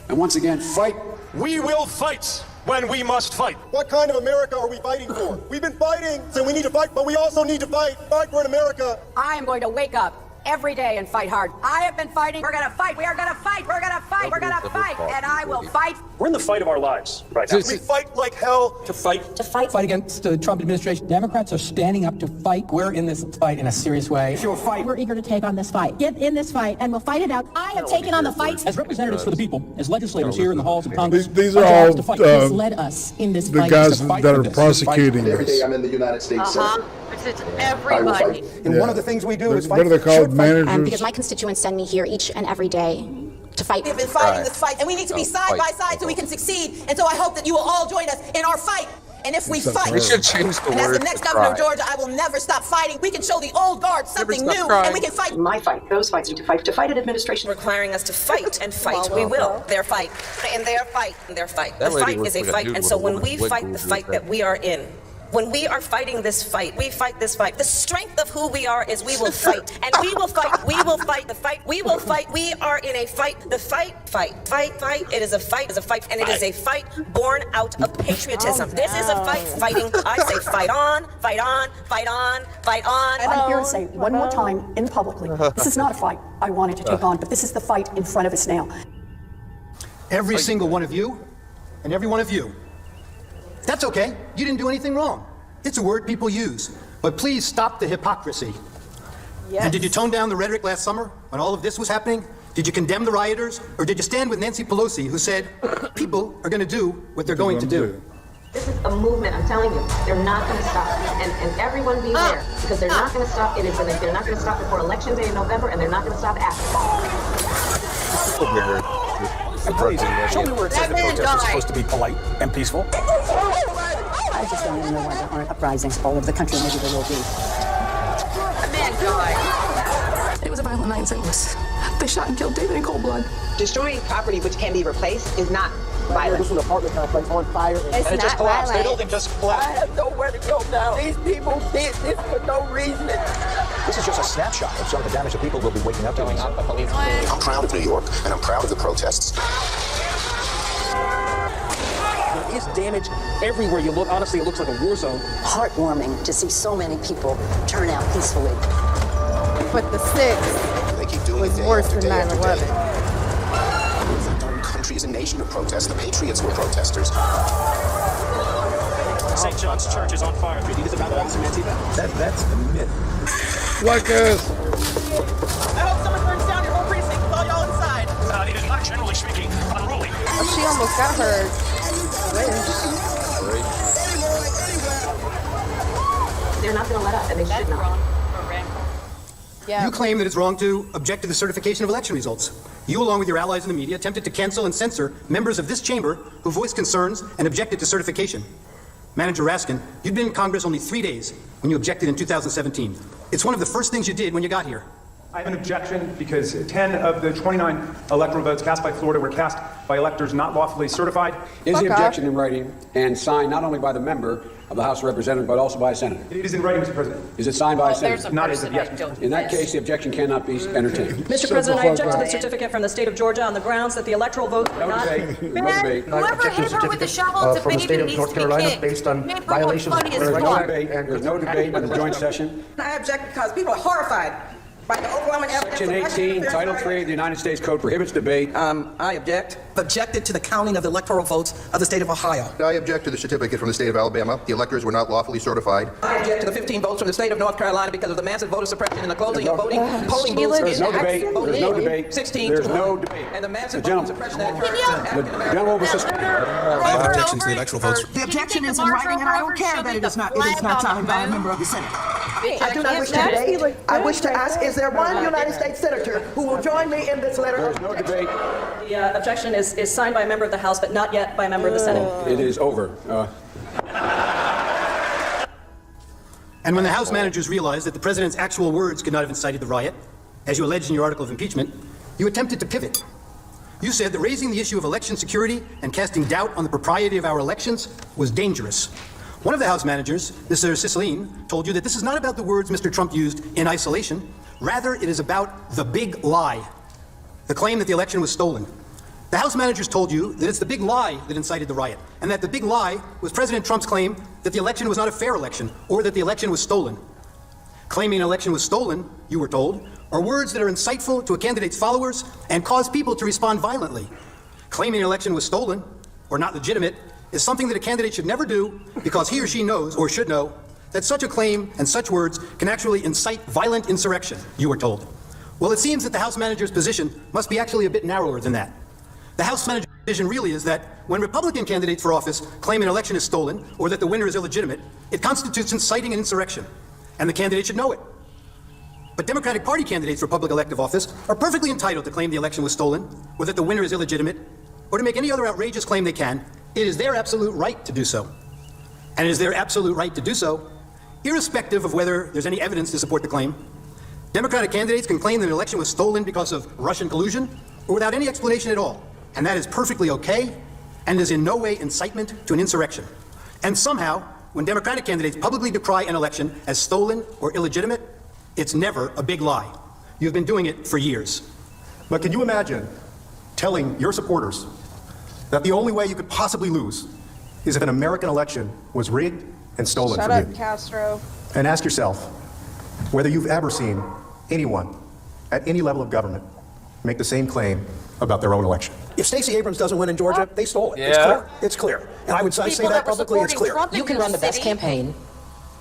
And once again, fight. We will fight when we must fight. What kind of America are we fighting for? We've been fighting, so we need to fight, but we also need to fight. Fight for an America. I am going to wake up every day and fight hard. I have been fighting. We're going to fight. We are going to fight. We're going to fight. We're going to fight. And I will fight. We're in the fight of our lives right now. We fight like hell to fight. To fight. Fight against the Trump administration. Democrats are standing up to fight. We're in this fight in a serious way. If you'll fight. We're eager to take on this fight. Get in this fight, and we'll fight it out. I have taken on the fight. As representatives for the people, as legislators here in the halls of Congress, these are all He's led us in this the fight. guys that are prosecuting Every day this. I'm in the United States Senate. It's everybody. And one of the things we do is fight. What are they called? Managers? Because my constituents send me here each and every day to fight. We've been fighting this fight, and we need to be side by side so we can succeed. And so I hope that you will all join us in our fight. And if we fight, we should change the and as word the next to governor cry. of Georgia, I will never stop fighting. We can show the old guard something new, and we can fight. My fight, those fights need to fight. To fight an administration Requiring us to fight and fight. We will. Their fight. And their fight. And their fight. The fight is a fight. And so when we fight the fight that we are in, when we are fighting this fight, we fight this fight. The strength of who we are is we will fight. And we will fight. We will fight the fight. We will fight. We are in a fight. The fight. It is a fight. It is a fight. And it is a fight born out of patriotism. This is a fight. Fighting. I say fight on, fight on, fight on, fight on. I'm here to say one more time in publicly, this is not a fight I wanted to take on, but this is the fight in front of us now. Every single one of you and every one of you. That's okay. You didn't do anything wrong. It's a word people use. But please stop the hypocrisy. Yes. And did you tone down the rhetoric last summer when all of this was happening? Did you condemn the rioters? Or did you stand with Nancy Pelosi, who said, people are going to do what they're going to do? This is a movement, I'm telling you. They're not going to stop. And everyone beware, because they're not going to stop. They're not going to stop before Election Day in November, and they're not going to stop after. Please, show me where it says the protests are supposed to be polite and peaceful. I just don't even know why there aren't uprisings all over the country. Maybe there will be. A man died. It was a violent night in St. Louis. They shot and killed David in cold blood. Destroying property which can be replaced is not violent. This is an apartment complex on fire. It's and it just collapsed. violent. The building just collapsed. I have nowhere to go now. These people did this for no reason. This is just a snapshot of some of the damage that people will be waking up to. I'm proud of New York, and I'm proud of the protests. There is damage everywhere you look. Honestly, it looks like a war zone. Heartwarming to see so many people turn out peacefully. But the 6th was worse than 9/11. The country is a nation of protests. The patriots were protesters. St. John's Church is on fire. Do you think it's about That's a myth. Like this. I hope someone burns down your whole precinct with all y'all inside. It is not, generally speaking, unruly. Oh, she almost got her. They're not going to let up, and they should not. Yeah. You claim that it's wrong to object to the certification of election results. You, along with your allies in the media, attempted to cancel and censor members of this chamber who voiced concerns and objected to certification. Manager Raskin, you'd been in Congress only 3 days when you objected in 2017. It's one of the first things you did when you got here. I have an objection because 10 of the 29 electoral votes cast by Florida were cast by electors not lawfully certified. Is the objection in writing and signed not only by the member of the House of Representatives, but also by a senator? It is in writing, Mr. President. Is it signed by a There's senator? a Not as of person yet. I don't In that miss. case, the objection cannot be entertained. Mr. President, I object to the certificate from the state of Georgia on the grounds that the electoral votes were No not... debate. No Man, debate. whoever hit her with the shovel to from the baby state of needs North to be Carolina kicked. based on Man, violations funny as There's no fuck. debate. There's no debate in the joint session. I object because people are horrified by the overwhelming evidence. Section 18, Title 3 of the United States Code prohibits debate. I object. Objected to the counting of the electoral votes of the state of Ohio. I object to the certificate from the state of Alabama. The electors were not lawfully certified. I object to the 15 votes from the state of North Carolina because of the massive voter suppression and the closing of polling booths. There's no debate. There's no debate. 16 There's to no 1. debate. And the massive The voter gentleman. suppression that occurred. The gentleman was suspended. I have objection to the electoral votes. The objection is in writing, and I don't care that it is not signed by a member of the Senate. I do not wish to debate. I wish to ask, is there one United States senator who will join me in this letter? There's no debate. The objection is signed by a member of the House, but not yet by a member of the Senate. It is over. And when the House managers realized that the president's actual words could not have incited the riot, as you alleged in your article of impeachment, you attempted to pivot. You said that raising the issue of election security and casting doubt on the propriety of our elections was dangerous. One of the House managers, Mr. Cicilline, told you that this is not about the words Mr. Trump used in isolation. Rather, it is about the big lie, the claim that the election was stolen. The House managers told you that it's the big lie that incited the riot, and that the big lie was President Trump's claim that the election was not a fair election, or that the election was stolen. Claiming an election was stolen, you were told, are words that are insightful to a candidate's followers and cause people to respond violently. Claiming an election was stolen, or not legitimate, is something that a candidate should never do because he or she knows, or should know, that such a claim and such words can actually incite violent insurrection, you were told. Well, it seems that the House manager's position must be actually a bit narrower than that. The House manager's position really is that when Republican candidates for office claim an election is stolen or that the winner is illegitimate, it constitutes inciting an insurrection, and the candidate should know it. But Democratic Party candidates for public elective office are perfectly entitled to claim the election was stolen or that the winner is illegitimate or to make any other outrageous claim they can. It is their absolute right to do so. And it is their absolute right to do so, irrespective of whether there's any evidence to support the claim. Democratic candidates can claim that an election was stolen because of Russian collusion or without any explanation at all. And that is perfectly okay and is in no way incitement to an insurrection. And somehow, when Democratic candidates publicly decry an election as stolen or illegitimate, it's never a big lie. You've been doing it for years. But can you imagine telling your supporters that the only way you could possibly lose is if an American election was rigged and stolen Shut from up, you? Castro. And ask yourself whether you've ever seen anyone at any level of government make the same claim about their own election. If Stacey Abrams doesn't win in Georgia, they stole it. Yeah. It's clear. It's clear. And I would say that publicly, it's clear. You can run the best campaign.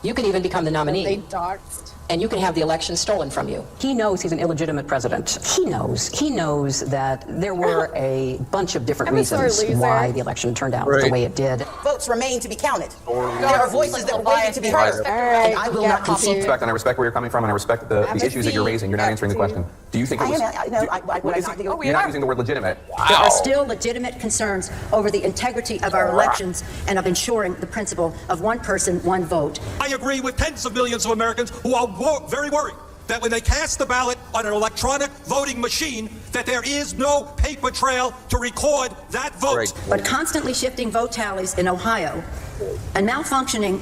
You can even become the nominee. They doxed. and you can have the election stolen from you. He knows he's an illegitimate president. He knows that there were a bunch of different reasons why the election turned out the way it did. Votes remain to be counted. There are voices that were waiting to be heard. Right, and I will not concede. And I respect where you're coming from, and I respect the issues that you're raising. You're not answering the question. Do you think it was... You're not using the word legitimate. There are still legitimate concerns over the integrity of our elections and of ensuring the principle of one person, one vote. I agree with tens of millions of Americans who are very worried that when they cast the ballot on an electronic voting machine, that there is no paper trail to record that vote. But constantly shifting vote tallies in Ohio and malfunctioning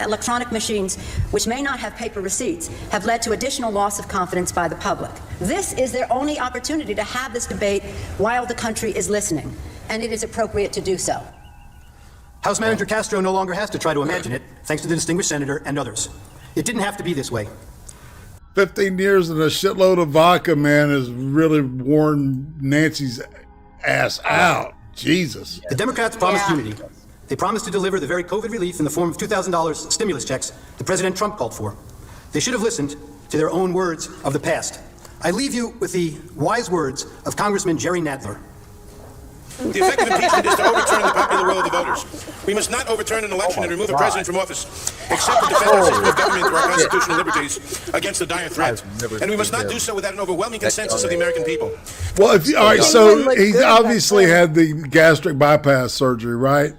electronic machines, which may not have paper receipts, have led to additional loss of confidence by the public. This is their only opportunity to have this debate while the country is listening, and it is appropriate to do so. House Manager Castro no longer has to try to imagine it, thanks to the distinguished senator and others. It didn't have to be this way. 15 years and a shitload of vodka, man, has really worn Nancy's ass out. Jesus. The Democrats promised unity. They promised to deliver the very COVID relief in the form of $2,000 stimulus checks that President Trump called for. They should have listened to their own words of the past. I leave you with the wise words of Congressman Jerry Nadler. The effect of impeachment is to overturn the popular will of the voters. We must not overturn an election and remove a president from office, except to defend our system of government through our constitutional liberties against the dire threat. And we must not do so without an overwhelming consensus of the American people. Well, all right, so he obviously had the gastric bypass surgery, right?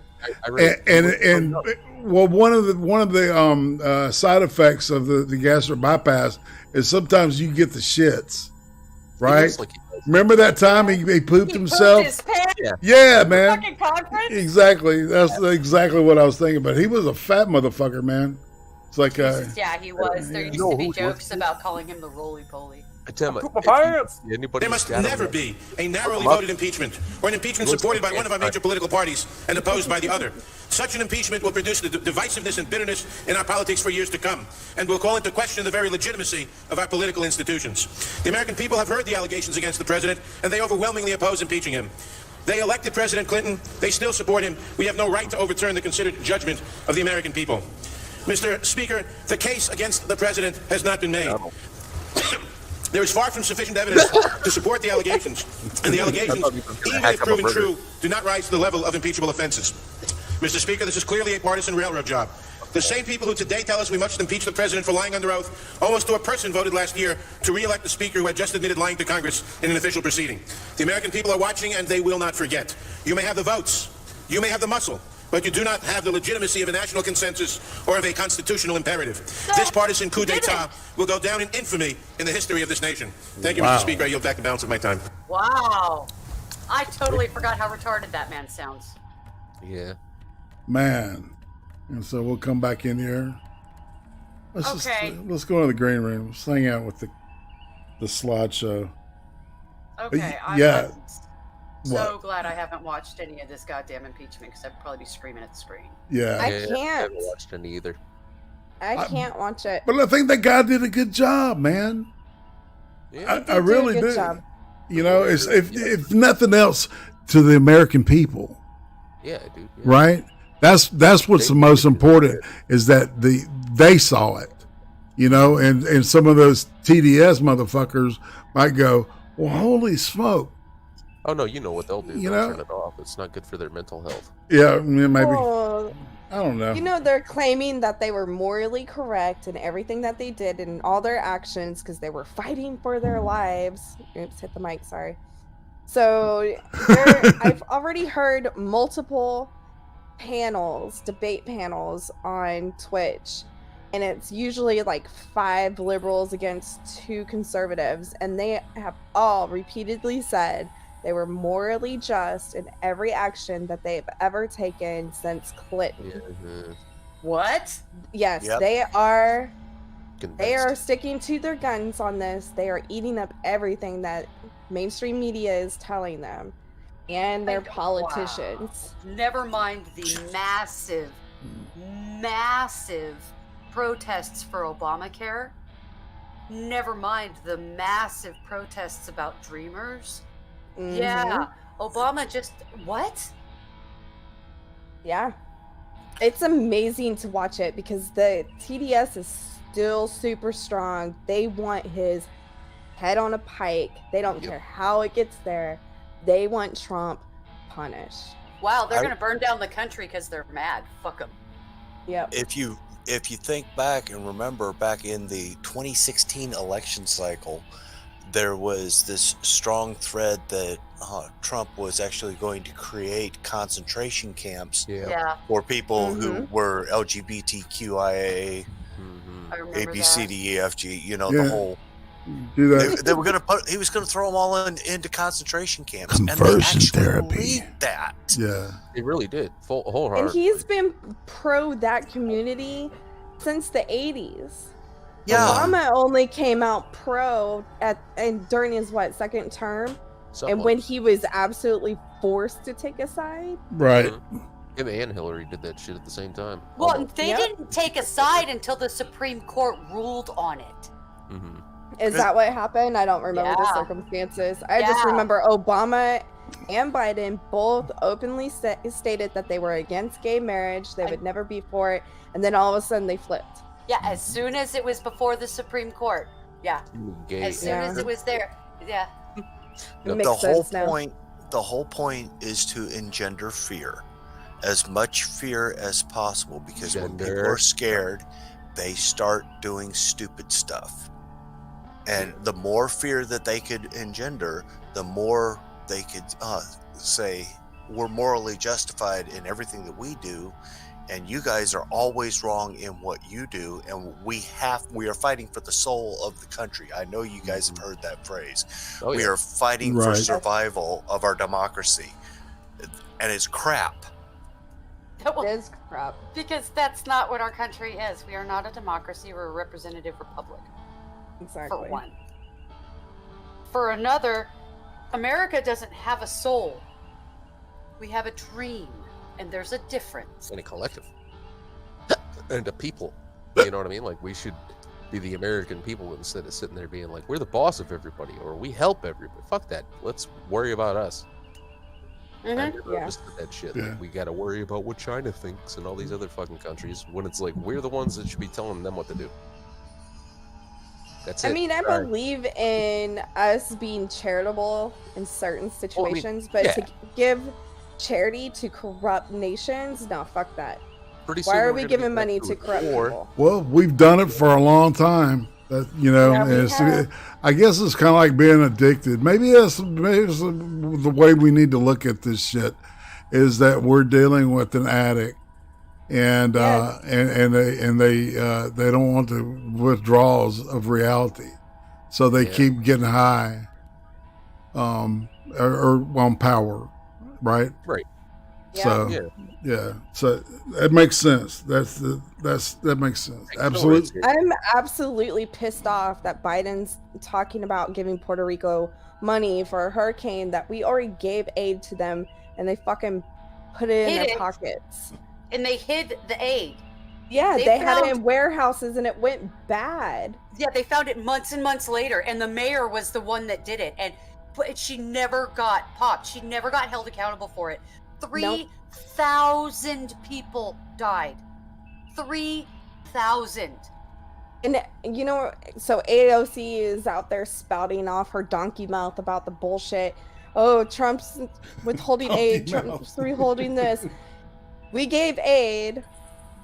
And well, one of the side effects of the gastric bypass is sometimes you get the shits, right? Remember that time he pooped himself? His pants? Yeah, man. Fucking conference? Exactly. That's exactly what I was thinking about. He was a fat motherfucker, man. It's like yeah, he was. There used to be jokes about calling him the roly-poly. I tell you, There must never be a narrowly voted impeachment or an impeachment supported by one of our major political parties and opposed by the other. Such an impeachment will produce the divisiveness and bitterness in our politics for years to come and will call into question the very legitimacy of our political institutions. The American people have heard the allegations against the president, and they overwhelmingly oppose impeaching him. They elected President Clinton. They still support him. We have no right to overturn the considered judgment of the American people. Mr. Speaker, the case against the president has not been made. There is far from sufficient evidence to support the allegations, and the allegations, even if proven true, do not rise to the level of impeachable offenses. Mr. Speaker, this is clearly a partisan railroad job. The same people who today tell us we must impeach the president for lying under oath, almost to a person voted last year to re-elect the speaker who had just admitted lying to Congress in an official proceeding. The American people are watching, and they will not forget. You may have the votes, you may have the muscle, but you do not have the legitimacy of a national consensus or of a constitutional imperative. This partisan coup d'etat will go down in infamy in the history of this nation. Thank you, Mr. Speaker. I yield back the balance of my time. Wow. I totally forgot how retarded that man sounds. Yeah. Man. And so we'll come back in here. Let's go into the green room. Let's hang out with the slideshow. Okay. Yeah. So glad I haven't watched any of this goddamn impeachment because I'd probably be screaming at the screen. Yeah. I can't. I haven't watched any either. I can't watch it. But I think that guy did a good job, man. Yeah. I really did. You know, it's, if nothing else, to the American people. Yeah, dude. Yeah. Right? That's what's the most important is that they saw it. You know, and some of those TDS motherfuckers might go, well, holy smoke. Oh no, you know what they'll do. They'll turn it off. It's not good for their mental health. Yeah, maybe. Well, I don't know. You know, they're claiming that they were morally correct in everything that they did and all their actions because they were fighting for their lives. Oops, hit the mic, sorry. So I've already heard multiple debate panels on Twitch, and it's usually like 5 liberals against 2 conservatives, and they have all repeatedly said they were morally just in every action that they've ever taken since Clinton. Mm-hmm. What? Yes, Yep. they are. Convinced. They are sticking to their guns on this. They are eating up everything that mainstream media is telling them, and their politicians. Wow. Never mind the massive protests for Obamacare. Never mind the massive protests about Dreamers. Mm-hmm. Yeah, Obama just what? Yeah, it's amazing to watch it because the TDS is still super strong. They want his head on a pike. They don't care how it gets there. They want Trump punished. Wow, they're gonna burn down the country because they're mad. Fuck them. Yep. If you think back and remember back in the 2016 election cycle, there was this strong thread that Trump was actually going to create concentration camps for people who were LGBTQIA, A, B, C, D, E, F, G. You know, the whole. Do that. They were going to he was going to throw them all into concentration camps, and they Conversion actually therapy. believed that. Yeah, he really did. Wholehearted. And he's been pro that community since the 80s. Yeah. Obama only came out pro during his second term, and when he was absolutely forced to take a side. Right. Him and Hillary did that shit at the same time. Well, they didn't take a side until the Supreme Court ruled on it. Is that what happened? I don't remember the circumstances. I just remember Obama and Biden both openly stated that they were against gay marriage. They would never be for it. And then all of a sudden they flipped. Yeah, as soon as it was before the Supreme Court. Yeah. As soon as it was there. Yeah. The whole point is to engender fear. As much fear as possible, because when people are scared, they start doing stupid stuff. And the more fear that they could engender, the more they could say, we're morally justified in everything that we do, and you guys are always wrong in what you do, and we are fighting for the soul of the country. I know you guys have heard that phrase. We are fighting for survival of our democracy. And it's crap. It is crap. Because that's not what our country is. We are not a democracy. We're a representative republic. Exactly. For one. For another, America doesn't have a soul. We have a dream, and there's a difference. And a collective. And a people. You know what I mean? Like, we should be the American people instead of sitting there being like, we're the boss of everybody, or we help everybody. Fuck that. Let's worry about us. I never understood that shit. Like, we got to worry about what China thinks and all these other fucking countries, when it's like, we're the ones that should be telling them what to do. That's it. I mean, I believe in us being charitable in certain situations, but to give charity to corrupt nations, no, fuck that. Why are we giving money to corrupt people? Well, we've done it for a long time. That, you know, I guess it's kind of like being addicted. Maybe it's the way we need to look at this shit, is that we're dealing with an addict, and they don't want the withdrawals of reality, so they keep getting high, or on power, right? Right. So so that makes sense. That makes sense. Absolutely. I'm absolutely pissed off that Biden's talking about giving Puerto Rico money for a hurricane that we already gave aid to them, and they fucking put it in their pockets. And they hid the aid. Yeah, they had it in warehouses, and it went bad. Yeah, they found it months and months later, and the mayor was the one that did it, and she never got popped. She never got held accountable for it. 3,000 people died. 3,000. And, you know, so AOC is out there spouting off her donkey mouth about the bullshit. Oh, Trump's withholding aid. Trump's withholding this. We gave aid.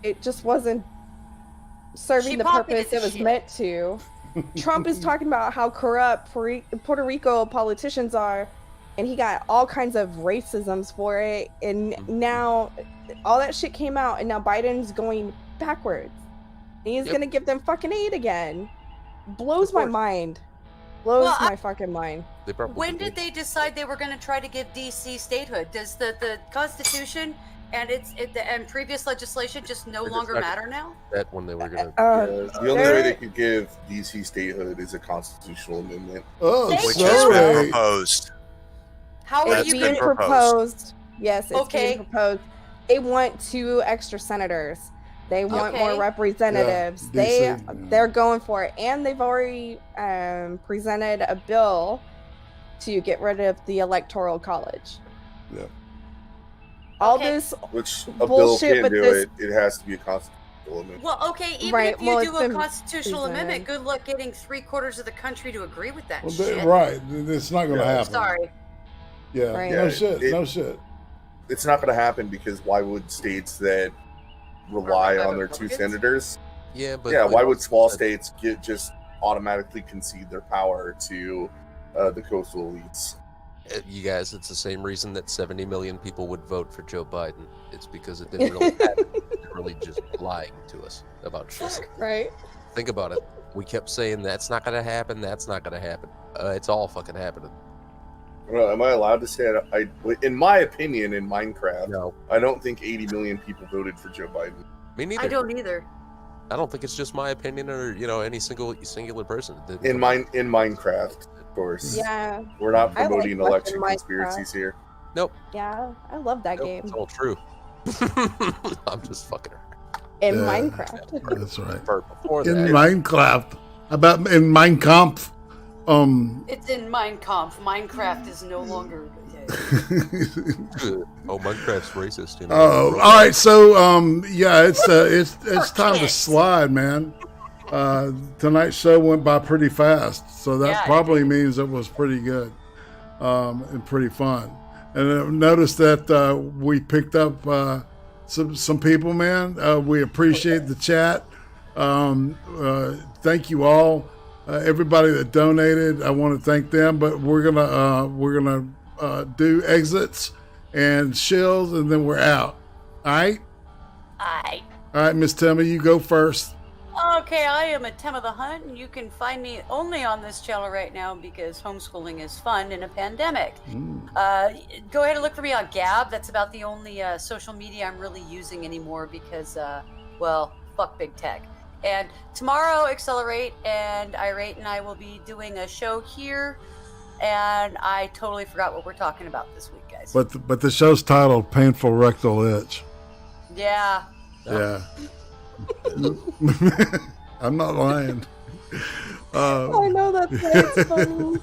It just wasn't serving the purpose it was meant to. Trump is talking about how corrupt Puerto Rico politicians are, and he got all kinds of racisms for it, and now all that shit came out, and now Biden's going backwards. He's gonna give them fucking aid again. Blows my mind. Blows my fucking mind. When did they decide they were going to try to give DC statehood? Does the Constitution and previous legislation just no longer matter now? That when they were going to. The only way they could give DC statehood is a constitutional amendment. Which has been proposed. How are you being proposed? Yes, it's being proposed. They want 2 extra senators. They want more representatives. Yeah, they're going for it, and they've already presented a bill to get rid of the Electoral College. Yeah. All this which a bill can't do it. It has to be a constitution. amendment. Well, okay, even Right, if you well, do it's a been constitutional presented. amendment, good luck getting 3/4 of the country to agree with that Well, shit. right. It's not going to happen. Sorry. Yeah. Right. No shit. No shit. It's not going to happen because why would states that rely on their 2 senators? Yeah, but why would small states just automatically concede their power to the coastal elites? You guys, it's the same reason that 70 million people would vote for Joe Biden. It's because it didn't really happen. They're really just lying to us about shit. Right. Think about it. We kept saying that's not going to happen. That's not going to happen. It's all fucking happening. Well, am I allowed to say it? In my opinion, in Minecraft, I don't think 80 million people voted for Joe Biden. Me neither. I don't either. I don't think it's just my opinion or any singular person. In Minecraft, of course. Yeah. We're not I like promoting watching election Minecraft. conspiracies here. Nope. Yeah, I love that game. It's all true. I'm just fucking her. In Minecraft. That's right. Before In that, Minecraft. How about in Mein Kampf? It's in Mein Kampf. Minecraft is no longer. Oh, Minecraft's racist. You know? Oh, all right. So, yeah, it's time to slide, man. Tonight's show went by pretty fast, so that probably means it was pretty good and pretty fun. And I noticed that we picked up some people, man. We appreciate the chat. Thank you all, everybody that donated. I want to thank them. But we're gonna do exits and shills, and then we're out. All right. All right, Miss Timmy, you go first. Okay, I am a Tim of the Hunt, and you can find me only on this channel right now because homeschooling is fun in a pandemic. Go ahead and look for me on Gab. That's about the only social media I'm really using anymore because, well, fuck big tech. And tomorrow, Accelerate and Irate and I will be doing a show here, and I totally forgot what we're talking about this week, guys. But the show's titled "Painful Rectal Itch." Yeah. Yeah. I'm not lying. I know that's funny.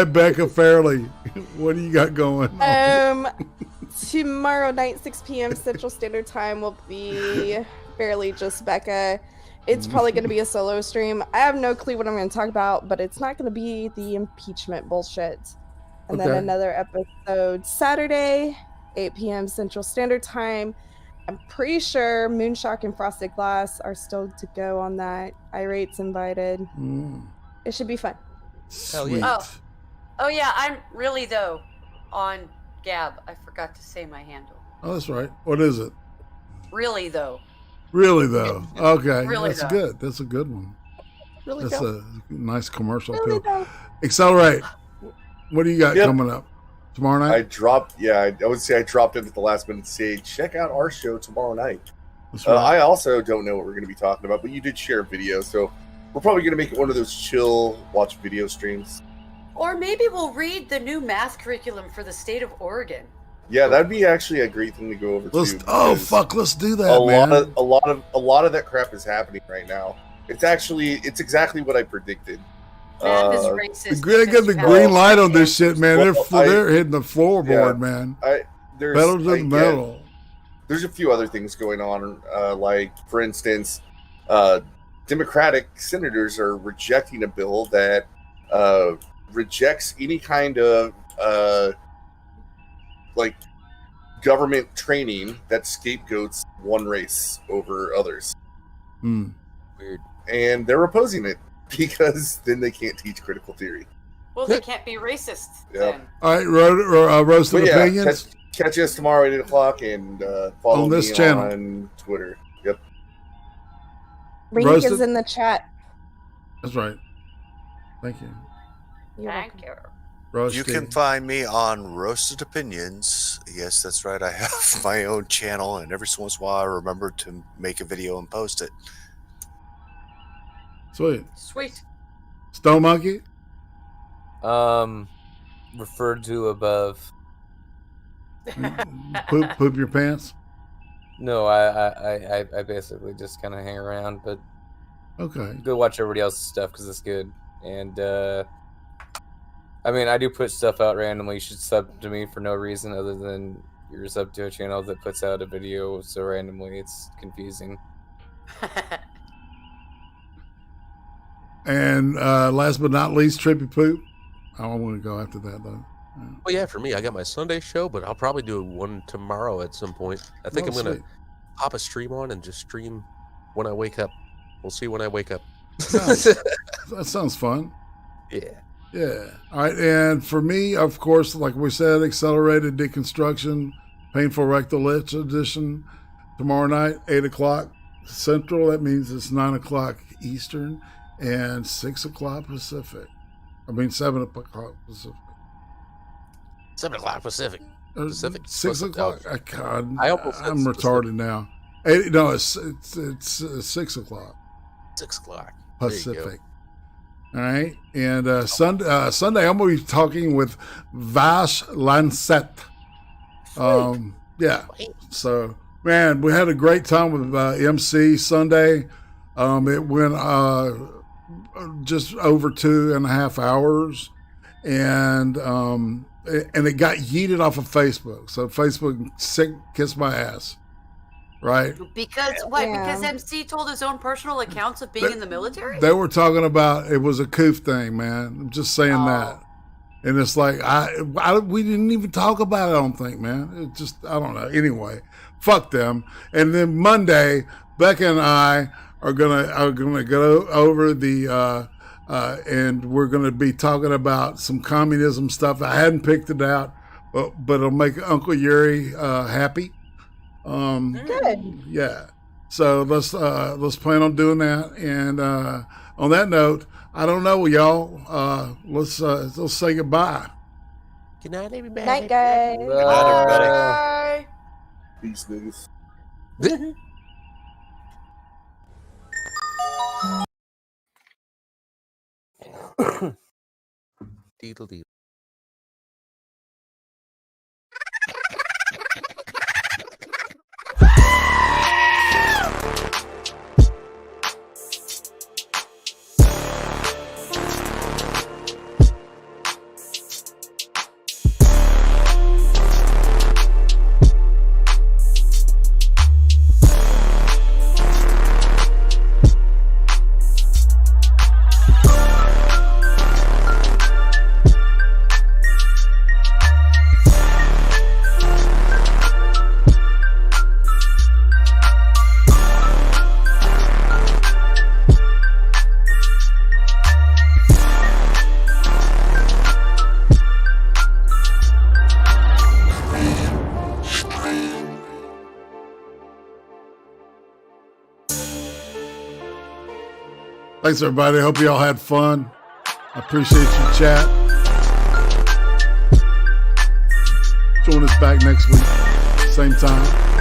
Becca Fairley, what do you got going? Tomorrow night, 6 p.m. Central Standard Time will be barely just Becca. It's probably going to be a solo stream. I have no clue what I'm going to talk about, but it's not going to be the impeachment bullshit. And then another episode Saturday, 8 p.m. Central Standard Time. I'm pretty sure Moonshock and Frosted Glass are still to go on that. Irate's invited. It should be fun. Hell yeah. Oh yeah, I'm really though on Gab. I forgot to say my handle. Oh, that's right. What is it? Really though. Really though. Okay, Really that's though. good. That's a good one. Really That's though. a nice commercial Really too. though. Accelerate. What do you got coming up tomorrow night? I dropped it at the last minute to say, check out our show tomorrow night. That's right. I also don't know what we're going to be talking about, but you did share a video, so we're probably going to make it one of those chill watch video streams. Or maybe we'll read the new math curriculum for the state of Oregon. Yeah, that'd be actually a great thing to go over Let's too. let's do that, A lot of that crap is happening right now. It's exactly what I predicted. Math is racist. They got the green light on this shit, man. They're hitting the floorboard, man. Pedal to the metal. There's a few other things going on, like, for instance, Democratic senators are rejecting a bill that rejects any kind of like government training that scapegoats one race over others. Weird. And they're opposing it because then they can't teach critical theory. Well, they can't be racist then. All right, roasted opinions. Catch us tomorrow at 8 o'clock and follow on this me channel on Twitter. Yep. Link is in the chat. That's right. Thank you. Thank you. You can find me on Roasted Opinions. Yes, that's right. I have my own channel, and every once in a while I remember to make a video and post it. Sweet. Stone Monkey? Referred to above. Poop your pants? No, I basically just kind of hang around, but okay. Go watch everybody else's stuff because it's good. And I mean, I do put stuff out randomly. You should sub to me for no reason other than you're sub to a channel that puts out a video so randomly. It's confusing. And last but not least, Trippypoop. I don't want to go after that, though. Well, yeah, for me, I got my Sunday show, but I'll probably do one tomorrow at some point. I think I'm going to pop a stream on and just stream when I wake up. We'll see when I wake up. Nice. That sounds fun. Yeah. Yeah. All right. And for me, of course, like we said, Accelerated Deconstruction, Painful Rectal Itch Edition, tomorrow night, 8 o'clock Central. That means it's 9 o'clock Eastern and 6 o'clock Pacific. 7 o'clock Pacific. 7 o'clock Pacific. 6 o'clock. God, I'm Pacific. retarded now. It's 6 o'clock. 6 o'clock Pacific. All right. And Sunday, I'm going to be talking with Vash Lancet. Yeah. So, man, we had a great time with MC Sunday. It went just over 2.5 hours. And it got yeeted off of Facebook. So Facebook kissed my ass. Right? Because what? Yeah. Because MC told his own personal accounts of being in the military? They were talking about it was a coof thing, man. I'm just saying that. And it's like, we didn't even talk about it, I don't think, man. It just, I don't know. Anyway, fuck them. And then Monday, Becca and I are gonna go over the and we're gonna be talking about some communism stuff. I hadn't picked it out, but it'll make Uncle Yuri happy. Good. Yeah. So let's plan on doing that. And on that note, I don't know, y'all. Let's say goodbye. Good night, everybody. Night, guys. Good night, everybody. Peace, niggas. Deedle deedle. Thanks, everybody. I hope you all had fun. I appreciate your chat. Join us back next week, same time.